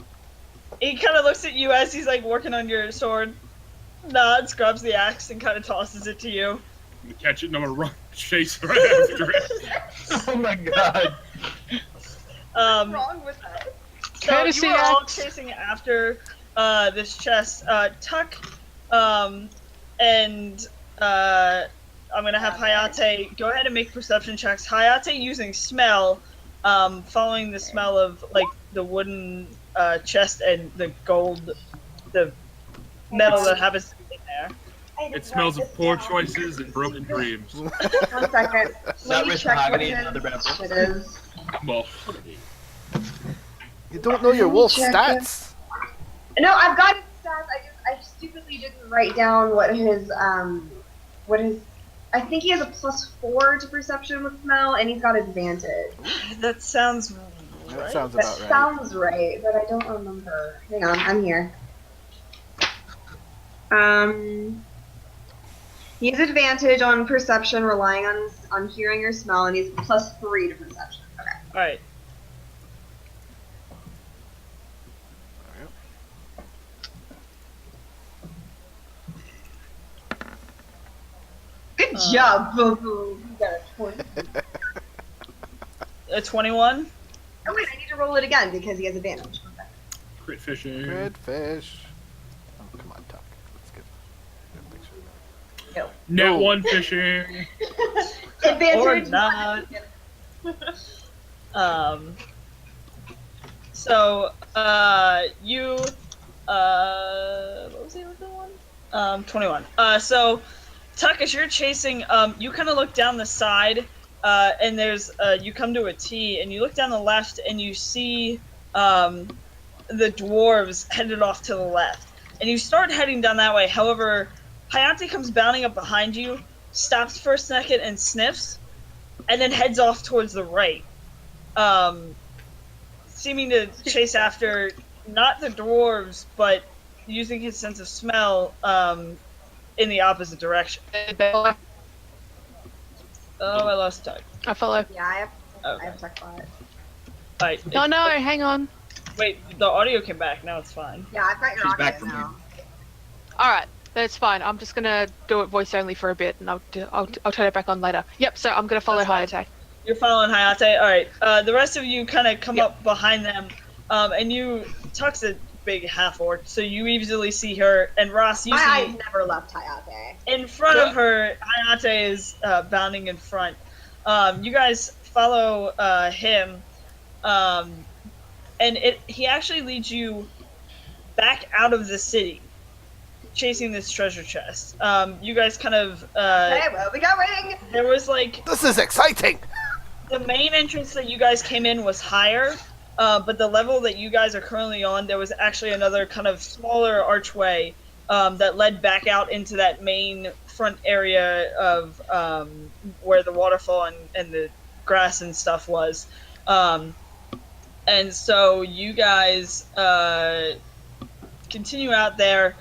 He kind of looks at you as he's like working on your sword, nods, grabs the axe, and kind of tosses it to you. I'm gonna catch it and I'm gonna run, chase right after it. Oh my god. What's wrong with that? So Courtesy you are all axe. chasing after this chest. Tuck, and I'm gonna have Hayate go ahead and make perception checks. Hayate using smell, following the smell of like the wooden chest and the gold, the metal that happens to be in there. It smells of poor choices and broken dreams. 1 second. Not Let me rich check what mahogany and other bad it is. Well, You don't know your wolf Check stats? No, I've got his stats. I stupidly didn't write down what his I think he has a +4 to perception with smell, and he's got advantage. That sounds That right. sounds That about right. sounds right, but I don't remember. Hang on, I'm here. He has advantage on perception, relying on hearing or smell, and he's +3 to perception. Okay. All right. Good job, Boo Boo. You got a 20. A 21. Oh wait, I need to roll it again because he has advantage. Okay. crit fishing. Good fish. Oh, come on, Tuck. Let's get a picture of that. Net No. 1 fishing. Advantage. Or not. So, you, what was the other one? 21. So, Tuck, as you're chasing, you kind of look down the side, and there's, you come to a T, and you look down the left, and you see, the dwarves headed off to the left. And you start heading down that way. However, Hayate comes bounding up behind you, stops for a second and sniffs, and then heads off towards the right. Seeming to chase after not the dwarves, but using his sense of smell in the opposite direction. Oh, I lost Tuck. I follow. Yeah, I Okay. have tech bot. Right. Oh no, hang on. Wait, the audio came back. Now it's fine. Yeah, I've got your She's audio back from now. Alright, that's fine. I'm just gonna do it voice only for a bit and I'll turn it back on later. Yep, so I'm gonna follow That's fine. Hayate. You're following Hayate. All right. The rest of you kind of come Yep. up behind them, and you Tuck's a big half orc, so you easily see her. And Ross, you My see eyes never left Hayate. in front of her. Hayate is bounding in front. You guys follow him, and he actually leads you back out of the city, chasing this treasure chest. You guys kind of Okay, where are we going? there was like This is exciting! the main entrance that you guys came in was higher, but the level that you guys are currently on, there was actually another kind of smaller archway that led back out into that main front area of where the waterfall and the grass and stuff was. And so you guys continue out there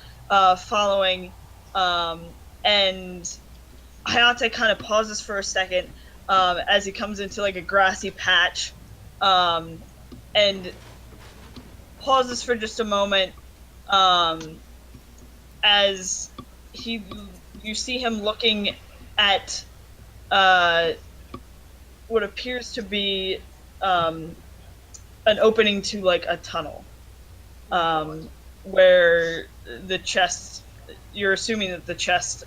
following, and Hayate kind of pauses for a second as he comes into like a grassy patch, and pauses for just a moment as you see him looking at what appears to be an opening to like a tunnel, where the chest, you're assuming that the chest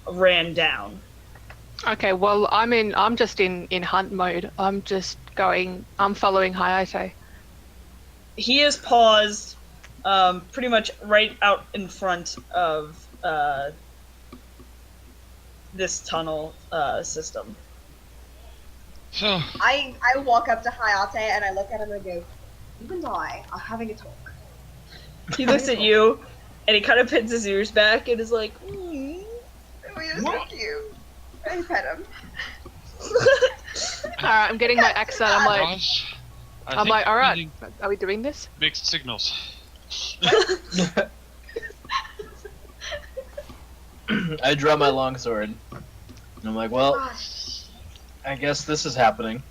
ran down. Okay, well I'm just in hunt mode. I'm following Hayate. He is paused pretty much right out in front of this tunnel system. So, I walk up to Hayate and I look at him and I go, "You and I are having a talk." He looks at you, and he kind of pins his ears back and is like, Oh, you're so cute. I pet him. Alright, I'm getting my axe out. I'm like, Ross, I I'm think like, alright, using are we doing this? mixed signals. I draw my longsword. And I'm like, well, Gosh. I guess this is happening.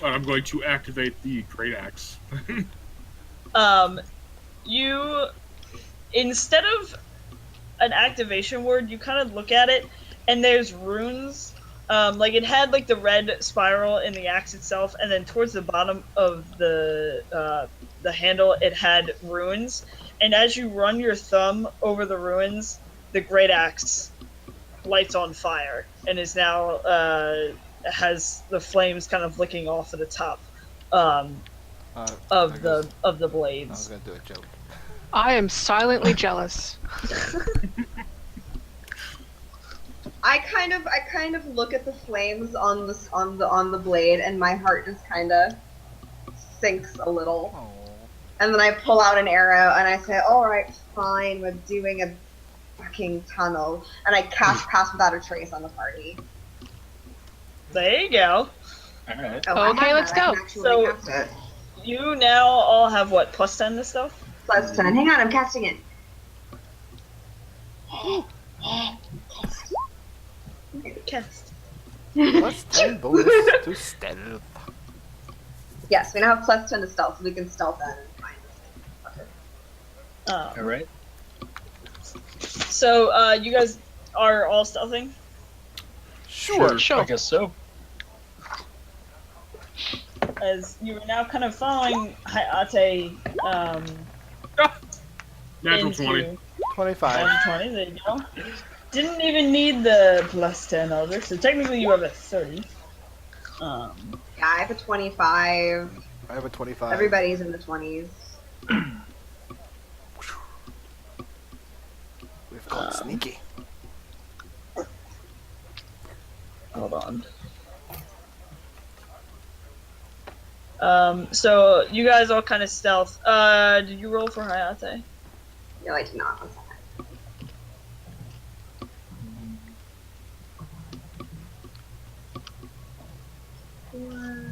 I'm going to activate the great axe. You, instead of an activation word, you kind of look at it, and there's runes. Like it had like the red spiral in the axe itself, and then towards the bottom of the handle, it had runes. And as you run your thumb over the runes, the great axe lights on fire and is now has the flames kind of licking off at the top of the I was blades. gonna do a joke. I am silently jealous. I kind of look at the flames on the blade, and my heart just kind of sinks a little. Oh. And then I pull out an arrow and I say, "All right, fine. We're doing a fucking tunnel." And I cast Pass Without a Trace on the party. There you go. Alright. Oh, I Okay, have let's that. I go. can actually So- cast it. You now all have what, +10 to stuff? Plus 10. Hang on, I'm casting it. Cast. Plus 10 bonus to stealth. Yes, we now have plus 10 to stealth, so we can stealth in and find this thing. Alright. So you guys are all stealthing? Sure. I guess so. As you are now kind of following Hayate Natural into 20. 25. 20, there you go. Didn't even need the +10 over, so technically you have a 30. Yeah, I have a 25. I have a 25. Everybody's in the 20s. We've got sneaky. Hold on. So you guys all kind of stealth. Did you roll for Hayate? No, I did not. 1 second. Four.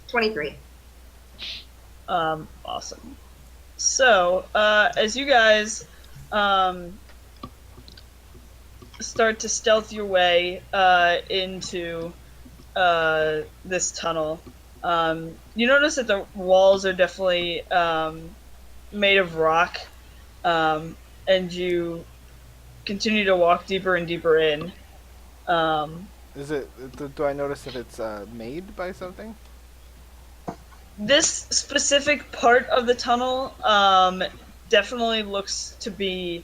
23. Awesome. So, as you guys start to stealth your way into this tunnel, you notice that the walls are definitely made of rock, and you continue to walk deeper and deeper in. Is it? Do I notice if it's made by something? This specific part of the tunnel definitely looks to be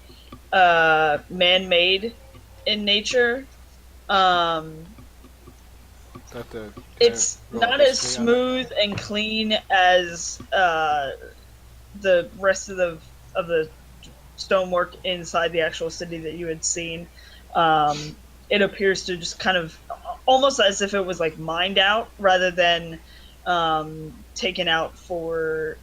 man-made in nature. It's not as smooth and clean as the rest of the stonework inside the actual city that you had seen. It appears to just kind of almost as if it was like mined out rather than taken out for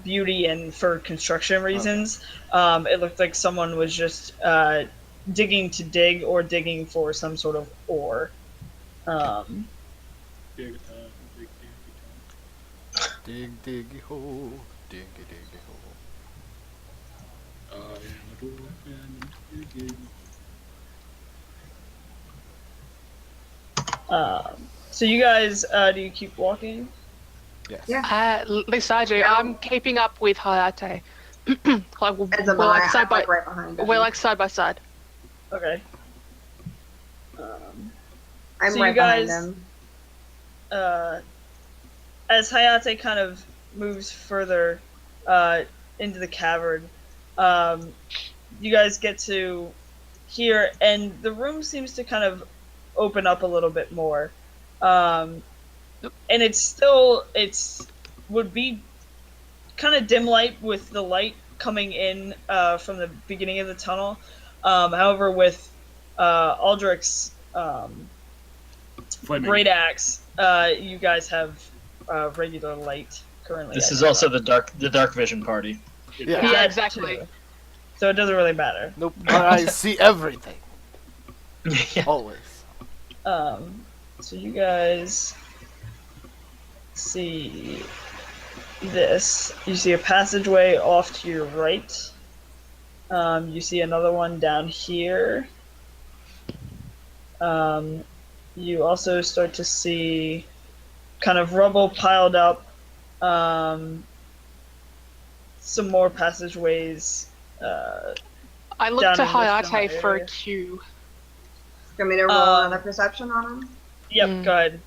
beauty and for construction reasons. Okay. It looked like someone was just digging to dig or digging for some sort of ore. Dig, Diggy hole, diggy hole. I am a dwarf and digging. So you guys, do you keep walking? Yes. Yeah. Lisage, Yeah. I'm keeping up with Hayate. Like, we're As a like I'm side by like right behind them. we're like side by side. Okay. I'm so right you guys, behind them. As Hayate kind of moves further into the cavern, you guys get to here, and the room seems to kind of open up a little bit more. And it's would be kind of dim light with the light coming in from the beginning of the tunnel. However, with Aldrich's Flaming. great axe, you guys have regular light currently. This is also the dark vision party. Yeah. Yeah, exactly. Too. So it doesn't really matter. Nope. Our eyes see everything. Yeah. Always. So you guys see this. You see a passageway off to your right. You see another one down here. You also start to see kind of rubble piled up. Some more passageways. I look Down to in this general Hayate for a area. cue. Want me to roll another perception on him? Yep, go ahead.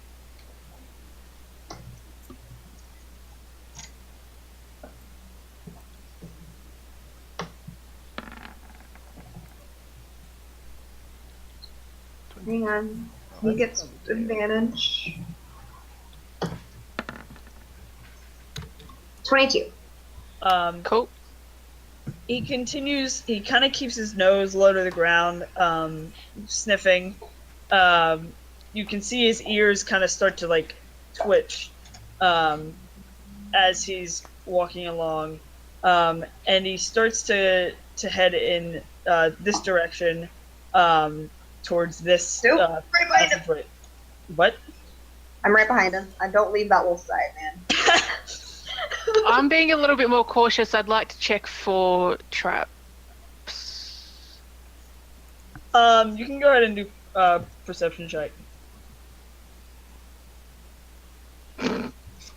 Hang on. He gets advantage. 22. Cool. He continues, he kind of keeps his nose low to the ground, sniffing. You can see his ears kind of start to, like, twitch as he's walking along. And he starts to head in this direction towards this Nope, right behind him. passageway. What? I'm right behind him. I don't leave that wolf side, man. I'm being a little bit more cautious. I'd like to check for traps. You can go ahead and do perception check.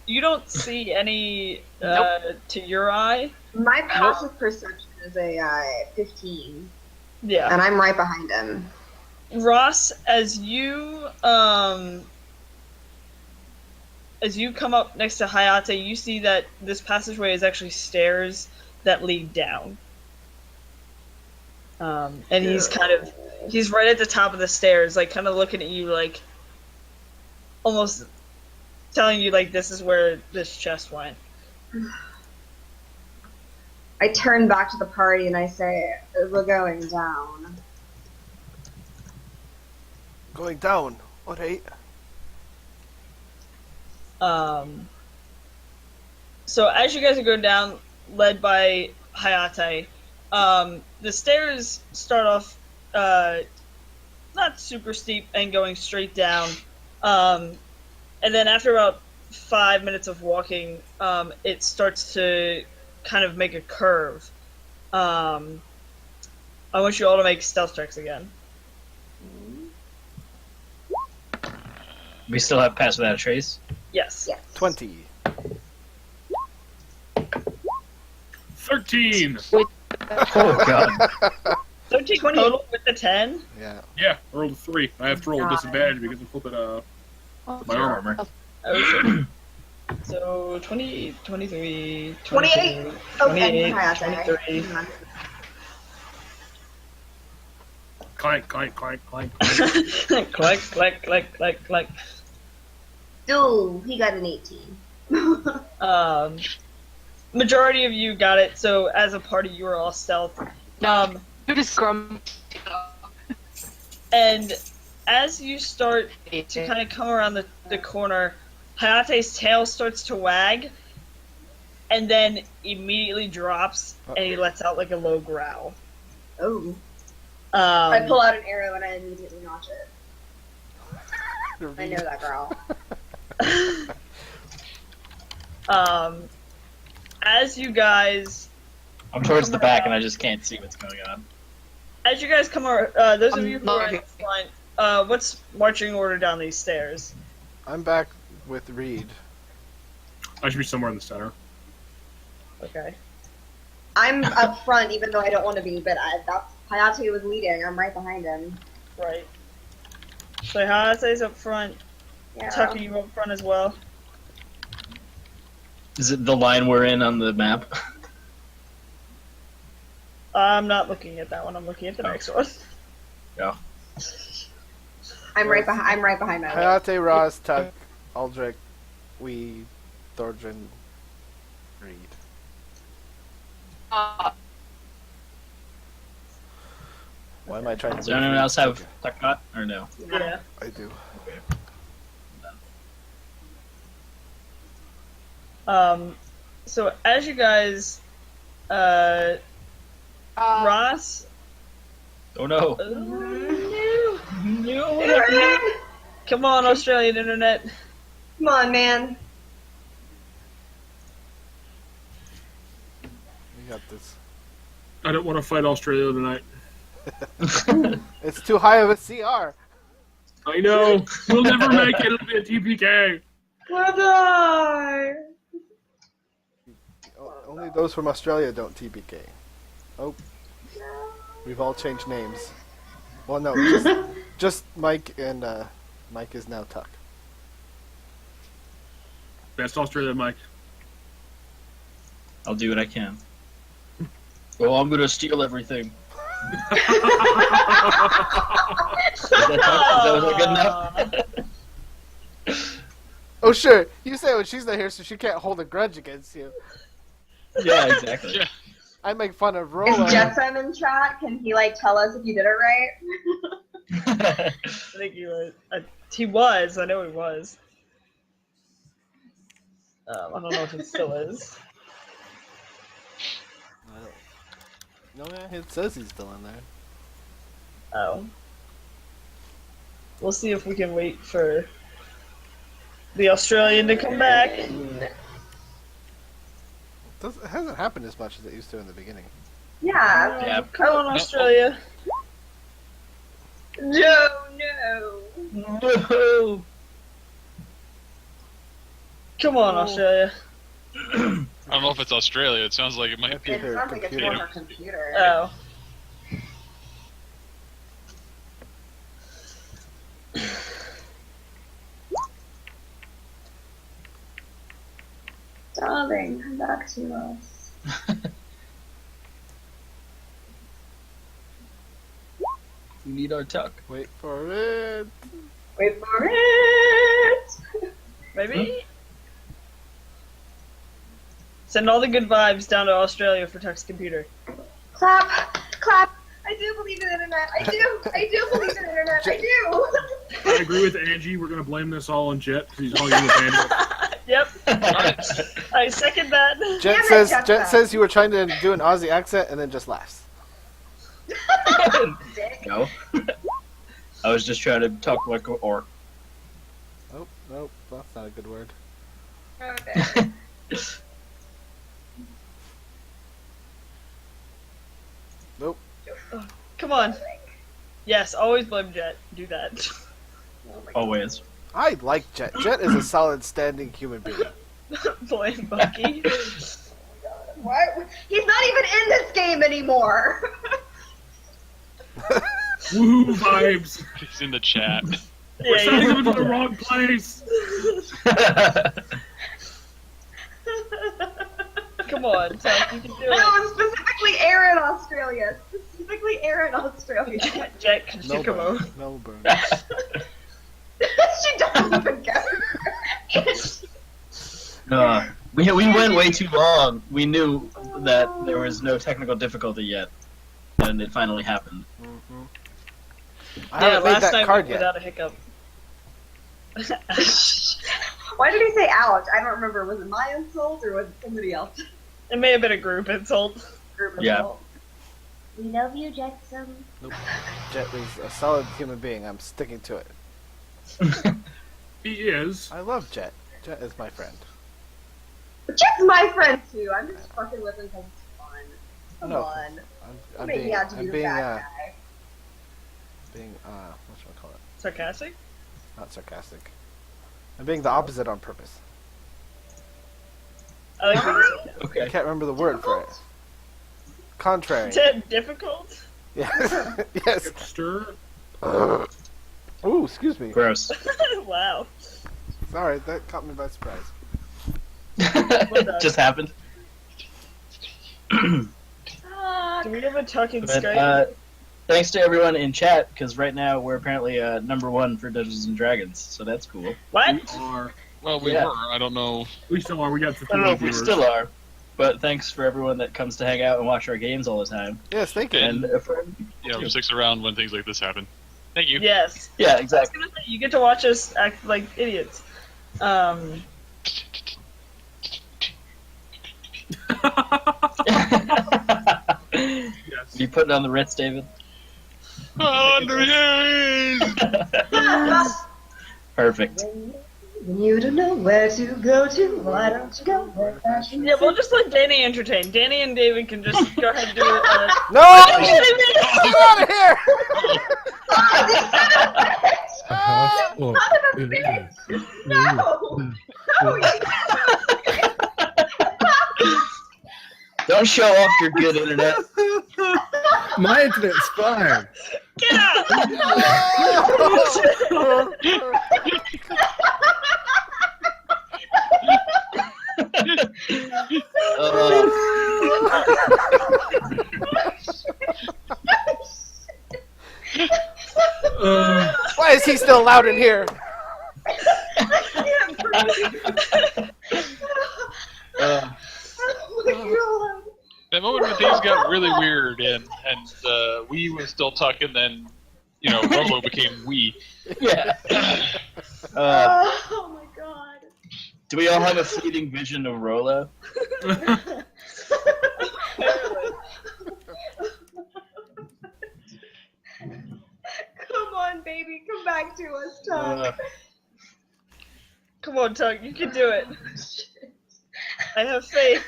You don't see any to your eye. My passive perception is a 15, Yeah. and I'm right behind him. Ross, as you come up next to Hayate, you see that this passageway is actually stairs that lead down. And he's he's right at the top of the stairs, like kind of looking at you, like almost telling you, like, this is where this chest went. I turn back to the party and I say, we're going down. Going down. Alright. So as you guys are going down, led by Hayate, the stairs start off not super steep and going straight down. And then after about 5 minutes of walking, it starts to kind of make a curve. I want you all to make stealth checks again. We still have Pass Without a Trace. Yes. 20. 13! Oh god. 13 total with the 10? Yeah. Yeah, I rolled a 3. I have to roll a disadvantage because I'm flipping my Your armor. armor. Oh, shit. So 20, 23, 28. 22, Oh, 28, and Hayate. 23. Clank, clank, clank, clank, clank. Click, click, click, click, click. Dude, he got an 18. Majority of you got it, so as a party you were all stealth. Who does Scrum? And as you start to kind of come around the corner, Hayate's tail starts to wag, and then immediately drops, and he lets out like a low growl. Oh. I pull out an arrow and I immediately notch it. I know that girl. As you guys, I'm towards the back and I just can't see what's going on. as you guys come around, those of you who are in the front, what's marching order down these stairs? I'm back with Reed. I should be somewhere in the center. Okay. I'm up front even though I don't want to be, but Hayate was leading. I'm right behind him. Right. So Hayate's up front. Yeah. Tucker, you up front as well. Is it the line we're in on the map? I'm not looking at that one. I'm looking at the next one. Yeah. I'm right behind my way. Hayate, Ross, Tuck, Aldrich, Thorgrin, Reed. Why am I trying to? Does anyone else have Takat or no? Yeah. I do. So as you guys, Ross. Oh no! No. Come on, Australian internet. Come on, man. We got this. I don't want to fight Australia tonight. It's too high of a CR. I know. We'll never make it. It'll be a TPK. Gonna die. Only those from Australia don't TPK. Oh. We've all changed names. Well, no, just Mike, and Mike is now Tuck. Best Australia, Mike. I'll do what I can. Oh, I'm gonna steal everything. Is that good enough? Oh, sure. You say when she's not here, so she can't hold a grudge against you. Yeah, exactly. Yeah. I make fun of Is Rolla. Jetsam in chat? Can he tell us if you did it right? I think he was. He was. I know he was. I don't know if he still is. No, man, it says he's still in there. Oh. We'll see if we can wait for the Australian to come back. It hasn't happened as much as it used to in the beginning. Yeah. Yeah. Come on, Australia. No. No. Come on, Australia. I don't know if it's Australia. It sounds like it might be. It Her sounds like it's computer. on her computer. Oh. Darling, come back to us. We need our Tuck. Wait for it. Wait for it! Maybe? Send all the good vibes down to Australia for Tuck's computer. Clap! Clap! I do believe in the internet. I do believe in the internet. I do! I agree with Angie. We're going to blame this all on Jet because he's all you with Andy. Yep. I second that. Jet Damn it, says Jetsam. Jet says you were trying to do an Aussie accent and then just laughs. Dick. No. I was just trying to talk like an orc. Oh, nope, that's not a good word. Okay. Nope. Come on. Yes, always blame Jet. Do that. Oh my God. Always. I like Jet. Jet is a solid standing human being. Blame Bucky. What? He's not even in this game anymore! Woohoo vibes. He's in the chat. We're Yeah, sending him you- into the wrong place. Come on, Tuck, you can do it. No, specifically Aaron, Australia. Specifically Aaron, Australia. Jack No Shikamo. burn. No burn. She doesn't even go. We went way too long. We knew that there was no technical difficulty yet, and it finally happened. I Yeah, haven't made last that time card yet. without a hiccup. Why did he say ouch? I don't remember. Was it my insult or was it somebody else? It may have been a group insult. Group Yeah. insult. We love you, Jackson. Nope. Jet is a solid human being. I'm sticking to it. He is. I love Jet. Jet is my friend. Jet's my friend too. I'm just fucking with him because it's fun. Come No. on. I'm Maybe being, out to be I'm the being, bad guy. what should I call it? Sarcastic? Not sarcastic. I'm being the opposite on purpose. I like being sarcastic. I Okay. can't remember the word for it. Contrary. Is it difficult? Yes. Yes. Stir. Ooh, excuse me. Gross. Wow. Sorry, that caught me by surprise. Just happened. Do we have a talking But, Skype? thanks to everyone in chat, because right now we're apparently #1 for Dungeons and Dragons, so that's cool. What? We are. Well, we Yeah. were. I don't know. We still are. We got I don't know if 51 we viewers. still are. but thanks for everyone that comes to hang out and watch our games all the time. Yes, thank you. And Who sticks around when things like this happen. Thank you. Yes. yeah, exactly. You get to watch us act like idiots. Yes. You putting on the Ritz, David? Perfect. When you don't know where to go to, why don't you go where fashion Yeah, we'll just let Danny entertain. Danny and David can just go ahead and do it. No! Get out of here! No! Don't show off your good internet. My internet's fine. Get out! Why is he still loud in here? That moment when things got really weird and we was still talking, then Rolo became we. Yeah. Oh my god. Do we all have a fleeting vision of Rolo? Come on, baby, come back to us, Tom. Come on, Tug, you can do it. I have faith.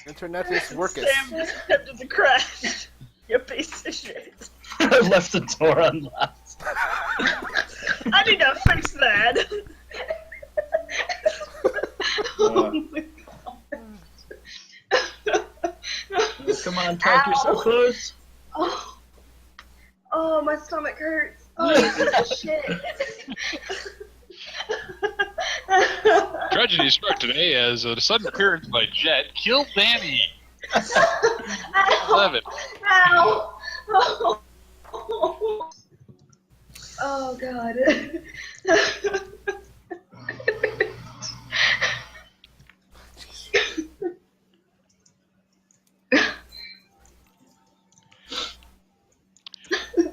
Internet is working. Sam just attempted to crash. You piece of shit. I left the door unlocked. I need to fix that. Oh my god. Come on, Tuck, you're so close. Oh, my stomach hurts. Oh, this is shit. Tragedy struck today as a sudden appearance by Jet killed Danny. Ow. 11. Ow. Oh. Oh god.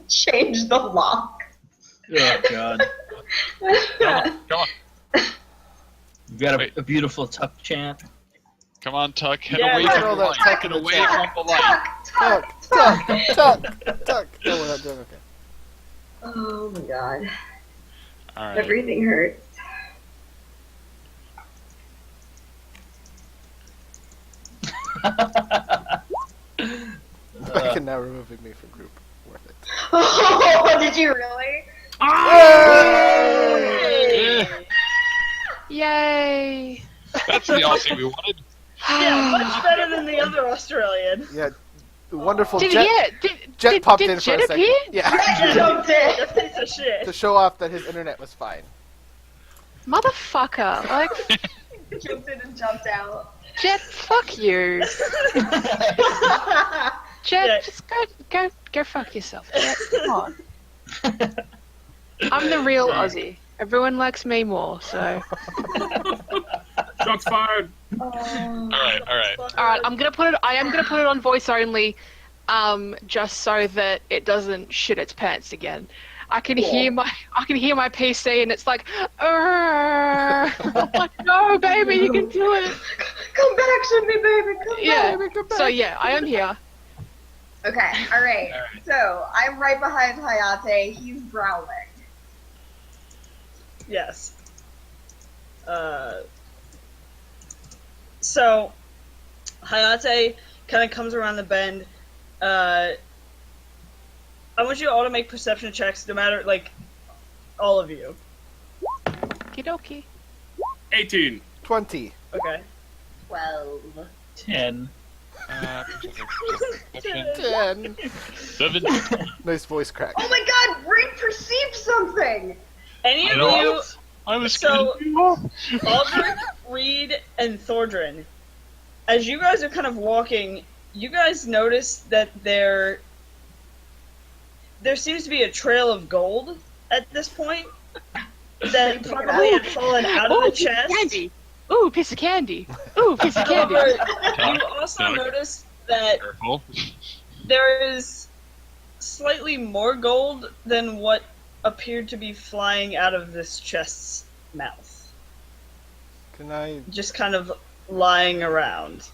Change the lock. Oh, God. Come on. You've got a beautiful Tuck chant. Come on, Tuck. Head Yeah, away right. from the light. Head away from the light. Tuck. No, we're not doing okay. Oh my god. All right. Everything hurts. I can now removing me from group. Worth it. Oh, did you really? Yay! Yay! That's the Aussie we wanted. Yeah, much better than the other Australian. Yeah, wonderful Did Jet popped did in for Jet a second. appear? Yeah, Jumped in. A piece of shit. to show off that his internet was fine. Motherfucker! Like, Jumped in and jumped out. Jet, fuck you. Jet, Yeah. just go fuck yourself. Jet, come on. I'm the real Aussie. Everyone likes me more, so. Shots fired. All right. Alright, I am gonna put it on voice only, just so that it doesn't shit its pants again. I can hear my PC and it's like, I'm like, no, baby, you can do it. Come back to me, baby. Come Yeah. back. So yeah, I am here. Okay, alright. So, I'm right behind Hayate. He's growling. Yes. So, Hayate kind of comes around the bend. I want you all to make perception checks, no matter, like, all of you. Okie 18. 20. Okay. 12. 10. 10. 7. Nice voice crack. Oh my god, Reed perceived something! Any of know. you, I was So- kidding. Aldrich, Reed, and Thordrin, as you guys are kind of walking, you guys notice that there seems to be a trail of gold at this point that probably had fallen out of the chest. Candy. Ooh, piece of candy. Ooh, piece of candy. However, you also Talk. notice that Careful. there is slightly more gold than what appeared to be flying out of this chest's mouth. Can I? Just kind of lying around.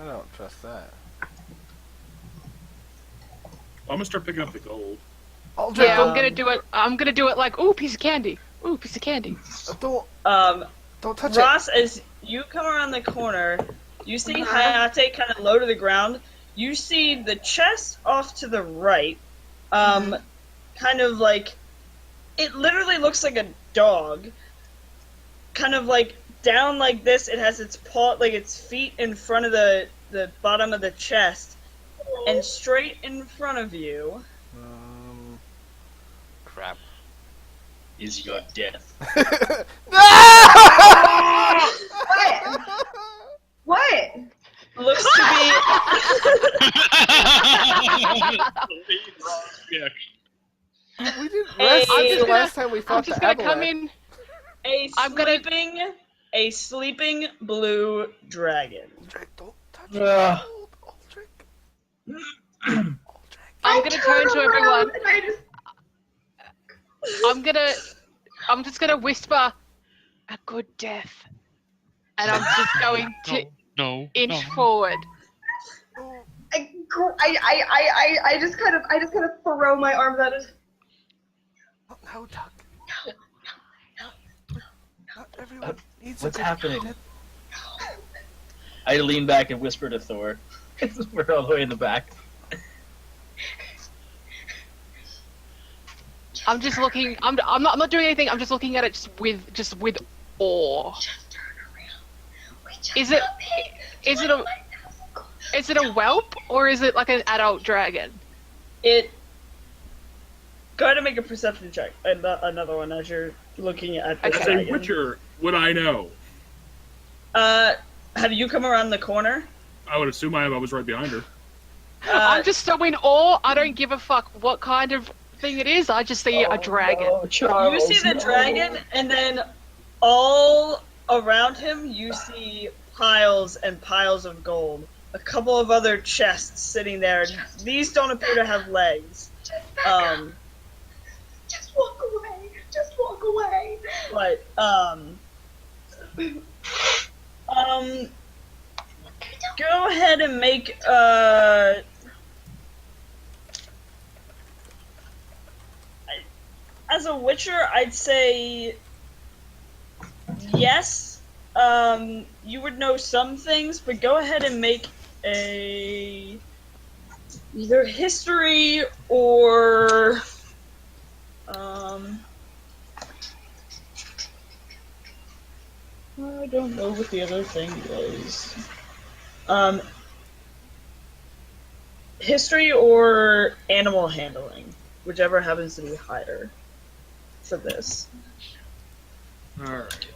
I don't trust that. I'm gonna start picking up the gold. Aldrich, Yeah, I'm gonna do it. I'm gonna do it like, ooh, piece of candy. Ooh, piece of candy. don't touch Ross, as you come around the corner, you see Hayate kind of low to the ground. You see the chest off to the right, kind of like, it literally looks like a dog. Kind of like down like this. It has its paw, like its feet in front of the bottom of the chest, and straight in front of you. Crap. Is your death. What? Looks to be Yeah. We didn't rest since the last time we I'm fought just the gonna Aboleth. come in. a sleeping blue dragon. Aldrich, don't touch Ugh. gold. Aldrich. I'm gonna turn to everyone. And I just I'm just gonna whisper, a good death, and I'm just going to No. inch forward. I just kind of throw my arms out. No, Doug. Not everyone needs What's a good happening? death. I lean back and whisper to Thor. We're all the way in the back. I'm just looking. I'm not doing anything. I'm just looking at it just with awe. Is it a whelp or is it like an adult dragon? Go ahead and make a perception check. Another one as you're looking at the Okay. As a dragon. Witcher, would I know? Have you come around the corner? I would assume I was right behind her. I'm just so in awe. I don't give a fuck what kind of thing it is. I just see a dragon. Oh, Charles, You see the no. dragon, and then all around him, you see piles and piles of gold. A couple of other chests sitting there. These don't appear to have legs. Just walk away. Just walk away. But go ahead and make as a Witcher, I'd say yes. You would know some things, but go ahead and make a either history or I don't know what the other thing was. History or animal handling, whichever happens to be higher for this. Alright.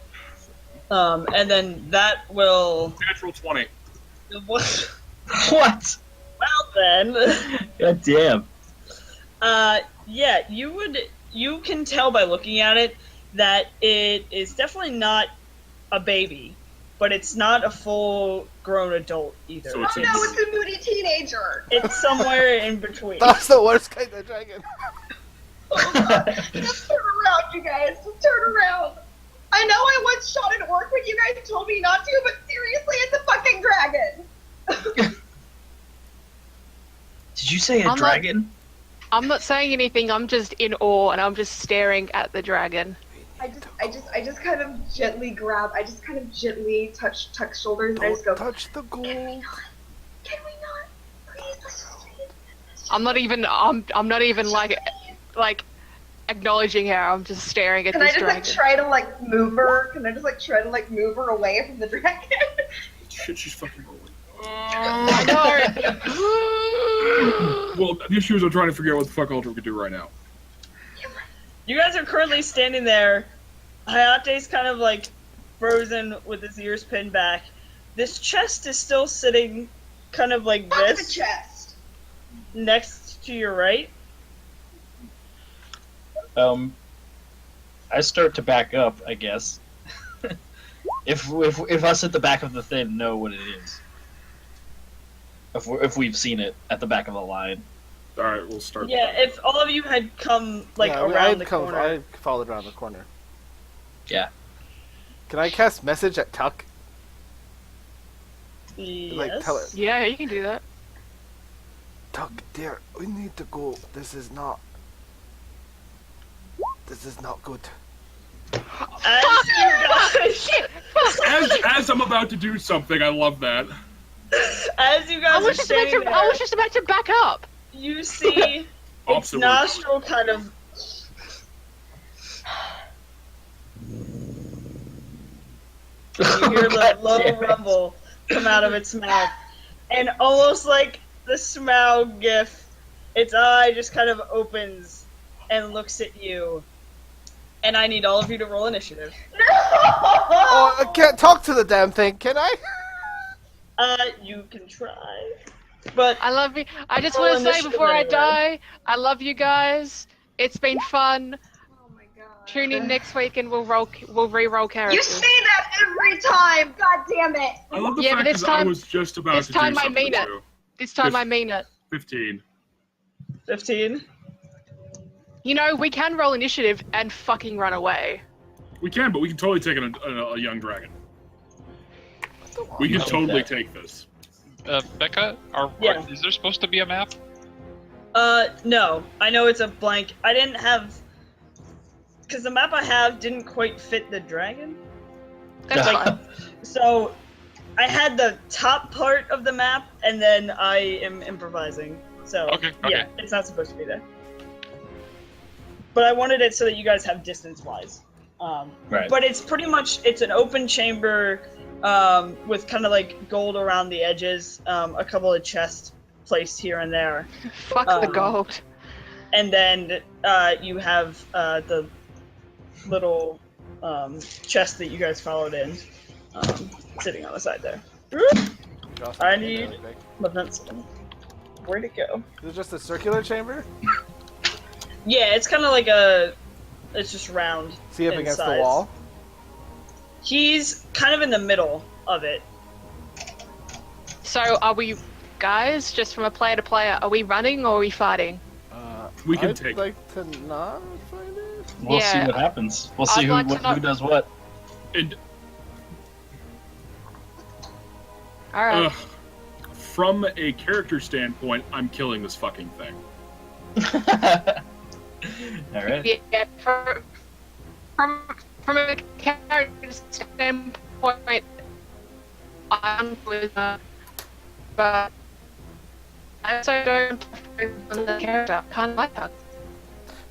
And then that will. Natural 20. What? What? Well then. God damn. Yeah, you can tell by looking at it that it is definitely not a baby, but it's not a full-grown adult either. So it's Oh no, it's a moody teenager. It's somewhere in between. That's the worst kind of dragon. Just turn around, you guys. Just turn around. I know I once shot an orc when you guys told me not to, but seriously, it's a fucking dragon. Did you say a dragon? I'm not saying anything. I'm just in awe and I'm just staring at the dragon. I just kind of gently grab. I just kind of gently touch shoulders, and I just go. Touch the gold. Can we not? Please, let's just leave. I'm not even like acknowledging her. I'm just staring at Can I this just dragon. like try to like move her? Can I just like try to like move her away from the dragon? Shit, she's fucking rolling. Well, the issue is I'm trying to figure out what the fuck Ultra could do right now. You guys are currently standing there. Hayate's kind of like frozen with his ears pinned back. This chest is still sitting kind of like Fuck this. the chest. Next to your right. I start to back up, I guess. If us at the back of the thing know what it is. If we've seen it at the back of the line. All right, we'll start. Yeah, if all of you had come like Yeah, around the corner. I followed around the corner. Yeah. Can I cast message at Tuck? Yes. Like, tell it. Yeah, you can do that. Tuck, dear, we need to go. This is not good. As you guys, As I'm about to do something, I love that. as you guys are standing there, I was just about to back up. you see its Opposite way. nostril kind of. You hear the low rumble come out of its mouth, and almost like the Smaug gif, its eye just kind of opens and looks at you. And I need all of you to roll initiative. Oh, I can't talk to the damn thing, can I? You can try, but I love you. I just Roll want to say initiative before I anyway. die, I love you guys. It's been fun. Oh my god. Tune in next week and we'll re-roll You characters. say that every time! God damn it! I love the Yeah, fact but this that I time- was just about this to time do I something mean it. too. This time I mean it. 15. 15. You know, we can roll initiative and fucking run away. We can, but we can totally take a young dragon. We can totally take this. Becca, Yeah. is there supposed to be a map? No. I know it's a blank. I didn't have... Because the map I have didn't quite fit the dragon. That's fine. So, I had the top part of the map, and then I am improvising. So, Okay. yeah, it's not supposed to be there. But I wanted it so that you guys have distance-wise. Right. But it's pretty much, it's an open chamber with kind of like gold around the edges, a couple of chests placed here and there. Fuck the gold. And then you have the little chest that you guys followed in, sitting on the side there. I need my pencil. Where'd it go? Is it just a circular chamber? Yeah, it's kind of like it's just round. See up in against the size. wall? He's kind of in the middle of it. So are we, guys, just from a player to player, are we running or are we fighting? We can I'd take. like to not find it. We'll see Yeah. what happens. We'll see I'd like to who not- does what. And Alright. from a character standpoint, I'm killing this fucking thing. All right. Yeah, from a character standpoint, I'm with but I also don't prefer the character. Kind of like that.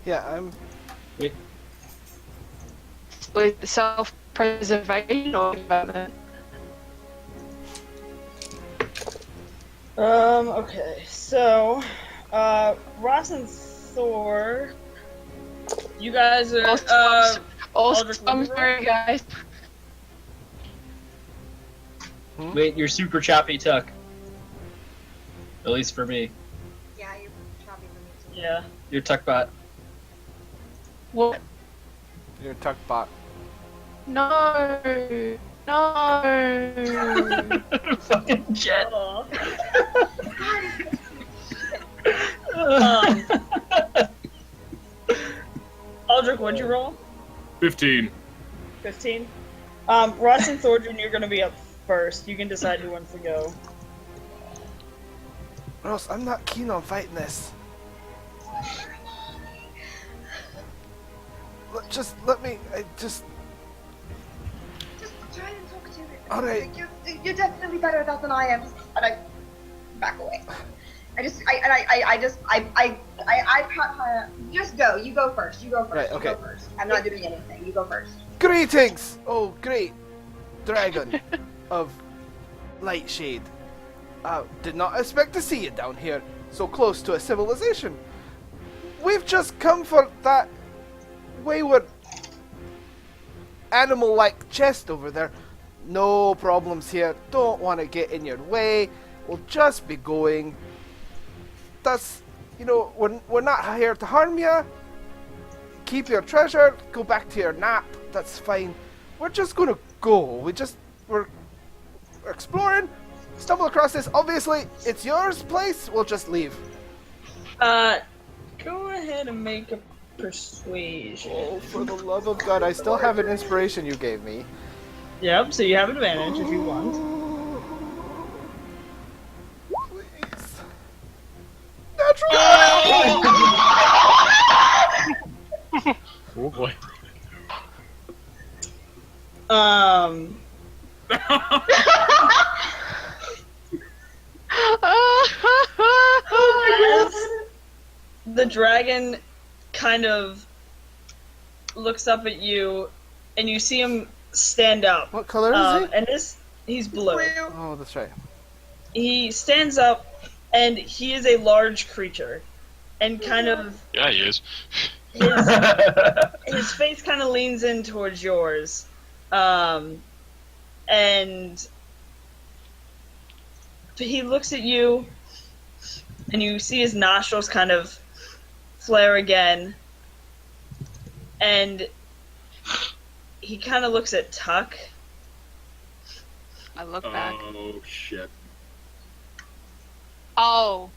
Yeah, I'm. With self-preservation or development. Okay, so, Ross and Thor, you guys are, Aldrich, I'm would you sorry, guys. Wait, you're super choppy, Tuck. At least for me. Yeah, you're choppy for me too. Yeah. You're Tuck bot. What? You're a tuck bot. No. No. Fucking jet. Aw. Aldrich, what'd you roll? 15. 15? Ross and Thorgrin, you're gonna be up first. You can decide who wants to go. Ross, I'm not keen on fighting this. Just let me. Just try and talk to it. All right. You're definitely better at that than I am. And I back away. Just go. You go first. You go first. Right, okay. You go first. I'm not doing anything. You go first. Greetings, oh great dragon of Lightshade. Did not expect to see you down here, so close to a civilization. We've just come for that wayward animal-like chest over there. No problems here. Don't want to get in your way. We'll just be going. That's, you know, we're not here to harm you. Keep your treasure. Go back to your nap. That's fine. We're just gonna go? We're exploring, stumble across this. Obviously, it's yours place. We'll just leave. Go ahead and make a persuasion. Oh, for the love of God, I still have an inspiration you gave me. Yep, so you have advantage if you want. Please. Natural! Oh boy. The dragon kind of looks up at you, and you see him stand up. What color is he? And he's blue. Oh, that's right. He stands up, and he is a large creature, and kind of Yeah, he is. his face kind of leans in towards yours, and he looks at you, and you see his nostrils kind of flare again, and he kind of looks at Tuck. I look back. Oh shit. Oh.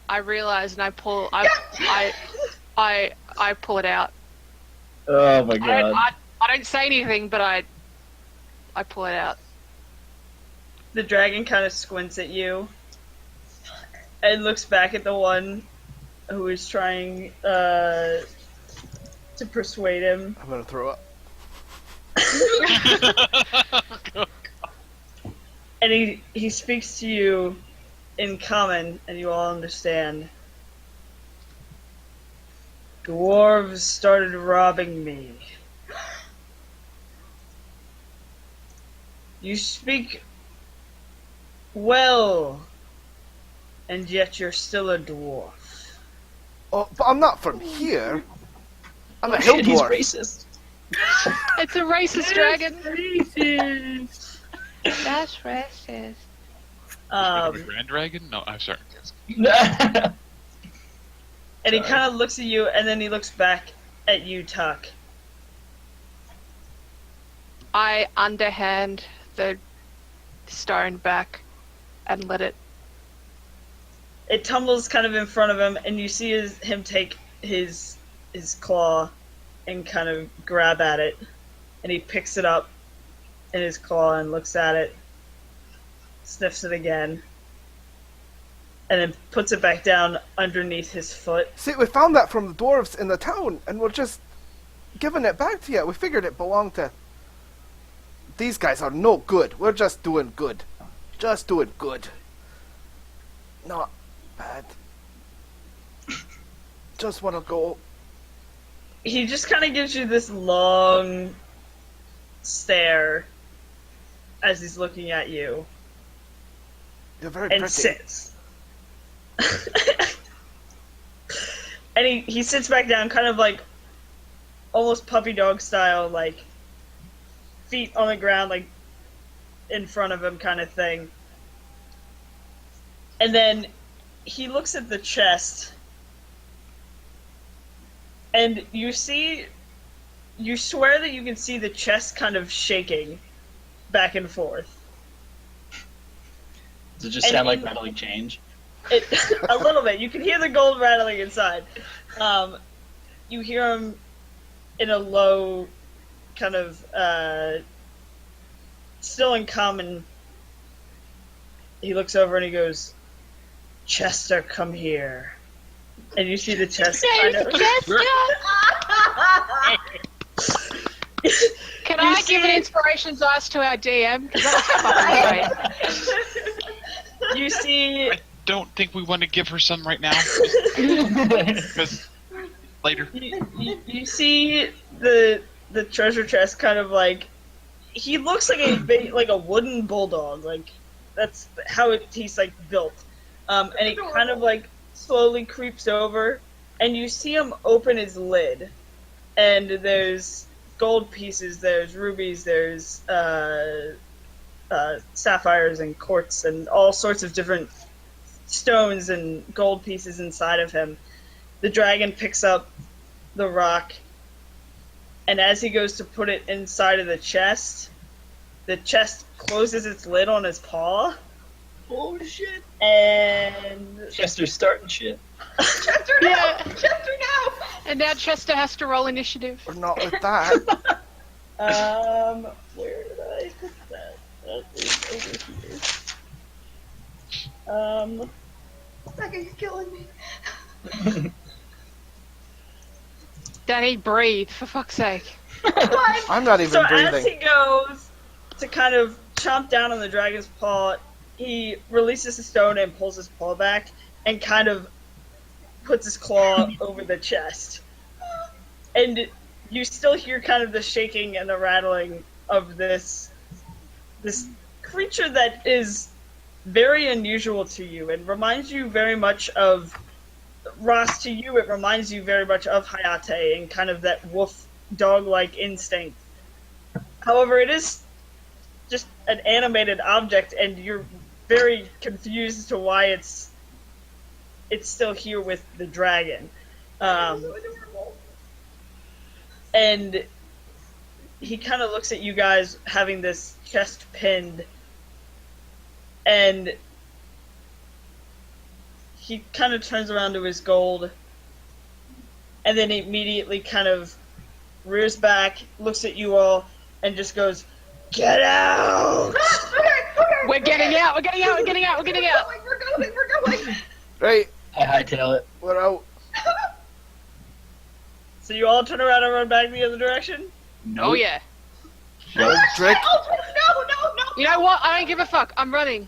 I realize and I pull I pull it out. Oh my god. I don't say anything, but I pull it out. The dragon kind of squints at you and looks back at the one who is trying to persuade him. I'm gonna throw up. And he speaks to you in common, and you all understand. Dwarves started robbing me. You speak well, and yet you're still a dwarf. Oh, but I'm not from here. I'm a Oh, hill shit, he's dwarf. racist. It's a racist dragon. Racist. That's racist. A Grand Dragon? No, I'm sorry. And he kind of looks at you, and then he looks back at you, Tuck. I underhand the stone back and let it. It tumbles kind of in front of him, and you see him take his claw and kind of grab at it. And he picks it up in his claw and looks at it, sniffs it again, and then puts it back down underneath his foot. See, we found that from the dwarves in the town, and we're just giving it back to you. We figured it belonged to... These guys are no good. We're just doing good. Just doing good. Not bad. Just want to go. He just kind of gives you this long stare as he's looking at you. You're very And pretty. sits. And he sits back down, kind of like almost puppy dog style, like feet on the ground, like in front of him kind of thing. And then he looks at the chest, and you swear that you can see the chest kind of shaking back and forth. Does it just sound like rattling change? A little bit. You can hear the gold rattling inside. You hear him in a low, kind of, still in common. He looks over and he goes, "Chester, come here." And you see the chest kind of... Can I give an inspiration dice to our DM? 'Cause that's fucking great. You see... I don't think we want to give her some right now. Because later. You see the treasure chest kind of like... He looks like a wooden bulldog. Like, that's how he's like built. And he kind of like slowly creeps over, and you see him open his lid, and there's gold pieces, there's rubies, there's sapphires and quartz and all sorts of different stones and gold pieces inside of him. The dragon picks up the rock and as he goes to put it inside of the chest closes its lid on his paw. Oh shit! And Chester's starting shit. Chester, no! Yeah. Chester, no! And now Chester has to roll initiative. Or not with that. Where did I put that? That is over here. Second's killing me. Danny, breathe, for fuck's sake. I'm not even So breathing. as he goes to kind of chomp down on the dragon's paw, he releases the stone and pulls his paw back and kind of puts his claw over the chest. And you still hear kind of the shaking and the rattling of this creature that is very unusual to you and reminds you very much of Ross. To you, it reminds you very much of Hayate and kind of that wolf dog-like instinct. However, it is just an animated object, and you're very confused as to why it's still here with the dragon. And he kind of looks at you guys having this chest pinned, and he kind of turns around to his gold, and then he immediately kind of rears back, looks at you all, and just goes, "Get out!" We're getting out, we're getting out, we're getting out, we're getting out! We're going! Right, I hightail it. we're out. So you all turn around and run back the other direction? Nope. Oh yeah. Aldrich, No! You know what? I don't give a fuck. I'm running.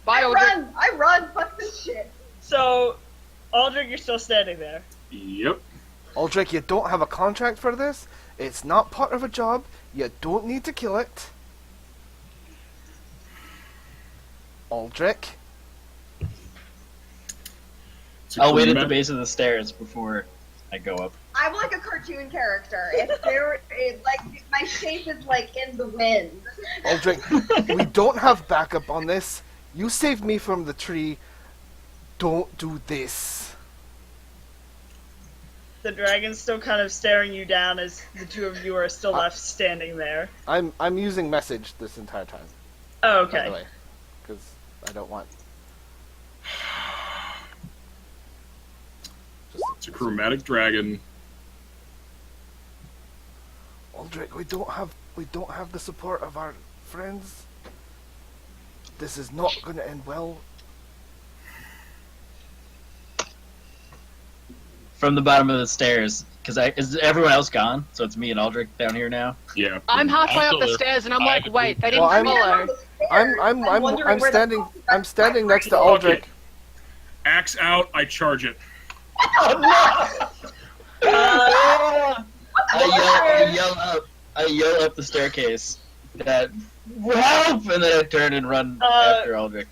Bye, Aldrich. I run! Fuck this shit! So, Aldrich, you're still standing there. Yep. Aldrich, you don't have a contract for this. It's not part of a job. You don't need to kill it. Aldrich. I'll wait at the base of the stairs before I go up. I'm like a cartoon character. Like my shape is like in the wind. Aldrich, we don't have backup on this. You saved me from the tree. Don't do this. The dragon's still kind of staring you down as the two of you are still left standing there. I'm using message this entire time. Oh, By the okay. way, because I don't want. It's a chromatic dragon. Aldrich, we don't have the support of our friends. This is not going to end well. From the bottom of the stairs, because is everyone else gone? So it's me and Aldrich down here now. Yeah. I'm halfway up the Absolutely. stairs and I'm like, wait, they didn't Well, I'm- follow. I'm standing next to Aldrich. Axe out, I charge it. I yell up the staircase that help, and then I turn and run after Aldrich.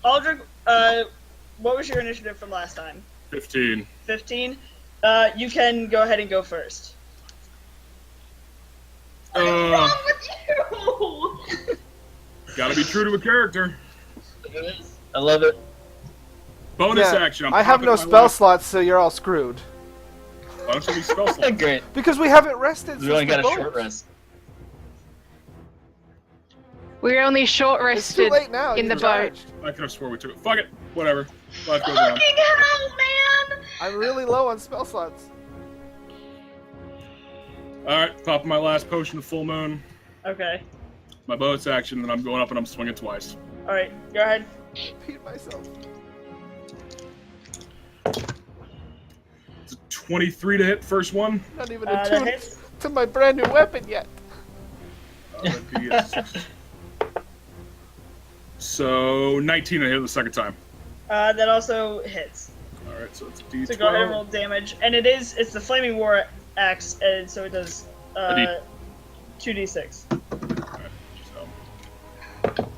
Aldrich, what was your initiative from last time? 15. 15? You can go ahead and go first. What's wrong with you? Gotta be true to a character. I love it. Bonus Yeah, action. I'm I have popping no my spell last- slots, so you're all screwed. Why don't you be spell slot? Great. Because we haven't rested We since only the got a boat. short rest. We're only short It's too rested late now. in you the boat. charged. I could have swore we took it. Fuck it. Whatever. Life goes on. Fucking hell, man! I'm really low on spell slots. Alright, popping my last potion of full moon. Okay. My bonus action, then I'm going up and I'm swinging twice. Alright, go ahead. Repeat myself. It's a 23 to hit, first one. Not even That attuned hits. to my brand new weapon yet. That'd be a 6. So 19 to hit the second time. That also hits. Alright, so it's a D12. So go ahead and roll damage. And it's the Flaming War Axe, and so it does A 2d6. Alright, so.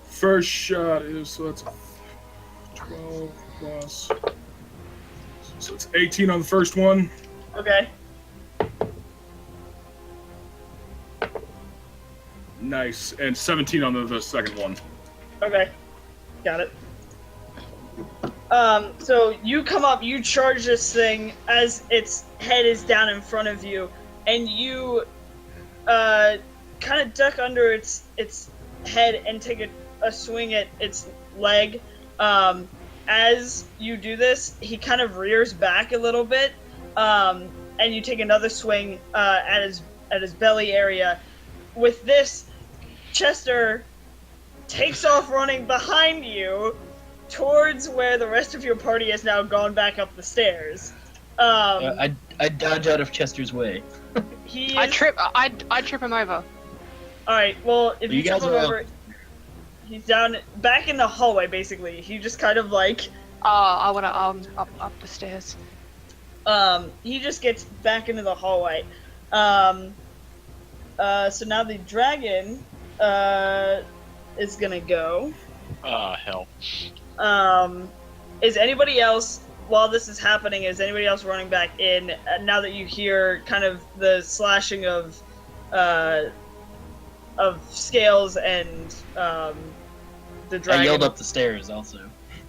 First shot is, so that's 12 plus. So it's 18 on the first one. Okay. Nice. And 17 on the second one. Okay. Got it. So you come up, you charge this thing as its head is down in front of you. and you kind of duck under its head and take a swing at its leg. As you do this, he kind of rears back a little bit, and you take another swing at his belly area. With this, Chester takes off running behind you towards where the rest of your party has now gone back up the stairs. I dodge out of Chester's way. I trip him over. Alright, well, if You you trip guys him are over, he's down back in the hallway, basically. He just kind of like... Oh, I want to up the stairs. He just gets back into the hallway. So now the dragon is gonna go. Hell. Is anybody else, while this is happening, is anybody else running back in now that you hear kind of the slashing of scales and the dragon? I yelled up the stairs also.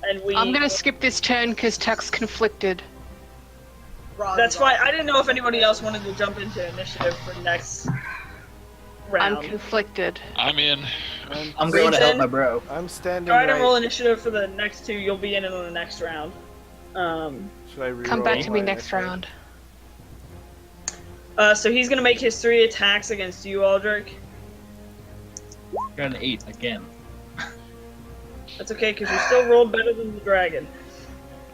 And I'm gonna skip this turn because Tuck's conflicted. That's why I didn't know if anybody else wanted to jump into initiative for next round. I'm conflicted. I'm in. I'm going to help Grayson? my bro. I'm standing Try to right. roll initiative for the next two. You'll be in the next round. Should I Come reroll back to me my next initiative? round. So he's gonna make his 3 attacks against you, Aldrich. Got an 8 again. That's okay, because you still rolled better than the dragon.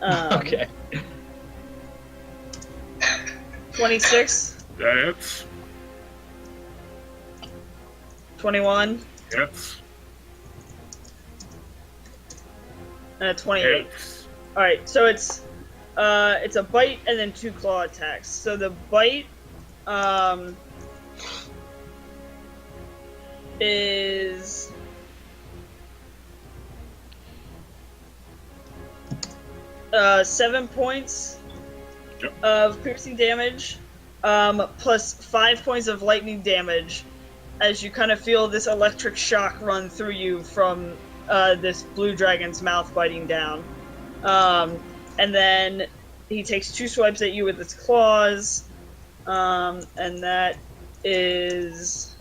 Okay. 26, That hits. 21, Hits. and a 28. Hits. Alright, so it's a bite and then 2 claw attacks. So the bite is 7 points Yep. of piercing damage, plus 5 points of lightning damage, as you kind of feel this electric shock run through you from this blue dragon's mouth biting down. And then he takes 2 swipes at you with its claws, and that is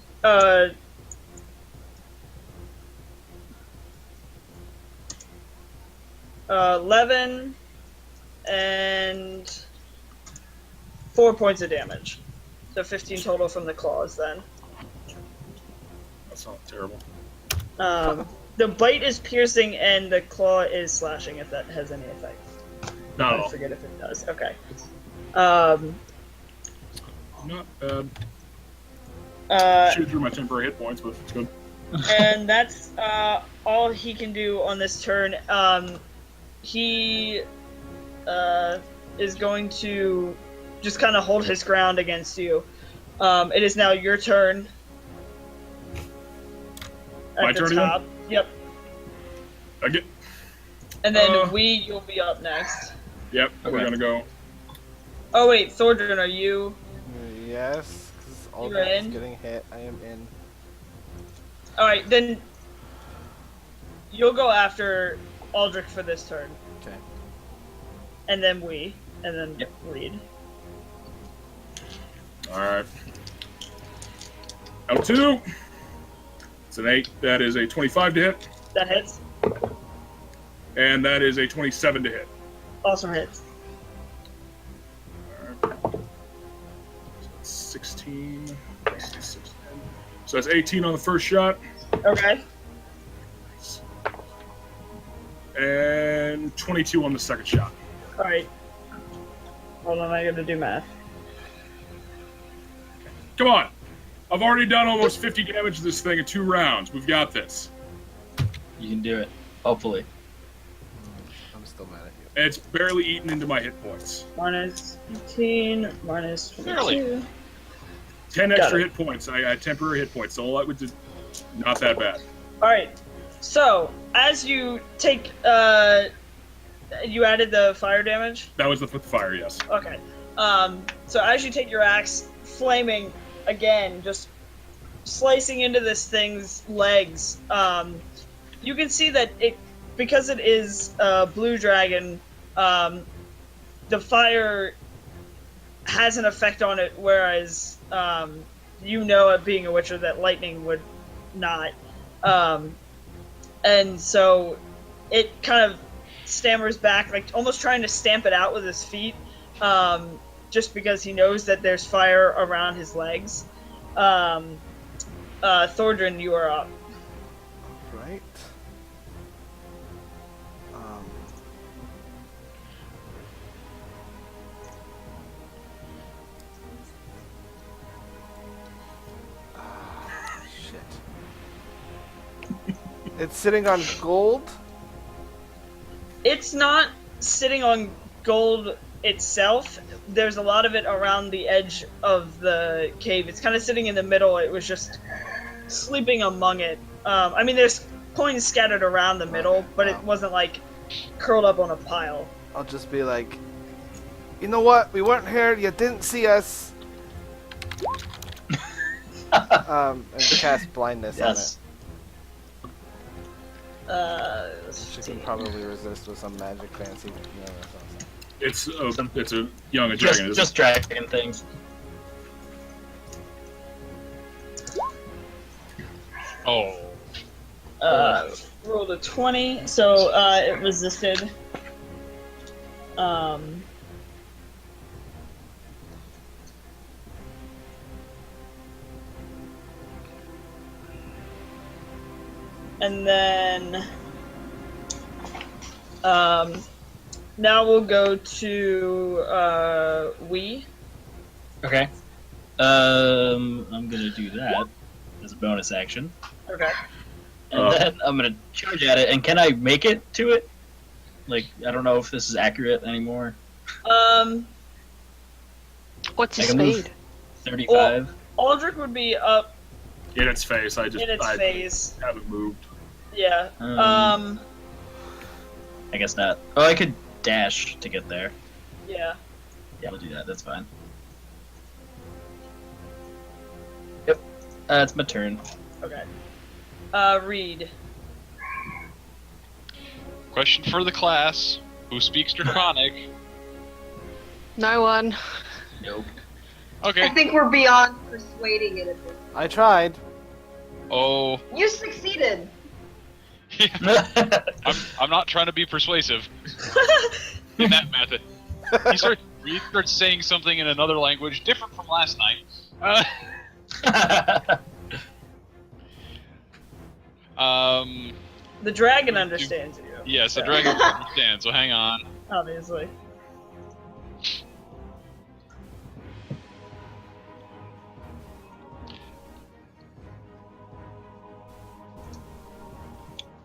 11 and 4 points of damage. So 15 total from the claws then. That's not terrible. The bite is piercing and the claw is slashing, if that has any effect. Not at I all. forget if it does. Okay. Not bad. Uh, Shoot through my temporary hit points, but it's good. and that's all he can do on this turn. He is going to just kind of hold his ground against you. It is now your turn. At My the turn top. Yep. Again. And then you'll be up next. Yep, we're Okay. gonna go. Oh wait, Thordrin, are you? Yes, because all You're that's in? getting hit. I am in. Alright, then you'll go after Aldrich for this turn. Okay. And then and then Yep. Reed. Alright. L2. It's an 8. That is a 25 to hit. That hits. And that is a 27 to hit. Also hits. Alright. So that's 16. So that's 18 on the first shot. Okay. And 22 on the second shot. Alright. Hold on, I gotta do math. Come on. I've already done almost 50 damage to this thing in 2 rounds. We've got this. You can do it. Hopefully. I'm still mad at you. And it's barely eaten into my hit points. Minus 18, minus 22. Barely. 10 Got extra it. hit points. I got temporary hit points. So that would just not that bad. Alright. So, as you take, you added the fire damage? That was with the fire, yes. Okay. So as you take your axe, flaming again, just slicing into this thing's legs, you can see that because it is a blue dragon, the fire has an effect on it, whereas you know, it being a witcher, that lightning would not. And so it kind of stammers back, like almost trying to stamp it out with his feet, just because he knows that there's fire around his legs. Thordrin, you are up. Right. Shit. It's sitting on gold? It's not sitting on gold itself. There's a lot of it around the edge of the cave. It's kind of sitting in the middle. It was just sleeping among it. I mean, there's coins scattered around the middle, but it wasn't like curled up on a pile. I'll just be like, you know what? We weren't here. You didn't see us. And cast blindness on it. She can probably resist with some magic fancy. It's a young dragon. Just dragon things. Oh. Rolled a 20, so it resisted. And then now we'll go to Wee. Okay. I'm gonna do that as a bonus action. Okay. And then I'm gonna charge at it. And can I make it to it? Like, I don't know if this is accurate anymore. What's his I can move speed? 35. Aldrich would be up In its face. I in its phase. haven't moved. Yeah. I guess not. Oh, I could dash to get there. Yeah. Yeah, I'll do that. That's fine. Yep. It's my turn. Okay. Reed. Question for the class: who speaks Draconic? No one. Nope. I Okay. think we're beyond persuading it at this. I tried. Oh, You succeeded. I'm not trying to be persuasive in that method. He starts saying something in another language different from last night. The dragon understands you. Yes, the dragon understands. So hang on. Obviously.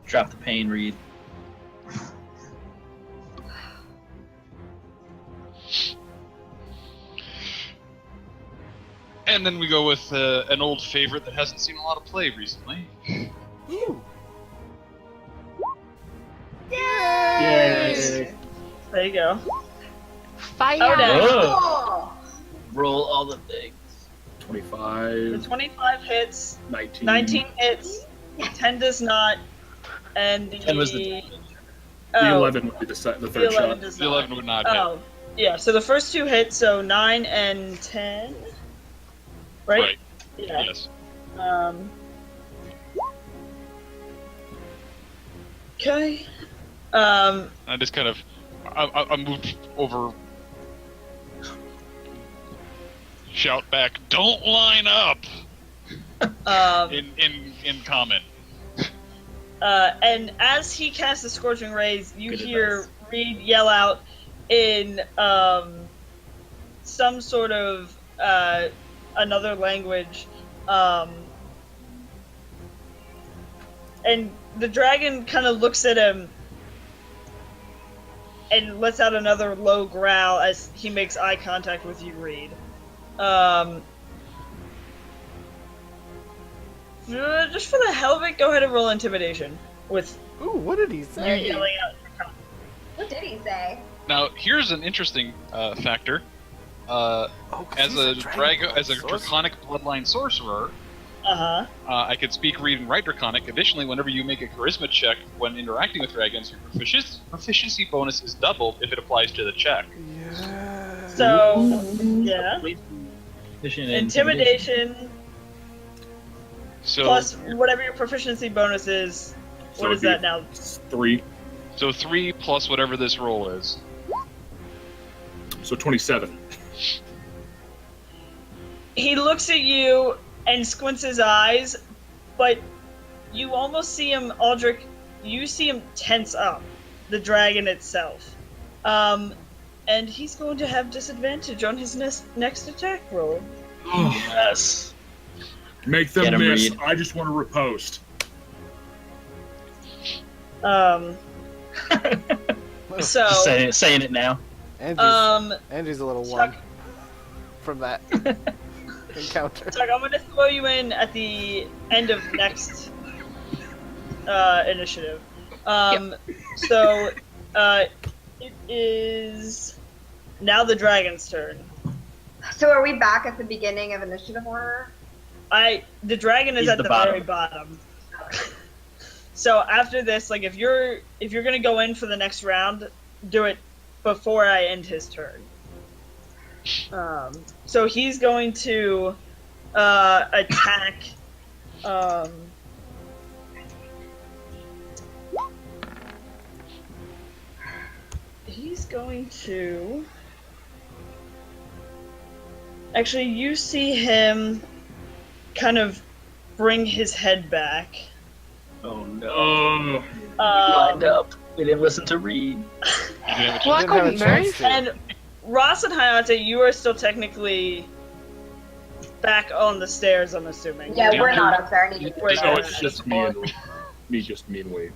Drop the pain, Reed. And then we go with an old favorite that hasn't seen a lot of play recently. Ooh. Yay! There you go. Fire! Oh, no. Oh. Roll all the things. 25, The 25 hits, 19. 19 hits, 10 does not, and the... 10 was the damage. The Oh, 11 would be the third the 11 shot. does The not. 11 would not hit. Oh, yeah, so the first two hits, so 9 and 10, right? Right. Yeah. Yes. Okay. I just kind of, I moved over. Shout back! Don't line up. In common. And as he casts the Scorching Rays, you Good hear advice. Reed yell out in some sort of another language, and the dragon kind of looks at him and lets out another low growl as he makes eye contact with you, Reed. Just for the hell of it, go ahead and roll intimidation with Ooh, what did he you say? yelling out. What did he say? Now here's an interesting factor. Oh, 'cause As he's a dragon as a sorcerer. draconic bloodline sorcerer, Uh-huh. I can speak, read, and write draconic. Additionally, whenever you make a charisma check when interacting with dragons, your proficiency bonus is doubled if it applies to the check. Yes. So, yeah. Efficient and Intimidation So plus whatever your proficiency bonus is. So What is it'd that now? be 3. so 3 plus whatever this roll is. So 27. He looks at you and squints his eyes, but you almost see him, Aldrich, you see him tense up, the dragon itself. And he's going to have disadvantage on his next attack roll. Yes. Make them Get 'em, miss. Reed. I just want to riposte. So, Just saying it now. Andrew's a little warm Chuck, from that encounter. Chuck, I'm going to throw you in at the end of next initiative. So, it is now the dragon's turn. So are we back at the beginning of initiative order? The dragon is He's at the the bottom. very bottom. So after this, like if you're gonna go in for the next round, do it before I end his turn. So he's going to attack. He's going to. Actually, you see him kind of bring his head back. Oh no. Oh. Lined up. We didn't listen to Reed. Well, I Didn't have a couldn't chance move. to. And Ross and Hayate, you are still technically back on the stairs, I'm assuming. Yeah, we're not up there. I need to We're So not. it's just me and Wade.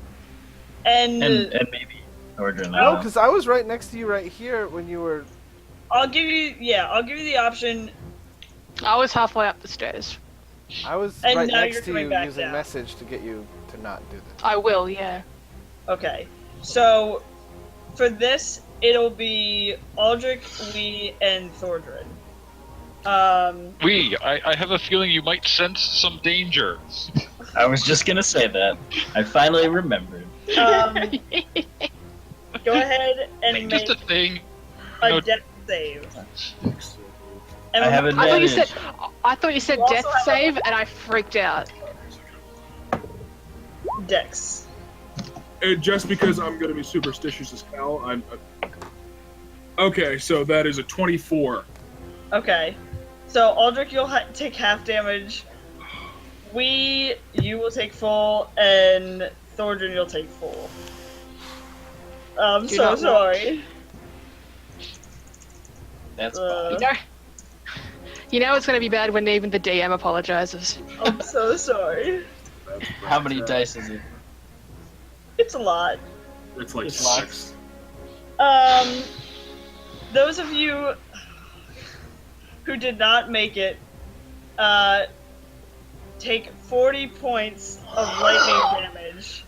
And, And maybe Ordrin. No, because I was right next to you right here when you were. I'll give you the option. I was halfway up the stairs. I was And right now next you're to coming you back using down. message to get you to not do this. I will, yeah. Okay, so for this, it'll be Aldrich, Lee, and Thordrin. I have a feeling you might sense some danger. I was just gonna say that. I finally remembered. Go ahead and Like, make just a thing. a no- death save. And I have remember- advantage. I thought you said You also death have a- save, and I freaked out. Dex. Just because I'm going to be superstitious as hell, I'm. Okay, so that is a 24. Okay, so Aldrich, you'll take half damage. You will take full, and Thordrin, you'll take full. I'm Do so not sorry. That's Uh, You know it's going to be bad when even the DM apologizes. I'm so sorry. How many dice is it? It's a lot. It's like It's 6. Those of you who did not make it, take 40 points of lightning damage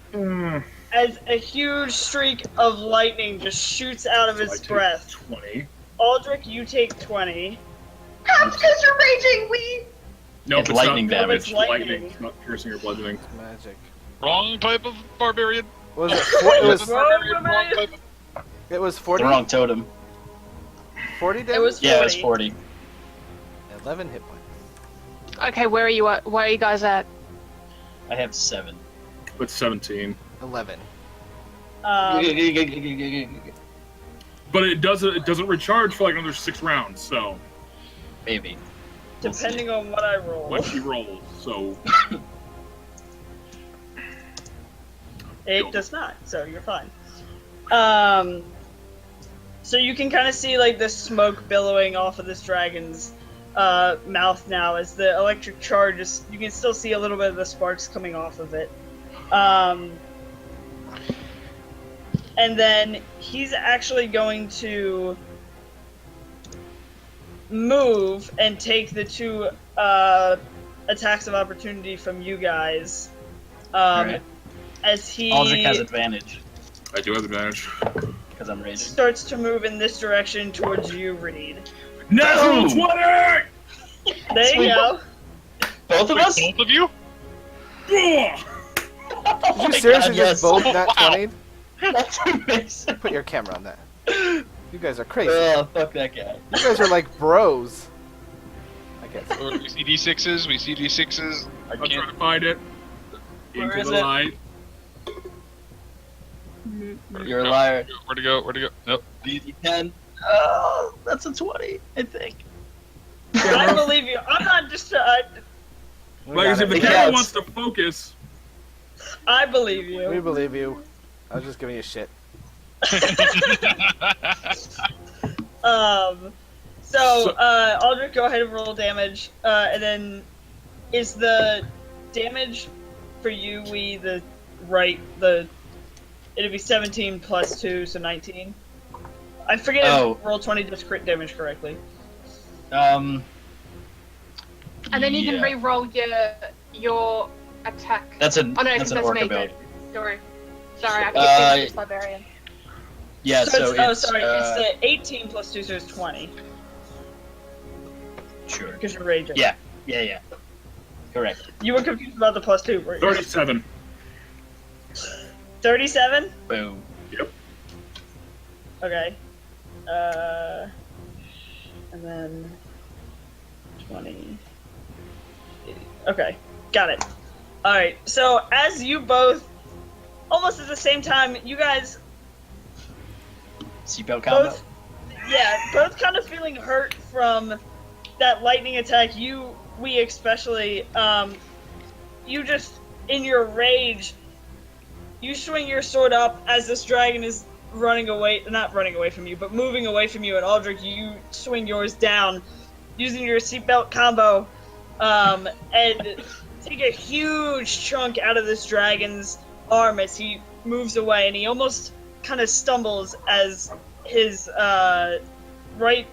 as a huge streak of lightning just shoots out of his breath. 20. Aldrich, you take 20. That's because you're raging, we. Nope, It's it's lightning not, damage. It's lightning. Lightning, not piercing or bludgeoning. Magic. Wrong type of barbarian. Was it? It was. Barbarian, wrong type of... It was The 40. wrong totem. 40 damage. It was Yeah, it was 40. 40. 11 hit points. Okay, where are you at? Where are you guys at? I have 7. But 17. 11. But it doesn't recharge for like another 6 rounds, so Maybe. We'll see. Depending on what I roll. what she rolls, so It does not, so you're fine. So you can kind of see like the smoke billowing off of this dragon's mouth now as the electric charge is. You can still see a little bit of the sparks coming off of it. And then he's actually going to move and take the 2 attacks of opportunity from you guys. Alright. As he Aldrich has advantage I do have advantage. because I'm raging. starts to move in this direction towards you, Reed. Natural Boom! 20! There you go. Both of us? Both of you? Ugh! Did you seriously just both not Wow. 20? That's amazing. Put your camera on that. You guys are crazy. Oh, fuck that guy. You guys are like bros. I guess. We see D6s. We see D6s. I I'm trying can't. to find it. Where Into is the it? light. You're a liar. Where to go? Where to go? Nope. D10. Oh, that's a 20, I think. I believe you. I'm not just. We Like I got said, if it. the It camera counts. wants to focus. I believe you. We believe you. I was just giving you shit. So, Aldrich, go ahead and roll damage, and then is the damage for you, it'd be 17 plus 2, so 19. I forget if roll 20 just crit damage correctly. And then you can yeah. re-roll your attack. That's an Oh no, that's an that's orc me. ability. Sorry, I keep thinking it's barbarian. Yeah, so it's, it's it's the 18 plus 2, so it's 20, sure. because you're raging. Yeah. Correct. You were confused about the plus 2, weren't you? 37. 37? Boom. Yep. Okay. And then 20. Okay, got it. Alright, so as you both, almost at the same time, you guys Seatbelt combo. both kind of feeling hurt from that lightning attack. We especially, you just, in your rage, you swing your sword up as this dragon is not running away from you, but moving away from you, and Aldrich, you swing yours down, using your seatbelt combo, and take a huge chunk out of this dragon's arm as he moves away, and he almost kind of stumbles as his right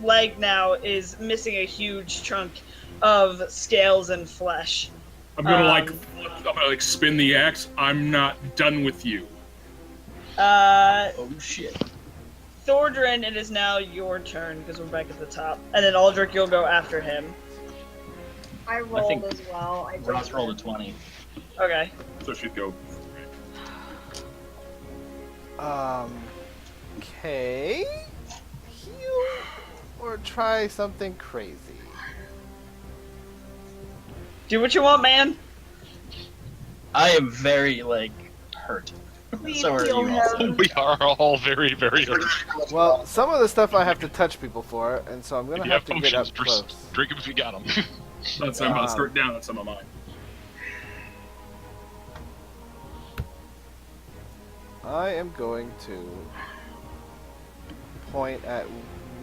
leg now is missing a huge chunk of scales and flesh. I'm gonna spin the axe. I'm not done with you. Oh shit. Thordrin, it is now your turn because we're back at the top, and then Aldrich, you'll go after him. I rolled think as well. Ross rolled a 20. Okay. So she'd go. Okay. Heal or try something crazy. Do what you want, man. I am very hurt. So are you also. We are all very, very hurt. Well, some of the stuff I have to touch people for, and so I'm gonna If you have to have get up potions, close. drink them if you got them. That's I'm gonna start down on some of mine. I am going to point at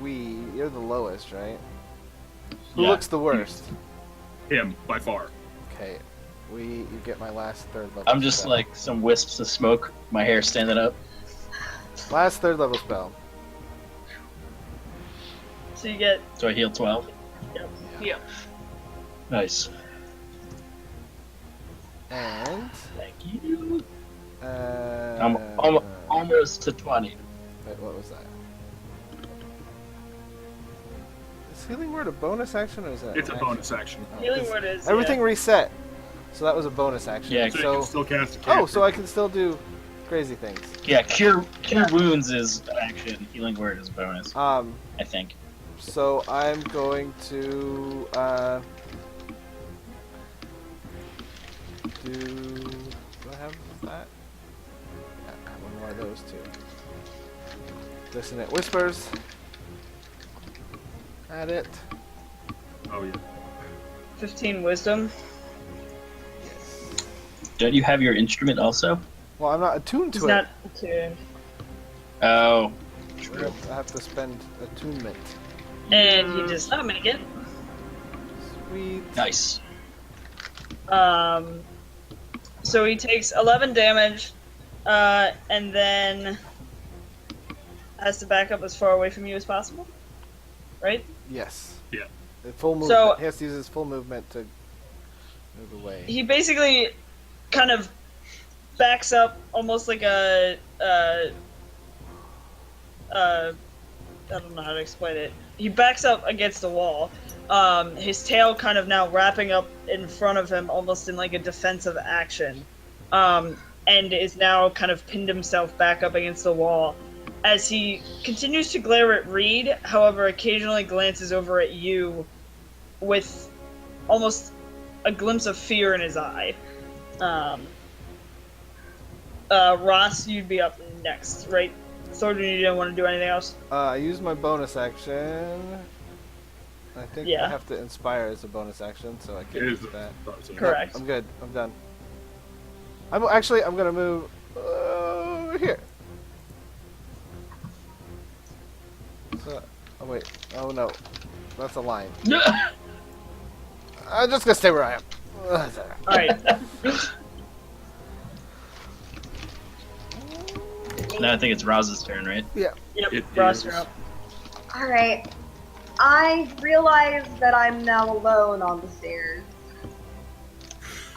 You're the lowest, right? Who Yeah. looks the worst? Him, by far. Okay. You get my last third level I'm just spell. like some wisps of smoke, my hair standing up. Last third level spell. So you get. So I heal 12. Yep. Nice. And Thank you. uh I'm almost to 20. wait, what was that? Is healing word a bonus action or is that It's a an bonus action. action? Healing Oh, 'cause word is. everything reset. So that was a bonus action. Yeah, So you so can still cast a cantrip. oh, so I can still do crazy things. Yeah, cure wounds is action. Healing word is bonus, I think. So I'm going to do I have that? Yeah, I have one more of those two. Dissonant Whispers. Add it. Oh yeah. 15 wisdom. Don't you have your instrument also? Well, I'm not attuned He's to not it. attuned. Oh. I have to spend attunement. And he does not make it. Sweet. Nice. So he takes 11 damage, and then has to back up as far away from you as possible. Right? Yes. Yeah. The full movement. So- He has to use his full movement to move away. He basically kind of backs up almost like I don't know how to explain it. He backs up against the wall. His tail kind of now wrapping up in front of him almost in like a defensive action. And is now kind of pinned himself back up against the wall as he continues to glare at Reed, however, occasionally glances over at you with almost a glimpse of fear in his eye. Ross, you'd be up next, right? Thornton, you don't want to do anything else? I used my bonus action. I think I have to inspire as a bonus action, so I can't use that. Correct. I'm good. I'm done. I'm gonna move over here. So, oh wait. Oh no, that's a line. I'm just gonna stay where I am. All right. Now I think it's Roz's turn, right? Yeah. Yep. Ross, you're up. Alright. I realize that I'm now alone on the stairs.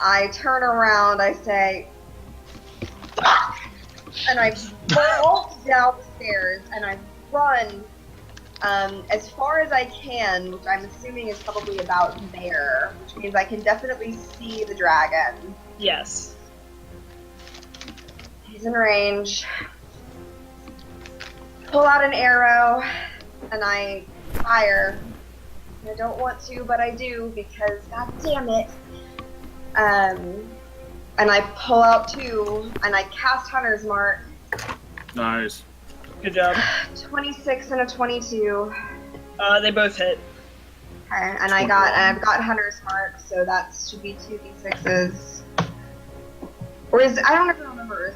I turn around, I say, "Fuck!" And I vault down the stairs, and I run as far as I can, which I'm assuming is probably about there, which means I can definitely see the dragon. Yes. He's in range. Pull out an arrow, and I fire. I don't want to, but I do, because god damn it. And I pull out 2, and I cast Hunter's Mark. Nice. Good job. 26 and a 22. They both hit. Okay, and I've got Hunter's Mark, so that should be 2d6s. Or I don't even remember.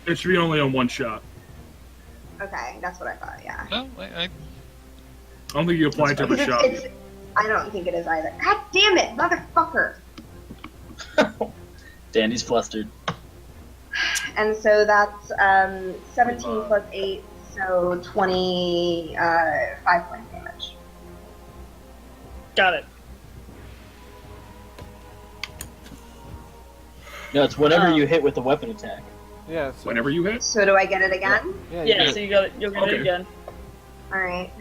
It should be only on one shot. Okay, that's what I thought, yeah. No, I don't think you apply it to every shot. I don't think it is either. God damn it, motherfucker! Dandy's flustered. And so that's 17 plus 8, so 25 point damage. Got it. No, it's whenever you hit with a weapon attack. Yeah. So Whenever you hit? So do I get it again? Yeah, so you'll get it again. Alright.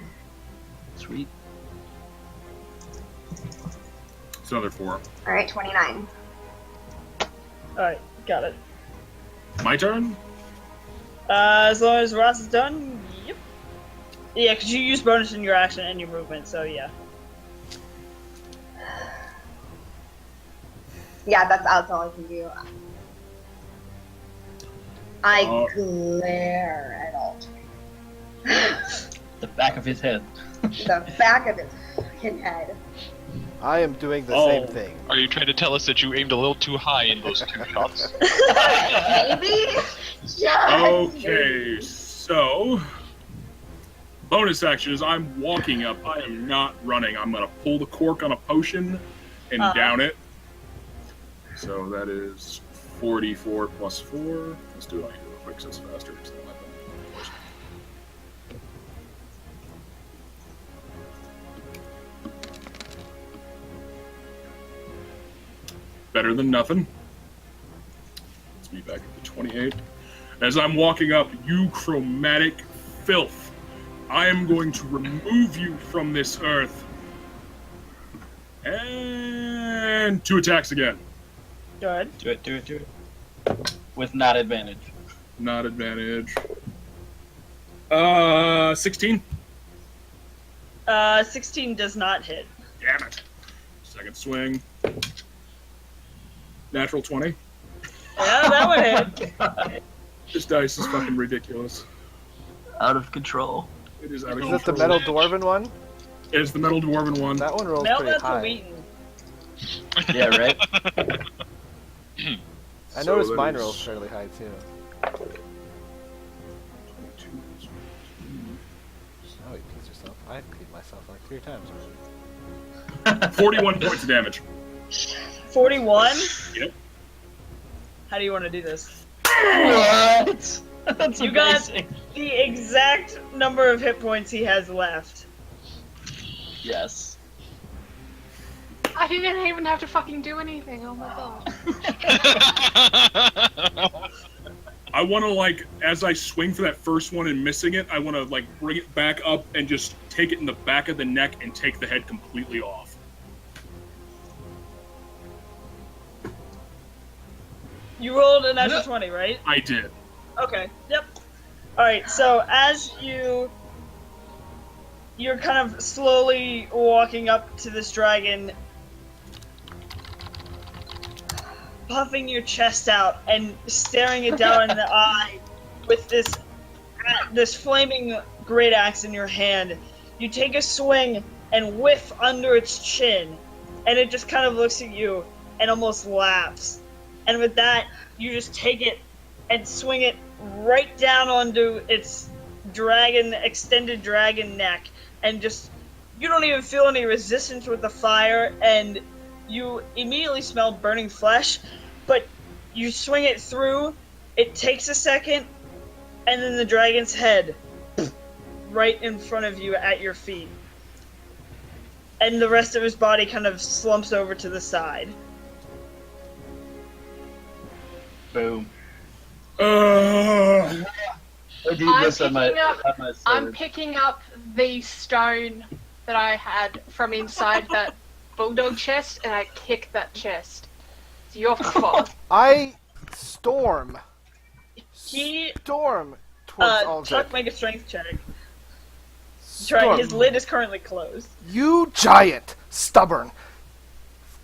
Sweet. It's another 4. Alright, 29. Alright, got it. My turn? As long as Ross is done, yep. Yeah, because you use bonus in your action and your movement, so yeah. Yeah, that's all I can do. I glare at Aldrin. The back of his head. The back of his fucking head. I am doing the same thing. Are you trying to tell us that you aimed a little too high in those 2 shots? Maybe? Okay, so... Bonus action is I'm walking up. I am not running. I'm going to pull the cork on a potion and down it. So that is 44 plus 4. Let's do it on you real quick so it's faster. So that might be- Better than nothing. Let's be back at the 28. As I'm walking up, you chromatic filth, I am going to remove you from this earth. And 2 attacks again. Go ahead. Do it. With not advantage. Not advantage. 16. 16 does not hit. Damn it. Second swing. Natural 20. Yeah, that one hit. This dice is fucking ridiculous. Out of control. It is out of Is control. it the metal dwarven one? It's the metal dwarven one. That one rolls Mel pretty that's high. Wheaton. Yeah, right? I So noticed that mine is- rolls fairly high too. Oh, you piece yourself. I peed myself like 3 times already. 41 points of damage. 41? Yep. How do you want to do this? What? That's You got amazing. the exact number of hit points he has left. Yes. I didn't even have to fucking do anything. Oh my god. I want to, like, as I swing for that first one and missing it, I want to, like, bring it back up and just take it in the back of the neck and take the head completely off. You rolled a natural 20, right? I did. Okay. Yep. Alright, so as you're kind of slowly walking up to this dragon, puffing your chest out and staring it down in the eye with this flaming great axe in your hand. You take a swing and whiff under its chin, and it just kind of looks at you and almost laughs. And with that, you just take it and swing it right down onto its extended dragon neck, and just, you don't even feel any resistance with the fire, and you immediately smell burning flesh, but you swing it through, it takes a second, and then the dragon's head right in front of you at your feet. And the rest of his body kind of slumps over to the side. Boom. Uh, I do this on my I'm sword. picking up the stone that I had from inside that bulldog chest, and I kick that chest. It's your fault. I storm He, towards Tuck, Aldrich. make a strength check. Storm. His lid is currently closed. You giant, stubborn,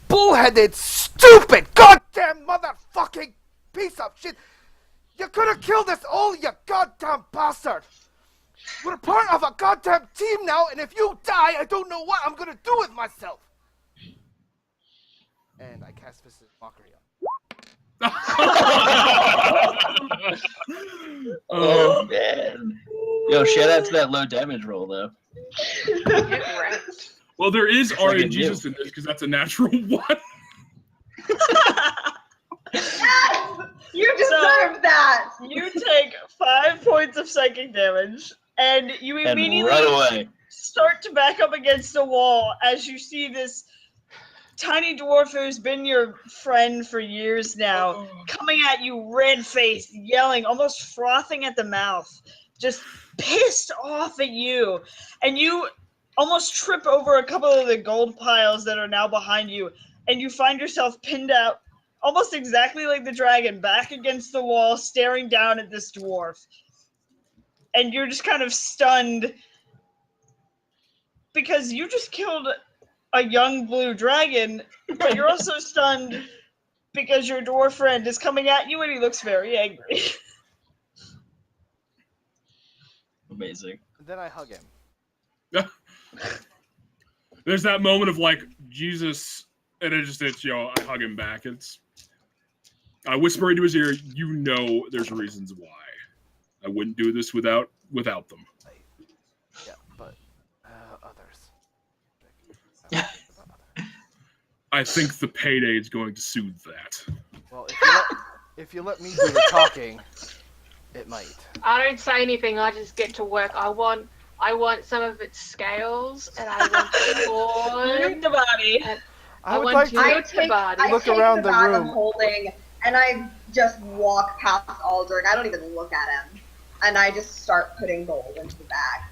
bullheaded, stupid, goddamn motherfucking piece of shit! You could have killed us all, you goddamn bastard! We're part of a goddamn team now, and if you die, I don't know what I'm gonna do with myself! And I cast Vicious Mockery on. Oh man. Yo, shout out to that low damage roll though. Get wrecked. well, there is like a RNGesus in this because that's a natural one. Yes! You deserve that! You take 5 points of psychic damage, and you And immediately right away. start to back up against a wall as you see this tiny dwarf who's been your friend for years now, coming at you red-faced, yelling, almost frothing at the mouth, just pissed off at you. And you almost trip over a couple of the gold piles that are now behind you, and you find yourself pinned out, almost exactly like the dragon, back against the wall, staring down at this dwarf. And you're just kind of stunned, because you just killed a young blue dragon, but you're also stunned because your dwarf friend is coming at you and he looks very angry. Amazing. And then I hug him. There's that moment of like Jesus, and it's I hug him back. I whisper into his ear, you know, there's reasons why I wouldn't do this without them. Yeah, but others. I think the payday is going to soothe that. Well, if you let me do the talking, it might. I don't say anything. I just get to work. I want some of its scales, and I want the Loot horn. the body. And I would want like to to loot the body. I look take around the the bag room. I'm holding, and I just walk past Aldrich. I don't even look at him. And I just start putting gold into the bag.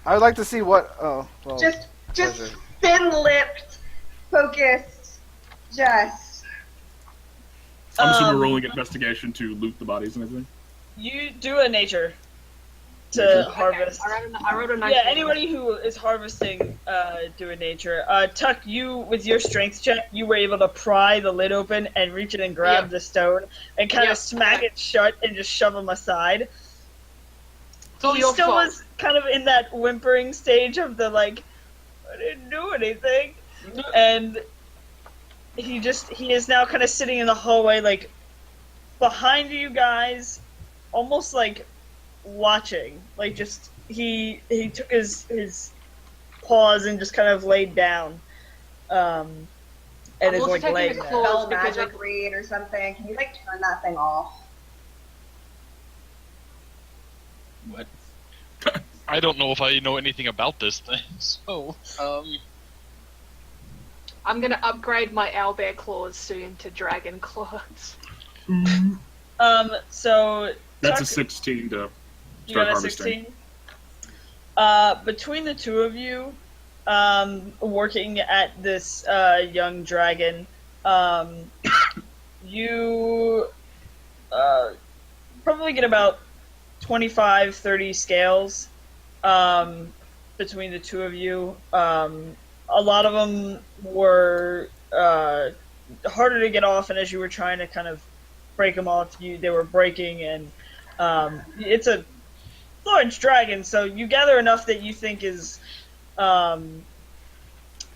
I would like to see what. Oh, well. Just pleasure. thin-lipped, focused, just... I'm assuming we're rolling investigation to loot the bodies and everything. You do a nature to Nature? harvest. Okay, I wrote a nice Yeah, anybody who is harvesting, do a nature. Tuck, you, with your strength check, you were able to pry the lid open and reach it and grab the stone and kind of smack it shut and just shove him aside. It's all He your still fault. was kind of in that whimpering stage of the, like, I didn't do anything. And he is now kind of sitting in the hallway, like, behind you guys, almost like watching. Like, just, he took his paws and just kind of laid down. And I'm is also like taking laying the there. claws Spell because magic read or something. Can you, like, turn that thing off? What? I don't know if I know anything about this thing, so I'm gonna upgrade my owlbear claws soon to dragon claws. So That's Tuck, a 16 to you start got a harvesting. 16. Between the two of you, working at this young dragon, you probably get about 25, 30 scales between the two of you. A lot of them were harder to get off, and as you were trying to kind of break them off, they were breaking, and it's a large dragon, so you gather enough that you think is an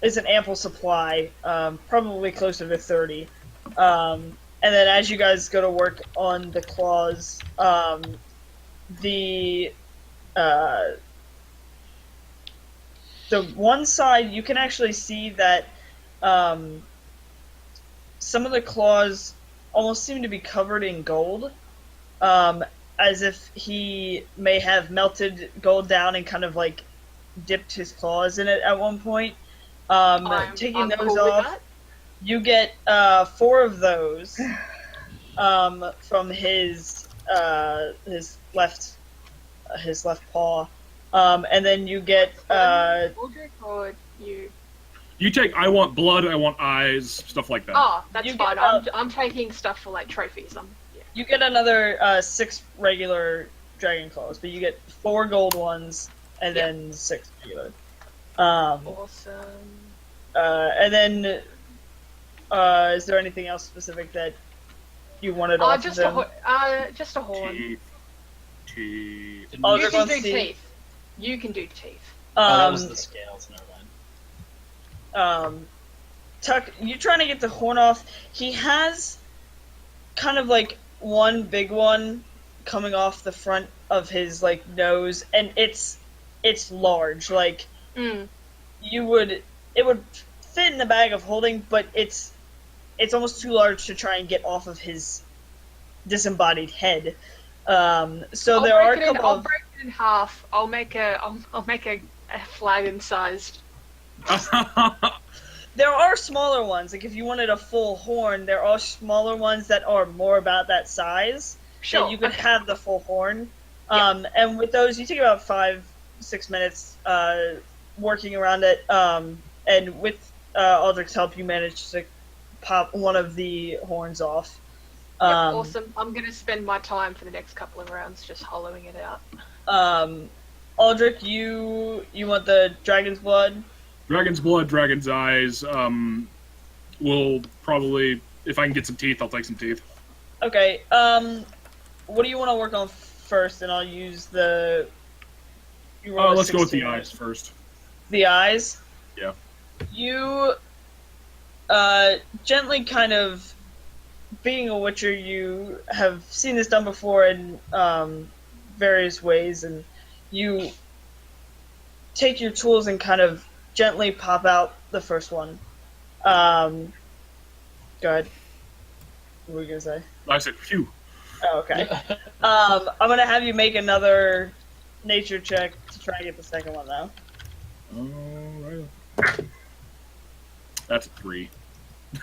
ample supply, probably closer to 30. And then as you guys go to work on the claws, the one side, you can actually see that some of the claws almost seem to be covered in gold, as if he may have melted gold down and kind of like dipped his claws in it at one point. Taking I'm those cool with off, that. you get 4 of those from his left paw, and then you get Aldrich or you? You take. I want blood. I want eyes. Stuff like that. Oh, that's You fine. get, I'm taking stuff for like trophies. Yeah. you get another 6 regular dragon claws, but you get 4 gold ones and then 6 regular. Awesome. And then, is there anything else specific that you wanted off Just of them? just a horn. Teeth. Oh, You they're can on do teeth. teeth. You can do teeth. that was the scales. Never mind. Tuck, you trying to get the horn off? He has kind of like one big one coming off the front of his like nose, and it's large. Like it would fit in the bag of holding, but it's almost too large to try and get off of his disembodied head. So there are a couple I'll of break it in half. I'll make a flagon sized. There are smaller ones. Like if you wanted a full horn, there are smaller ones that are more about that size. Sure. That you could have the full horn. And with those, you take about 5-6 minutes working around it. And with Aldrich's help, you manage to pop one of the horns off. Awesome. I'm going to spend my time for the next couple of rounds just hollowing it out. Aldrich, you want the dragon's blood? Dragon's blood, dragon's eyes. We'll probably, if I can get some teeth, I'll take some teeth. Okay. What do you want to work on first? And I'll use the. Let's go with the eyes first. The eyes? Yeah. You gently kind of, being a witcher, you have seen this done before in various ways, and you take your tools and kind of gently pop out the first one. Go ahead. What were you going to say? I said, phew. Oh, okay. I'm going to have you make another nature check to try and get the second one, though. Alright. That's a 3.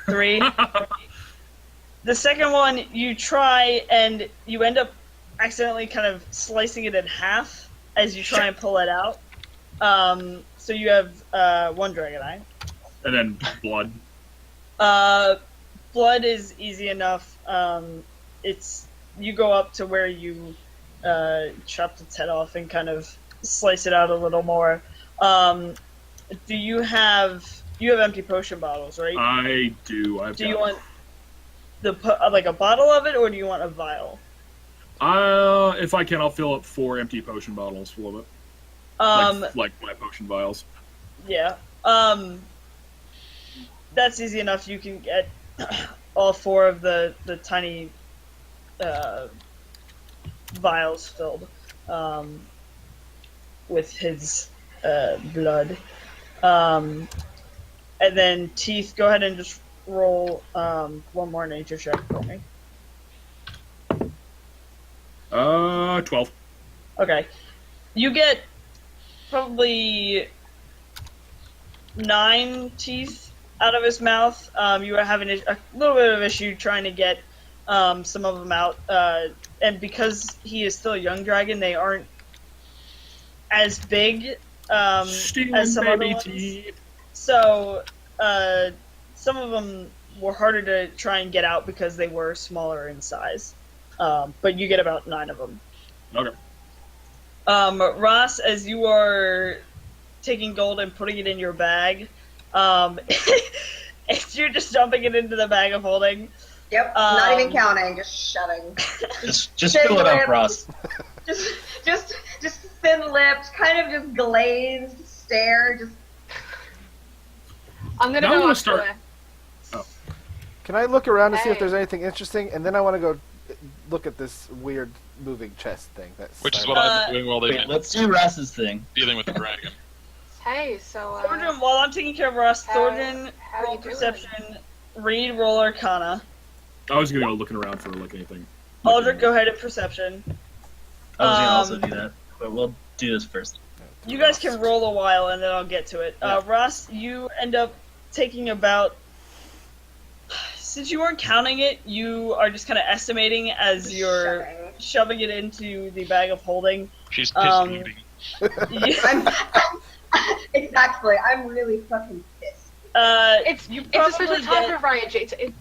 3. The second one, you try, and you end up accidentally kind of slicing it in half as you try and pull it out. So you have 1 dragon eye. And then blood. Blood is easy enough. You go up to where you chopped its head off and kind of slice it out a little more. Do you have empty potion bottles, right? I do. Do you want like a bottle of it, or do you want a vial? If I can, I'll fill up 4 empty potion bottles full of it. Like my potion vials. Yeah. That's easy enough. You can get all 4 of the tiny vials filled with his blood. And then teeth, go ahead and just roll 1 more nature check for me. 12. Okay. You get probably 9 teeth out of his mouth. You are having a little bit of issue trying to get some of them out. And because he is still a young dragon, they aren't as big as some other ones. Teeth. So, some of them were harder to try and get out because they were smaller in size. But you get about 9 of them. Okay. Ross, as you are taking gold and putting it in your bag, if you're just dumping it into the bag of holding. Yep, not even counting, just shoving. Just fill it up, Ross. Just thin-lipped, kind of just glazed stare, just... I'm gonna Now I'm go gonna up start- to her. Can I look around to see if Hey. there's anything interesting, and then I want to go look at this weird moving chest thing. Which is what I've been doing while they've Wait, been let's do Ross's thing. dealing with the dragon. Hey, so Thorgrim, while I'm taking care of Ross, how- Thorgrim, how roll you doing? perception, Reed, roll Arcana. I was gonna go looking around for like anything. Aldrich, go ahead and perception. I was gonna also do that, but we'll do this first. You guys can roll a while, and then I'll get to it. Ross, you end up taking about... Since you weren't counting it, you are just kind of estimating as you're shoving it into the bag of holding. She's pissed eating. Exactly, I'm really fucking pissed. It's you it's a special probably type get- of rage.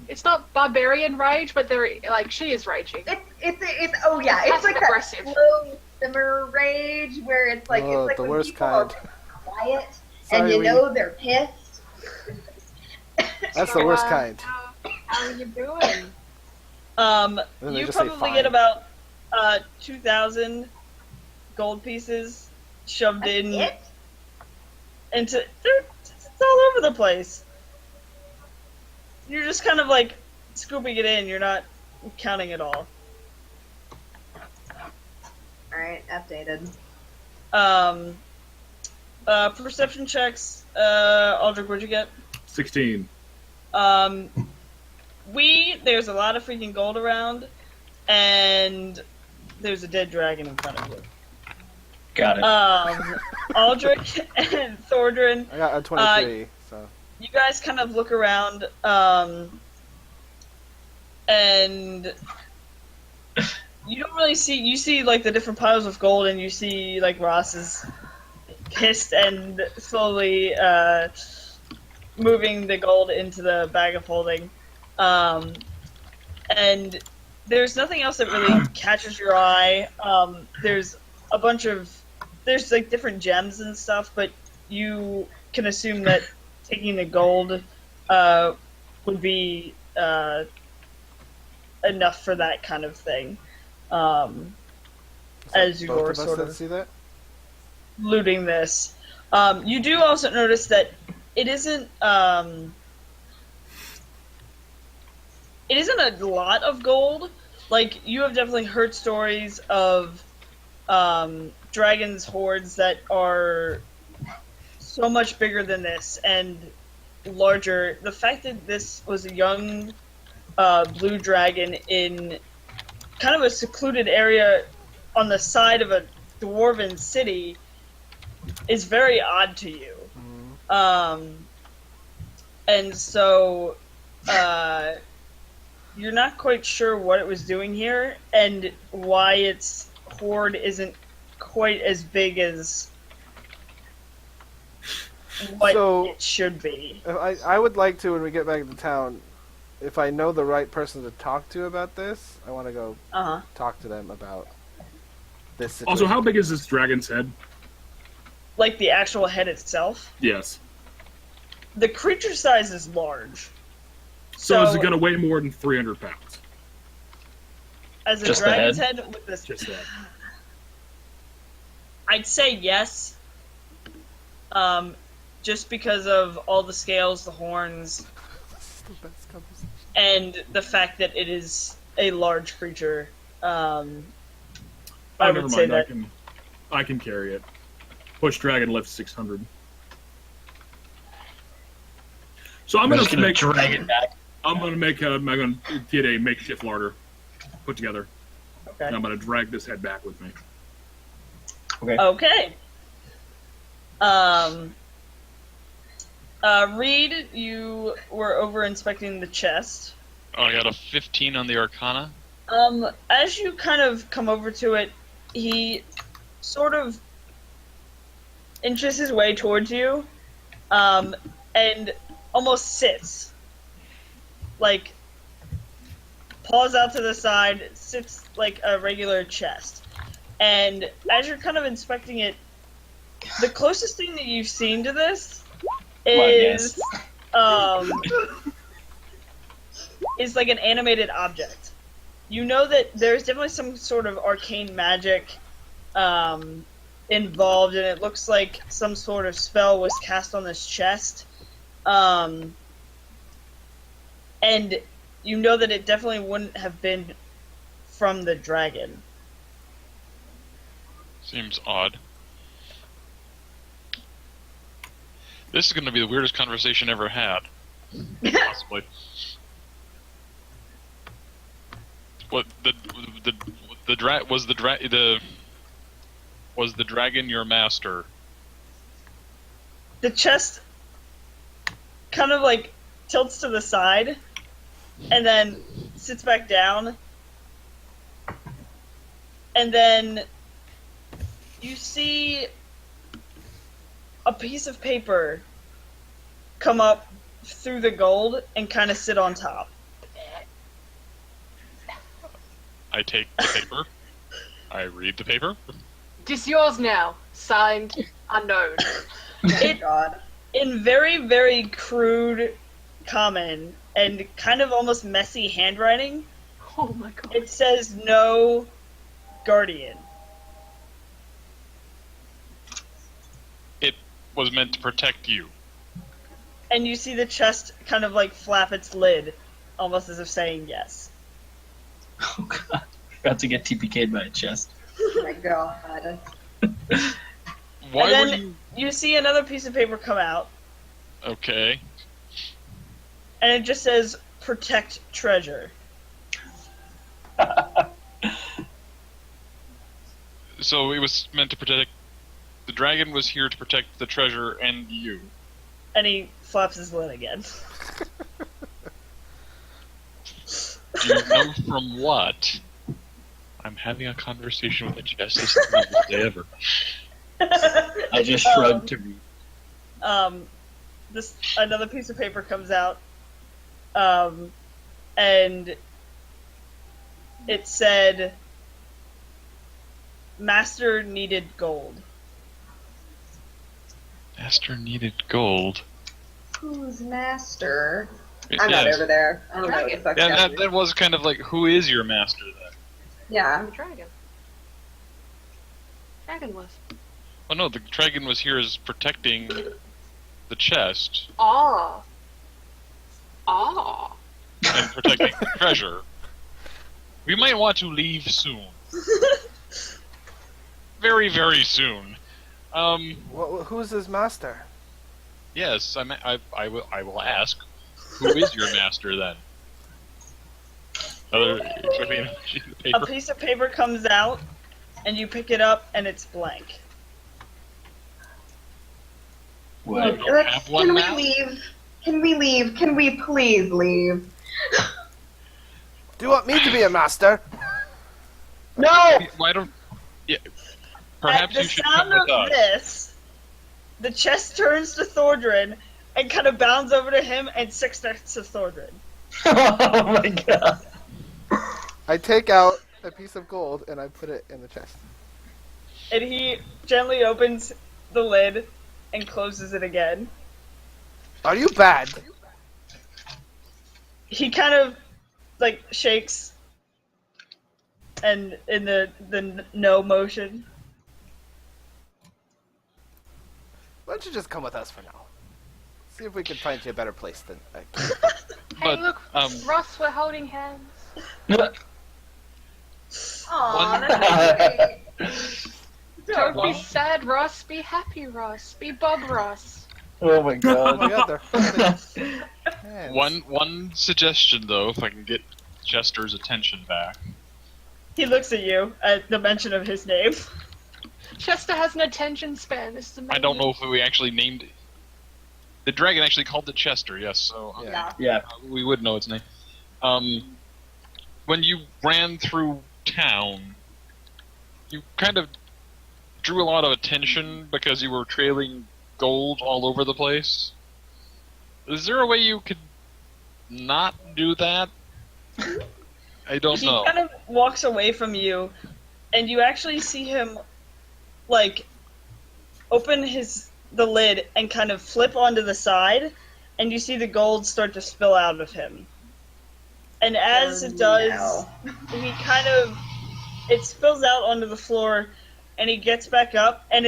It's not barbarian rage, but they're like she is raging. It's oh yeah, it's like aggressive. that slow simmer rage where it's like Oh, it's like the when worst people kind. are quiet Sorry, and you we- know they're pissed. That's the worst So, kind. How are you doing? then they You just say probably fine. get about 2,000 gold pieces shoved That's in it? into. It's all over the place. You're just kind of like scooping it in. You're not counting it all. Alright, updated. Perception checks. Aldrich, what'd you get? 16. There's a lot of freaking gold around, and there's a dead dragon in front of you. Got it. Aldrich and Thordrin, I got a 23, so... you guys kind of look around, and you don't really see, you see like the different piles of gold, and you see like Ross is pissed and slowly, moving the gold into the bag of holding. And there's nothing else that really catches your eye. There's a bunch of, there's like different gems and stuff, but you can assume that taking the gold would be enough for that kind of thing. As you both were of us sort that of see that? looting this. You do also notice that it isn't a lot of gold. Like, you have definitely heard stories of dragons hordes that are so much bigger than this and larger. The fact that this was a young blue dragon in kind of a secluded area on the side of a dwarven city is very odd to you. And so you're not quite sure what it was doing here and why its horde isn't quite as big as what So- it should be. I would like to, when we get back to town, if I know the right person to talk to about this, I want to go Uh-huh. talk to them about this situation. Also, how big is this dragon's head? Like the actual head itself. Yes. The creature size is large. So is it going to weigh more than 300 pounds? As a Just the dragon's head? head with this, Just that. I'd say yes. Just because of all the scales, the horns, This is the best conversation. and the fact that it is a large creature. I Never would say mind. that. I can carry it. Push dragon lifts 600. So I'm We're gonna just gonna make drag it back. I'm gonna get a makeshift larder put together, and Okay. I'm gonna drag this head back with me. Okay. Reed, you were over inspecting the chest. Oh, I got a 15 on the Arcana. As you kind of come over to it, he sort of inches his way towards you, and almost sits. Like, paws out to the side, sits like a regular chest. And as you're kind of inspecting it, the closest thing that you've seen to this is is like an animated object. You know that there's definitely some sort of arcane magic involved, and it looks like some sort of spell was cast on this chest. And you know that it definitely wouldn't have been from the dragon. Seems odd. This is going to be the weirdest conversation ever had. Possibly. What was the dragon your master? The chest kind of like tilts to the side and then sits back down, and then you see a piece of paper come up through the gold and kind of sit on top. I take the paper. I read the paper. It's yours now. Signed, unknown. In very, very crude, common, and kind of almost messy handwriting, Oh my god. it says no guardian. It was meant to protect you. And you see the chest kind of like flap its lid, almost as if saying yes. Oh god. About to get TPK'd by a chest. Oh my god. Why and were then you see another piece of paper come out, Okay. and it just says protect treasure. So it was meant to protect... The dragon was here to protect the treasure and you. And he flaps his lid again. Do you know from what? I'm having a conversation with a chest. This is the weirdest day ever. I just shrugged to read. This another piece of paper comes out, and it said, "Master needed gold." Master needed gold. Who's master? Yes. I'm not over there. I don't know what the fuck's Yeah, happening. that was kind of like, who is your master then? Yeah. The dragon. Dragon was. Oh no, the dragon was here as protecting the chest Ah. Ah. and protecting the treasure. We might want to leave soon. Very, very soon. Who's his master? Yes, I will ask. Who is your master then? Give me a sheet of A paper. piece of paper comes out, and you pick it up, and it's blank. What? don't have one Can we now? leave? Can we leave? Can we please leave? Do you want me to be a master? No! Why don't? Yeah. At Perhaps the you should come sound with of us. this, the chest turns to Thordrin and kind of bounds over to him and sits next to Thordrin. Oh my god. I take out a piece of gold and I put it in the chest. And he gently opens the lid and closes it again. Are you bad? He kind of like shakes and in the no motion. Why don't you just come with us for now? See if we can find you a better place than. Hey, But, look, Ross, we're holding hands. Aw, that's great. Don't be sad, Ross. Be happy, Ross. Be Bob Ross. Oh my Oh god. my god, they're holding hands. One suggestion though, if I can get Chester's attention back. He looks at you at the mention of his name. Chester has an attention span. This is amazing. I don't know if we actually named it. The dragon actually called it Chester, yes, so Yeah. Yeah. we would know its name. When you ran through town, you kind of drew a lot of attention because you were trailing gold all over the place. Is there a way you could not do that? I don't He know. kind of walks away from you and you actually see him, like, open the lid and kind of flip onto the side, and you see the gold start to spill out of him. And as it does, it spills out onto the floor, and he gets back up, and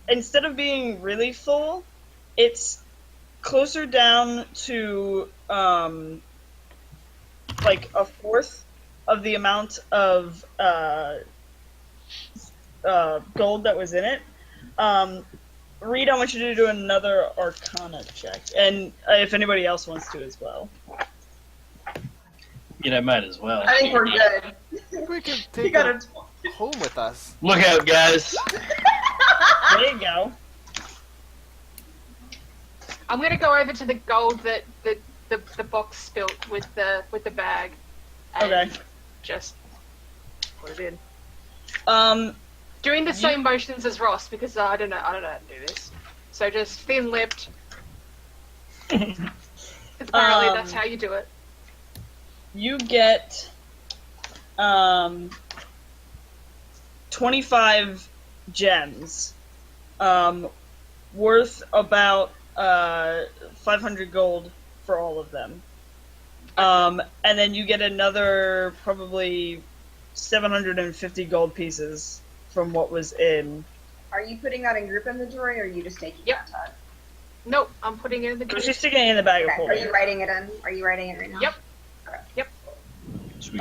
instead of being really full, it's closer down to, like, a fourth of the amount of, gold that was in it. Reed, I want you to do another Arcana check, and if anybody else wants to as well. I might as well. I think we're good. I think we can You take got it it. home with us. Look out, guys! There you go. I'm gonna go over to the gold that the box spilt with the bag. And Okay. Just put it in. Doing the same motions as Ross because I don't know how to do this. So just thin-lipped. Apparently that's how you do it. You get 25 gems, worth about 500 gold for all of them. And then you get another probably 750 gold pieces from what was in. Are you putting that in group inventory, or are you just taking Yep. that? Nope, I'm putting it in the So group. she's sticking it in the bag of Okay. Are holding. you writing it in? Are you writing it right now? Yep. Yep. Sweet.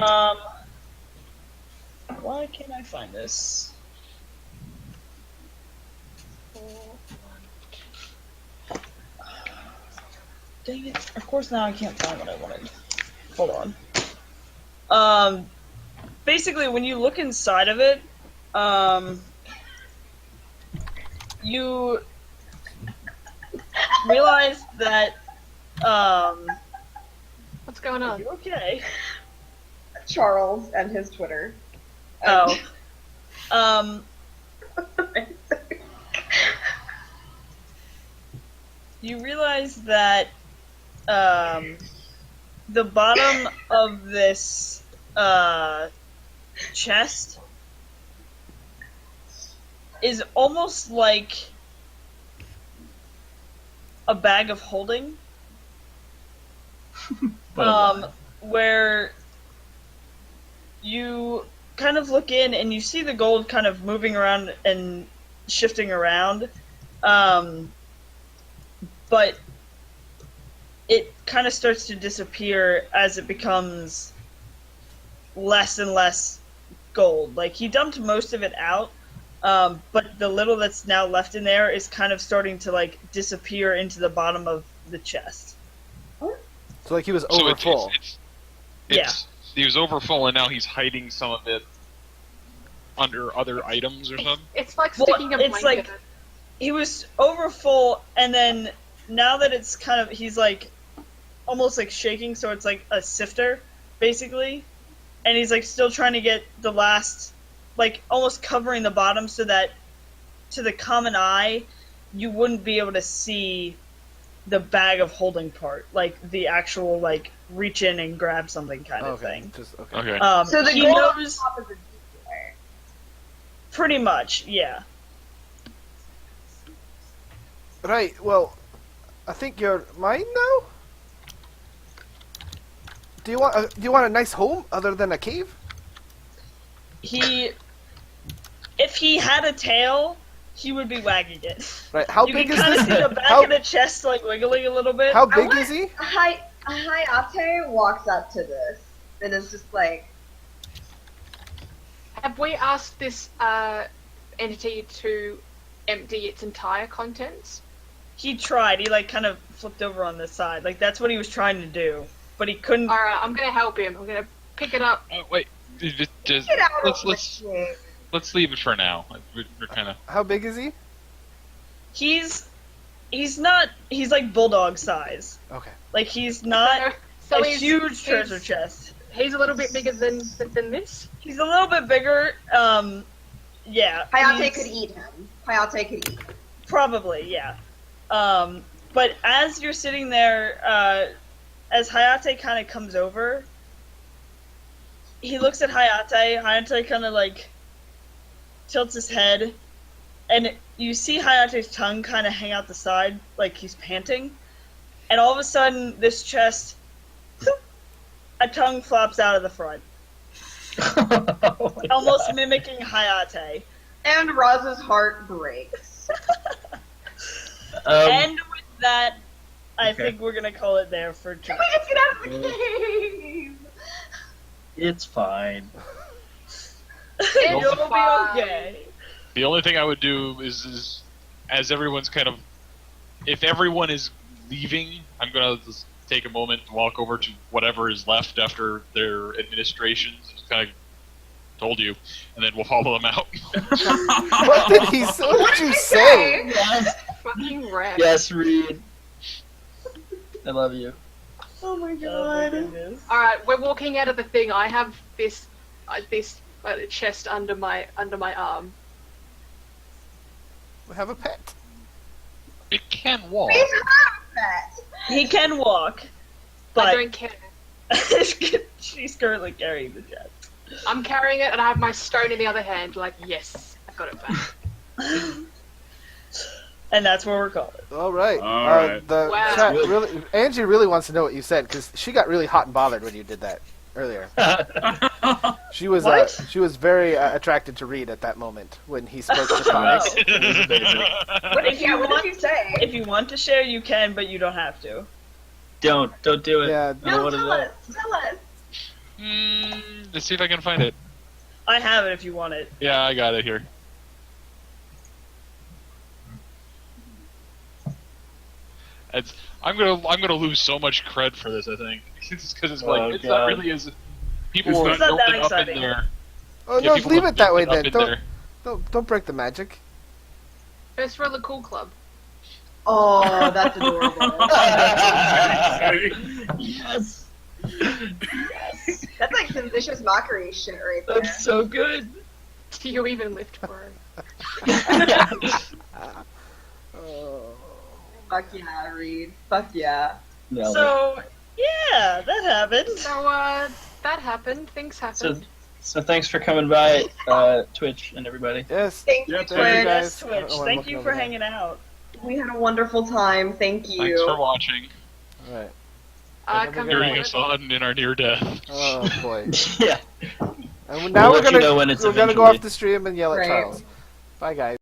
Why can't I find this? Dang it. Of course now I can't find what I wanted. Hold on. Basically, when you look inside of it, you realize that, What's going are on? you okay? Charles and his Twitter. Oh. You realize that the bottom of this chest is almost like a bag of holding, where you kind of look in and you see the gold kind of moving around and shifting around, but it kind of starts to disappear as it becomes less and less gold. Like, he dumped most of it out, but the little that's now left in there is kind of starting to, like, disappear into the bottom of the chest. So like he was So over full. He was over full, and now he's hiding some of it under other items or something. It's like Well, sticking a it's blanket. like- He was over full, and then now that it's kind of, he's like almost like shaking, so it's like a sifter, basically. And he's like still trying to get the last, like almost covering the bottom so that to the common eye, you wouldn't be able to see the bag of holding part, like the actual like reach in and grab something kind of Okay. thing. Just okay. Okay. So the he gold on knows top of the decoy. pretty much, yeah. Right. Well, I think you're mine now. Do you want a nice home other than a cave? If he had a tail, he would be wagging it. Right. How You big can is kind this? of see the back How, of the chest like wiggling a little bit. how big is he? Hayate walks up to this and is just like, Have we asked this entity to empty its entire contents? He tried. He like kind of flipped over on this side. Like that's what he was trying to do, but he couldn't. Alright, I'm gonna help him. I'm gonna pick it up. Wait, just get out let's of the cave. let's leave it for now. We're kind of How big is he? He's not. He's like bulldog size. Okay. Like he's not So a huge treasure he's, chest. He's a little bit bigger than this. He's a little bit bigger. Yeah. Hayate he's- could eat him. Hayate could eat him. Probably, yeah. But as you're sitting there, as Hayate kind of comes over, he looks at Hayate. Hayate kind of like tilts his head, and you see Hayate's tongue kind of hang out the side, like he's panting. And all of a sudden, this chest, a tongue flops out of the front, almost mimicking Hayate. And Roz's heart breaks. And with that, I Okay. think we're gonna call it there for Can tonight. we just get out of the cave? It's fine. It'll be fine. okay. The only thing I would do is as everyone's kind of, if everyone is leaving, I'm gonna just take a moment and walk over to whatever is left after their administrations. Just kind of told you, and then we'll follow them out. What did he? What did you say? Fucking rat. Yes, Reed. I love you. Oh my Oh my god. goodness. Alright, we're walking out of the thing. I have this chest under my arm. We have a pet. It can walk. He's half He can walk, I but don't care. she's currently carrying the chest. I'm carrying it and I have my stone in the other hand, like, yes, I got it back. And that's what we're calling it. All right. All right. The Wow. chat really, Angie really wants to know what you said because she got really hot and bothered when you did that earlier. She was What? she was very attracted to Reed at that moment when he spoke to Sonic. But if you what want, did you say? if you want to share, you can, but you don't have to. Don't do it. Yeah. I don't No, want to tell know. us. Tell us. Let's see if I can find it. I have it if you want it. Yeah, I got it here. I'm gonna lose so much cred for this. I think it's because it's like Oh, it's God. not really as people It's were not that building up in exciting. there. Oh Yeah, no, people leave were it that way building then. up in there. Don't break the magic. First roll the cool club. Oh, that's adorable. Yes. That's like some vicious mockery shit right there. That's so good. Do you even lift for it? Oh. Fuck yeah, Reed. Fuck yeah. No. So, yeah, that happened. So, that happened. Things happened. So thanks for coming by, Twitch and everybody. Yes. Thank you, Yeah, Thank you, Twitch. guys. Yes, Twitch. Oh, I'm Thank looking you over for there. hanging out. We had a wonderful time. Thank you. Thanks for watching, All right. Come Hearing hearing here. us on in our near death. Oh boy. Yeah. And now We'll let you know when it's we're gonna go eventually. off the stream and yell at Right. Charles. Bye guys.